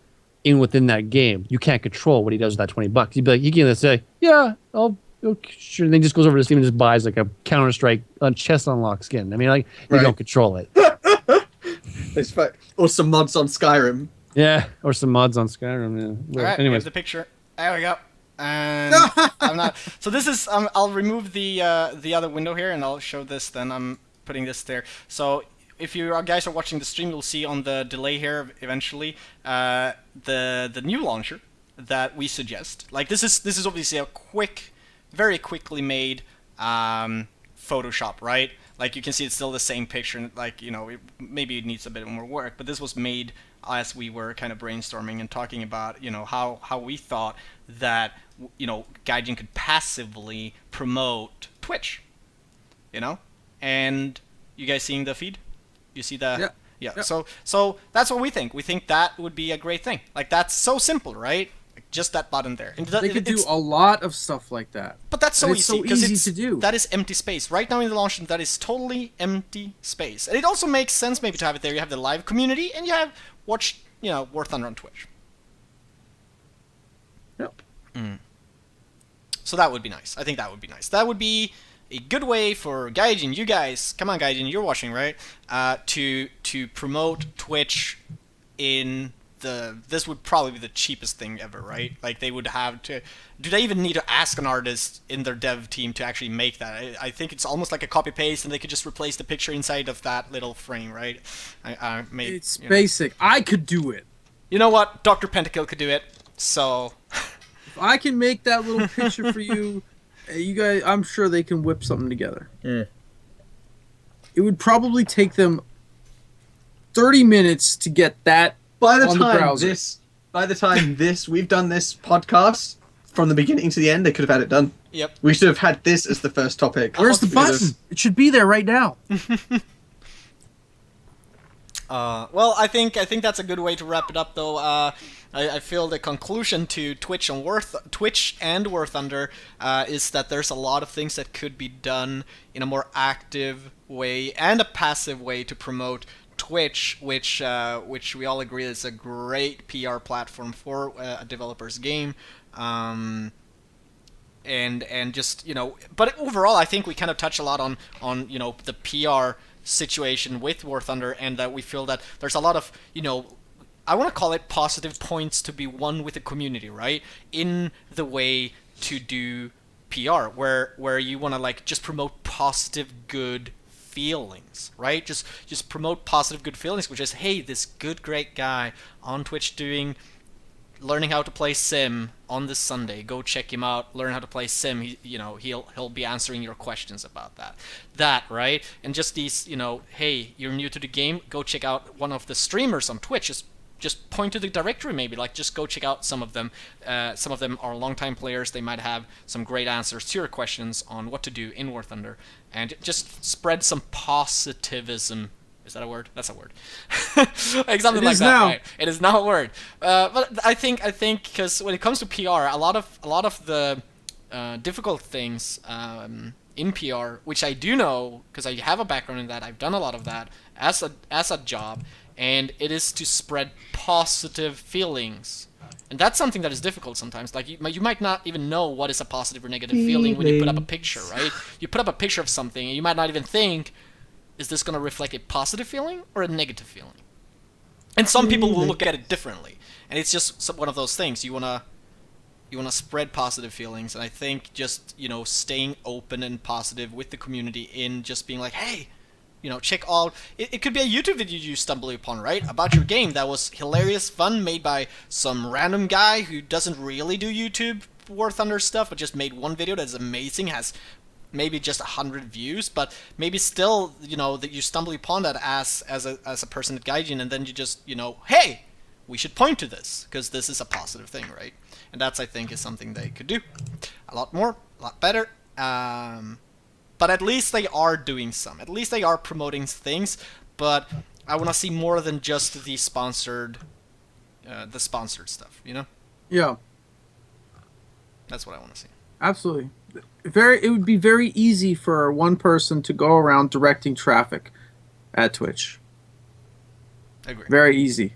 within that game, you can't control what he does with that $20. You'd be like, you can say, yeah, sure. And then he just goes over to Steam and just buys like a Counter-Strike chest unlock skin. I mean, like, you don't control it. Or some mods on Skyrim. Yeah, or some mods on Skyrim. Yeah. Well, All right, anyways. here's the picture. There we go. And I'm not. So this is. I'll remove the other window here, and I'll show this. Then I'm putting this there. So if you guys are watching the stream, you'll see on the delay here eventually the new launcher that we suggest. Like this is obviously a very quickly made Photoshop, right? Like you can see it's still the same picture, and like maybe it needs a bit more work, but this was made as we were kind of brainstorming and talking about how we thought that Gaijin could passively promote Twitch, and you guys seeing the feed? You see the yeah. So that's what we think. We think that would be a great thing. Like that's so simple, right? Just that button there. And they could do a lot of stuff like that. But that's so easy because to do. That is empty space. Right now in the launch, that is totally empty space. And it also makes sense maybe to have it there. You have the live community and you have War Thunder on Twitch. Yep. So that would be nice. I think that would be nice. That would be a good way for Gaijin, you guys, come on Gaijin, you're watching, right? To promote Twitch in this would probably be the cheapest thing ever, right? Like they would have to. Do they even need to ask an artist in their dev team to actually make that? I think it's almost like a copy paste, and they could just replace the picture inside of that little frame, right? It's basic. I could do it. You know what? DoctorPentakill could do it. So. If I can make that little picture for you, you guys, I'm sure they can whip something together. Mm. It would probably take them 30 minutes to get that. By the time we've done this podcast from the beginning to the end, they could have had it done. Yep. We should have had this as the first topic. Where's the button? It should be there right now. Well, I think that's a good way to wrap it up, though. I feel the conclusion to Twitch and War Thunder is that there's a lot of things that could be done in a more active way and a passive way to promote Twitch, which we all agree is a great PR platform for a developer's game, and just but overall, I think we kind of touch a lot on the PR situation with War Thunder, and that we feel that there's a lot of I want to call it positive points to be won with the community, right? In the way to do PR, where you want to just promote positive, good feelings, right? Just promote positive, good feelings, which is, hey, this good, great guy on Twitch learning how to play Sim on this Sunday. Go check him out. Learn how to play Sim. He'll be answering your questions about that, right? And just these, hey, you're new to the game. Go check out one of the streamers on Twitch. Just point to the directory, maybe. Just go check out some of them. Some of them are longtime players. They might have some great answers to your questions on what to do in War Thunder. And just spread some positivism. Is that a word? That's a word. Like something like that. Now. Right? It is now a word. But I think because when it comes to PR, a lot of the difficult things in PR, which I do know because I have a background in that, I've done a lot of that as a job, and it is to spread positive feelings. And that's something that is difficult sometimes. Like you might not even know what is a positive or negative feeling when you put up a picture, right? You put up a picture of something, and you might not even think, is this going to reflect a positive feeling or a negative feeling? And some people will look at it differently, and it's just one of those things. You wanna spread positive feelings, and I think just staying open and positive with the community in just being like, hey, check all. It could be a YouTube video you stumble upon, right, about your game that was hilarious, fun, made by some random guy who doesn't really do YouTube War Thunder stuff, but just made one video that's amazing, has maybe just 100 views, but maybe still, that you stumble upon that as a person at Gaijin, and then you just, hey, we should point to this, because this is a positive thing, right? And that's, I think, is something they could do a lot more, a lot better. But at least they are doing some. At least they are promoting things, but I want to see more than just the sponsored stuff, Yeah. That's what I want to see. Absolutely. It would be very easy for one person to go around directing traffic at Twitch. I agree. Very easy.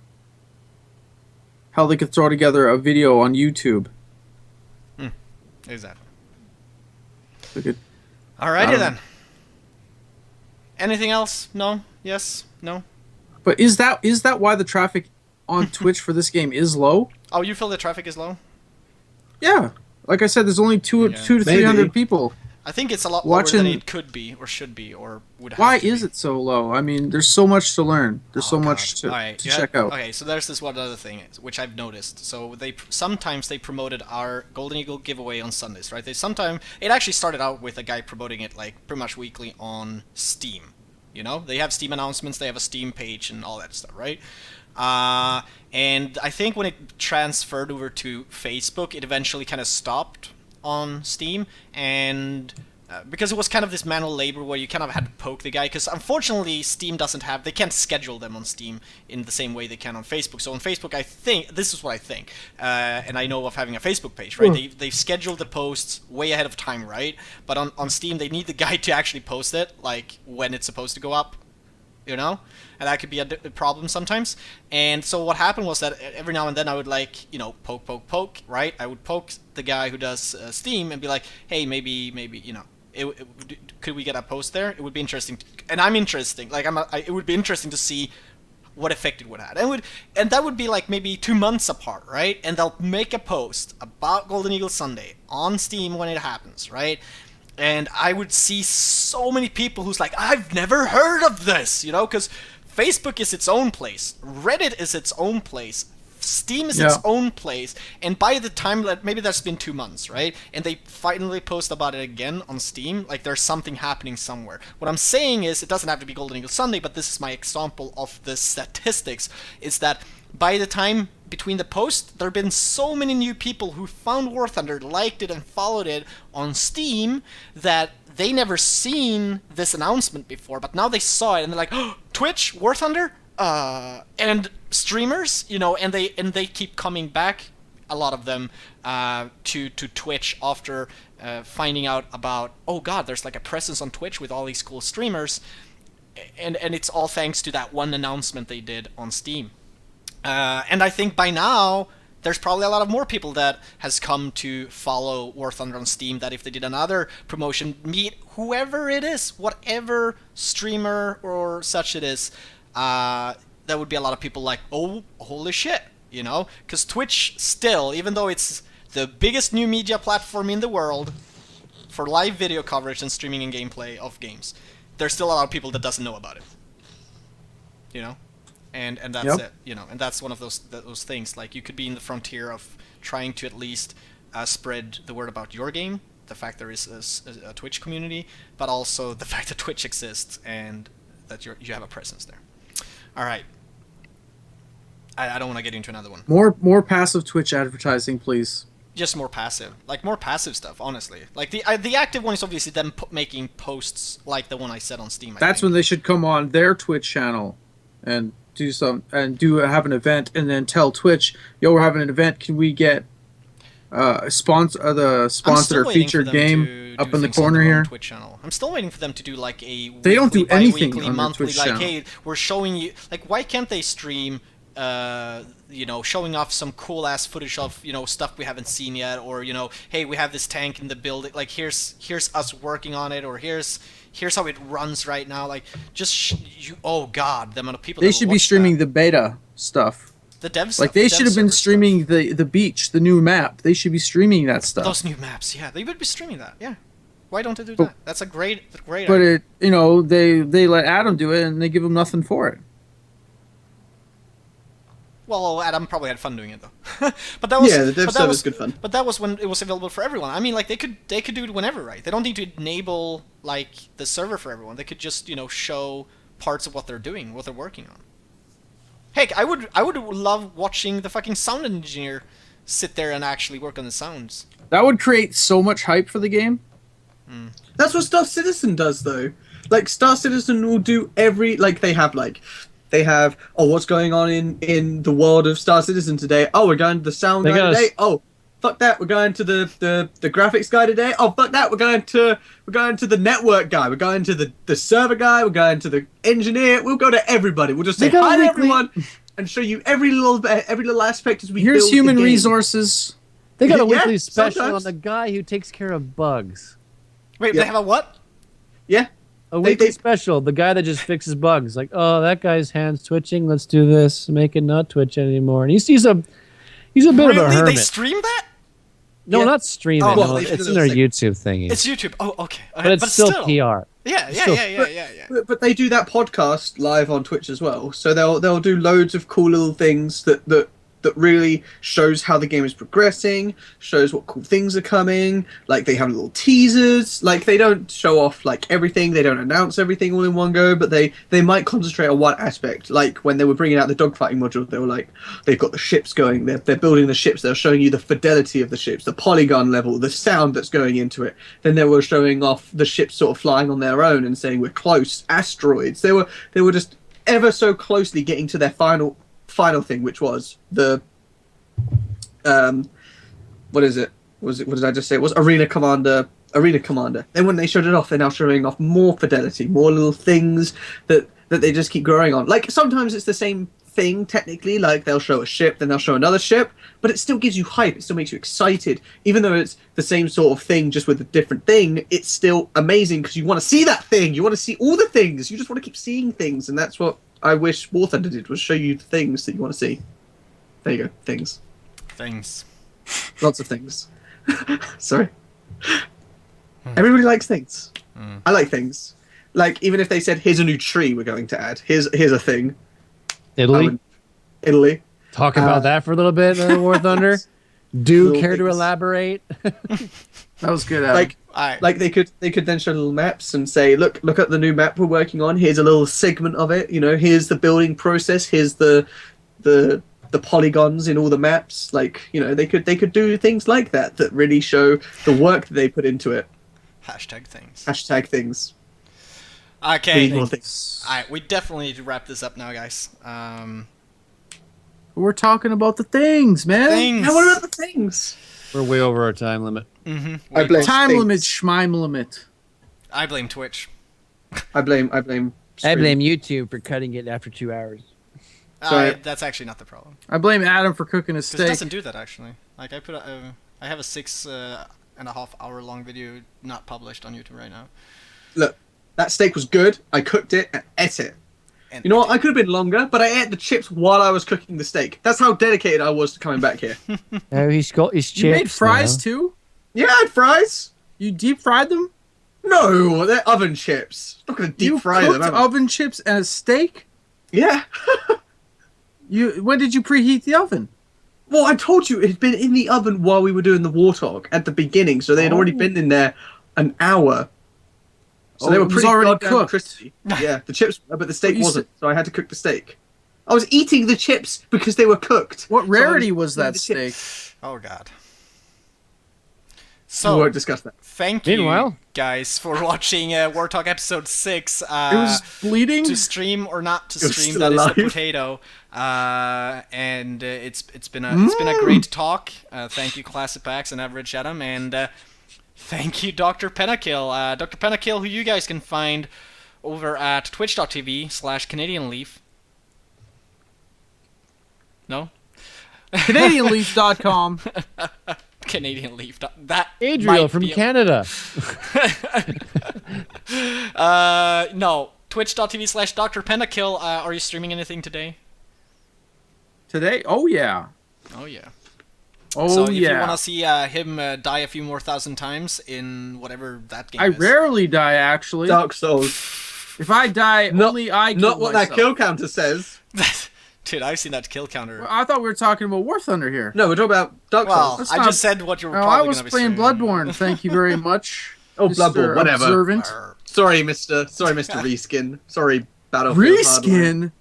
How they could throw together a video on YouTube. Exactly. They could, Alrighty then. Anything else? No? Yes? No? but is that why the traffic on Twitch for this game is low? Oh, you feel the traffic is low? Yeah. Like I said, there's only two to Maybe. 300 people. I think it's a lot lower Watching- than it could be, or should be, or would have Why to is be. it so low? I mean, there's so much to learn. There's so much to, Alright, to you check have- out. Okay, so there's this one other thing which I've noticed. So sometimes they promoted our Golden Eagle giveaway on Sundays, right? It actually started out with a guy promoting it like pretty much weekly on Steam. They have Steam announcements, they have a Steam page and all that stuff, right? And I think when it transferred over to Facebook, it eventually kind of stopped on Steam, and because it was kind of this manual labor where you kind of had to poke the guy, because unfortunately Steam they can't schedule them on Steam in the same way they can on Facebook. So on Facebook, I think, this is what I think, and I know of having a Facebook page, right? They schedule the posts way ahead of time, right? But on Steam, they need the guy to actually post it, like when it's supposed to go up, and that could be a problem sometimes. And so what happened was that every now and then I would poke, right? I would poke the guy who does Steam and be like, hey, maybe, could we get a post there? It would be interesting, and I'm interesting. It would be interesting to see what effect it would have, and that would be like maybe 2 months apart, right? And they'll make a post about Golden Eagle Sunday on Steam when it happens, right? And I would see so many people who's like, I've never heard of this, because Facebook is its own place, Reddit is its own place, Steam is its own place, and by the time that maybe that's been 2 months, right? And they finally post about it again on Steam, like there's something happening somewhere. What I'm saying is, it doesn't have to be Golden Eagle Sunday, but this is my example of the statistics, is that by the time between the posts, there have been so many new people who found War Thunder, liked it, and followed it on Steam that they never seen this announcement before, but now they saw it and they're like, oh, Twitch, War Thunder, and streamers, and they keep coming back, a lot of them, to Twitch after finding out about, oh god, there's like a presence on Twitch with all these cool streamers, and it's all thanks to that one announcement they did on Steam. And I think by now, there's probably a lot of more people that has come to follow War Thunder on Steam, that if they did another promotion, meet whoever it is, whatever streamer or such it is, there would be a lot of people like, oh, holy shit, because Twitch still, even though it's the biggest new media platform in the world for live video coverage and streaming and gameplay of games, there's still a lot of people that doesn't know about it, And that's it, and that's one of those things. Like, you could be in the frontier of trying to at least spread the word about your game, the fact there is a Twitch community, but also the fact that Twitch exists and that you have a presence there. All right. I don't want to get into another one. More passive Twitch advertising, please. Just more passive, more passive stuff. Honestly, like the active one is obviously them making posts like the one I said on Steam. That's when they should come on their Twitch channel and have an event, and then tell Twitch, yo, we're having an event, can we get the sponsored or featured game up in the corner here? Twitch channel. I'm still waiting for them to do like a they don't do anything bi-weekly, on monthly, their Twitch channel. hey, we're showing you, why can't they stream showing off some cool ass footage of stuff we haven't seen yet, or hey, we have this tank in the building, like here's us working on it, or here's here's how it runs right now. Like, just oh god, the amount of people. They that should will be watch streaming that. the beta stuff. The devs. Like they should have been streaming the beach, the new map. They should be streaming that stuff. Those new maps. Yeah, they would be streaming that. Yeah. Why don't they do But- that? That's a great But idea. it, they let Adam do it and they give him nothing for it. Well, Adam probably had fun doing it though. But that was Yeah, the dev but that server was is good fun. But that was when it was available for everyone. I mean, like they could do it whenever, right? They don't need to enable like the server for everyone. They could just show parts of what they're doing, what they're working on. Heck, I would love watching the fucking sound engineer sit there and actually work on the sounds. That would create so much hype for the game. That's what Star Citizen does, though. Like, Star Citizen will do they have, what's going on in the world of Star Citizen today? Oh, we're going to the sound They guy got today. Oh, fuck that, we're going to the graphics guy today. Oh, fuck that, we're going to the network guy. We're going to the server guy. We're going to the engineer. We'll go to everybody. We'll just say They got hi to weekly- everyone and show you every little aspect as we Here's build the human game. resources. They got a Yeah, weekly special sometimes. on the guy who takes care of bugs. Wait, Yeah. they have a what? Yeah. A They- weekly they- special. The guy that just fixes bugs. Like, oh, that guy's hand's twitching. Let's do this. Make it not twitch anymore. And he's a bit of a Really? hermit. They stream that? No, Yeah. not stream Oh, it. well, No, they should it's have in their said- YouTube thingy. It's YouTube. Oh, okay. but it's still PR. Yeah. Still- But they do that podcast live on Twitch as well. So they'll do loads of cool little things that really shows how the game is progressing, shows what cool things are coming. Like they have little teasers. Like they don't show off like everything. They don't announce everything all in one go. But they might concentrate on one aspect. Like when they were bringing out the dogfighting module, they were like, they've got the ships going. They're building the ships. They're showing you the fidelity of the ships, the polygon level, the sound that's going into it. Then they were showing off the ships sort of flying on their own and saying we're close, asteroids. They were just ever so closely getting to their final thing, which was the what is it? What did I just say? It was Arena Commander. Then when they showed it off, they're now showing off more fidelity, more little things that they just keep growing on. Like sometimes it's the same thing technically, like they'll show a ship, then they'll show another ship, but it still gives you hype, it still makes you excited. Even though it's the same sort of thing, just with a different thing, it's still amazing because you want to see that thing, you want to see all the things, you just want to keep seeing things, and that's what I wish War Thunder did, was show you the things that you want to see. There you go, things. Things. Lots of things. Sorry. Everybody likes things. I like things. Like, even if they said, here's a new tree we're going to add, here's a thing. Italy. Italy. Talk about that for a little bit, War Thunder. Do Little care to things. elaborate? That was good, Adam. Like they could then show little maps and say, look at the new map we're working on. Here's a little segment of it. Here's the building process. Here's the polygons in all the maps. Like, they could do things like that really show the work that they put into it. Hashtag things. Hashtag things. We Okay. need more things. Alright, we definitely need to wrap this up now, guys. We're talking about the things, man. Things. Now, what about the things? We're way over our time limit. I blame Time things. limit, schmime limit. I blame Twitch. I blame. I stream. blame YouTube for cutting it after 2 hours. Sorry. That's actually not the problem. I blame Adam for cooking a Because it steak. doesn't do that, actually. Like, I have a 6.5 hour long video not published on YouTube right now. Look, that steak was good. I cooked it and ate it. And You know what? I could have been longer, but I ate the chips while I was cooking the steak. That's how dedicated I was to coming back here. Oh, he's got his chips. You made fries now. too? Yeah, I had fries. You deep fried them? No, they're oven chips. I'm not gonna deep You fry cooked them. am I? oven chips and a steak? Yeah. When did you preheat the oven? Well, I told you it had been in the oven while we were doing the warthog at the beginning, so they had already been in there an hour. So Oh, they were it was pretty already goddamn cooked. crispy. Yeah, the chips, but the steak you wasn't. So I had to cook the steak. I was eating the chips because they were cooked. What So I rarity was eating that the steak? chips. Oh, God. We So, won't discuss that. thank you, Meanwhile- guys, for watching War Talk Episode 6. It was bleeding? To stream or not to It was stream, still that is the alive. potato. And it's been a great talk. Thank you, Classypax and AverageAdam, and thank you, DoctorPentakill. DoctorPentakill, who you guys can find over at twitch.tv/CanadianLeaf. No? CanadianLeaf.com. Canadian Leaf. That Adriel might from be a- Canada. No. Twitch.tv/DoctorPentakill. Are you streaming anything today? Today? Oh yeah. Oh, yeah. Oh So if yeah. you want to see him die a few more thousand times in whatever that game I is. rarely die, actually. Dark Souls. If I die, only I kill Not what myself. that kill counter says. Dude, I've seen that kill counter. I thought we were talking about War Thunder here. No, we're talking about Dark Well, Souls. I just said what you were Oh, probably I was going to be playing streaming. Bloodborne. Thank you very much. Oh, Mr. Bloodborne, whatever. Observant. Sorry, Mr. Reskin. Sorry, Battlefield Hardline. Reskin.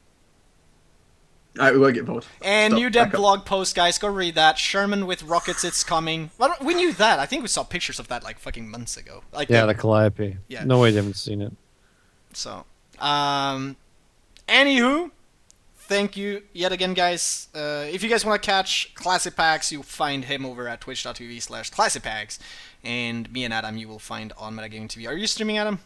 Alright, we won't get bored. And Stop, new dev back up. blog post, guys. Go read that. Sherman with rockets, it's coming. Well, we knew that. I think we saw pictures of that like fucking months ago. Like Yeah, the Calliope. Yeah. No way they haven't seen it. So, anywho, thank you yet again, guys. If you guys want to catch Classypax, you'll find him over at twitch.tv/Classypax. And me and Adam, you will find on Metagamingtv. Are you streaming, Adam?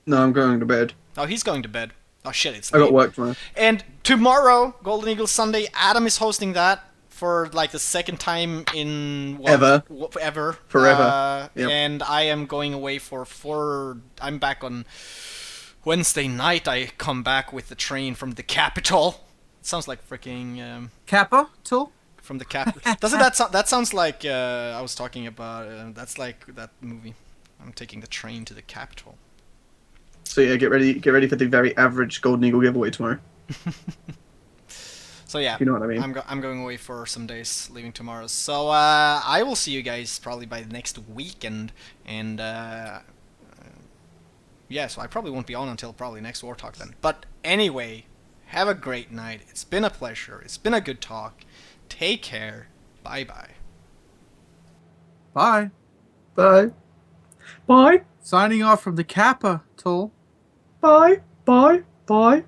No, I'm going to bed. Oh, he's going to bed. Oh, shit, it's I got late. work tomorrow. And tomorrow, Golden Eagle Sunday, Adam is hosting that for like the second time in Ever. Ever. Forever. Yep. And I am going away I'm back on Wednesday night. I come back with the train from the capital. It sounds like freaking Kappa? Till? from the capital. Doesn't that sounds like I was talking about? That's like that movie. I'm taking the train to the capital. So yeah, get ready for the very average Golden Eagle giveaway tomorrow. So yeah, You know what I mean. I'm going away for some days, leaving tomorrow. So I will see you guys probably by next week, and yeah, so I probably won't be on until probably next War Talk then. But anyway, have a great night. It's been a pleasure. It's been a good talk. Take care. Bye bye. Bye. Bye. Bye. Signing off from the Kappa, Toll. Bye. Bye. Bye.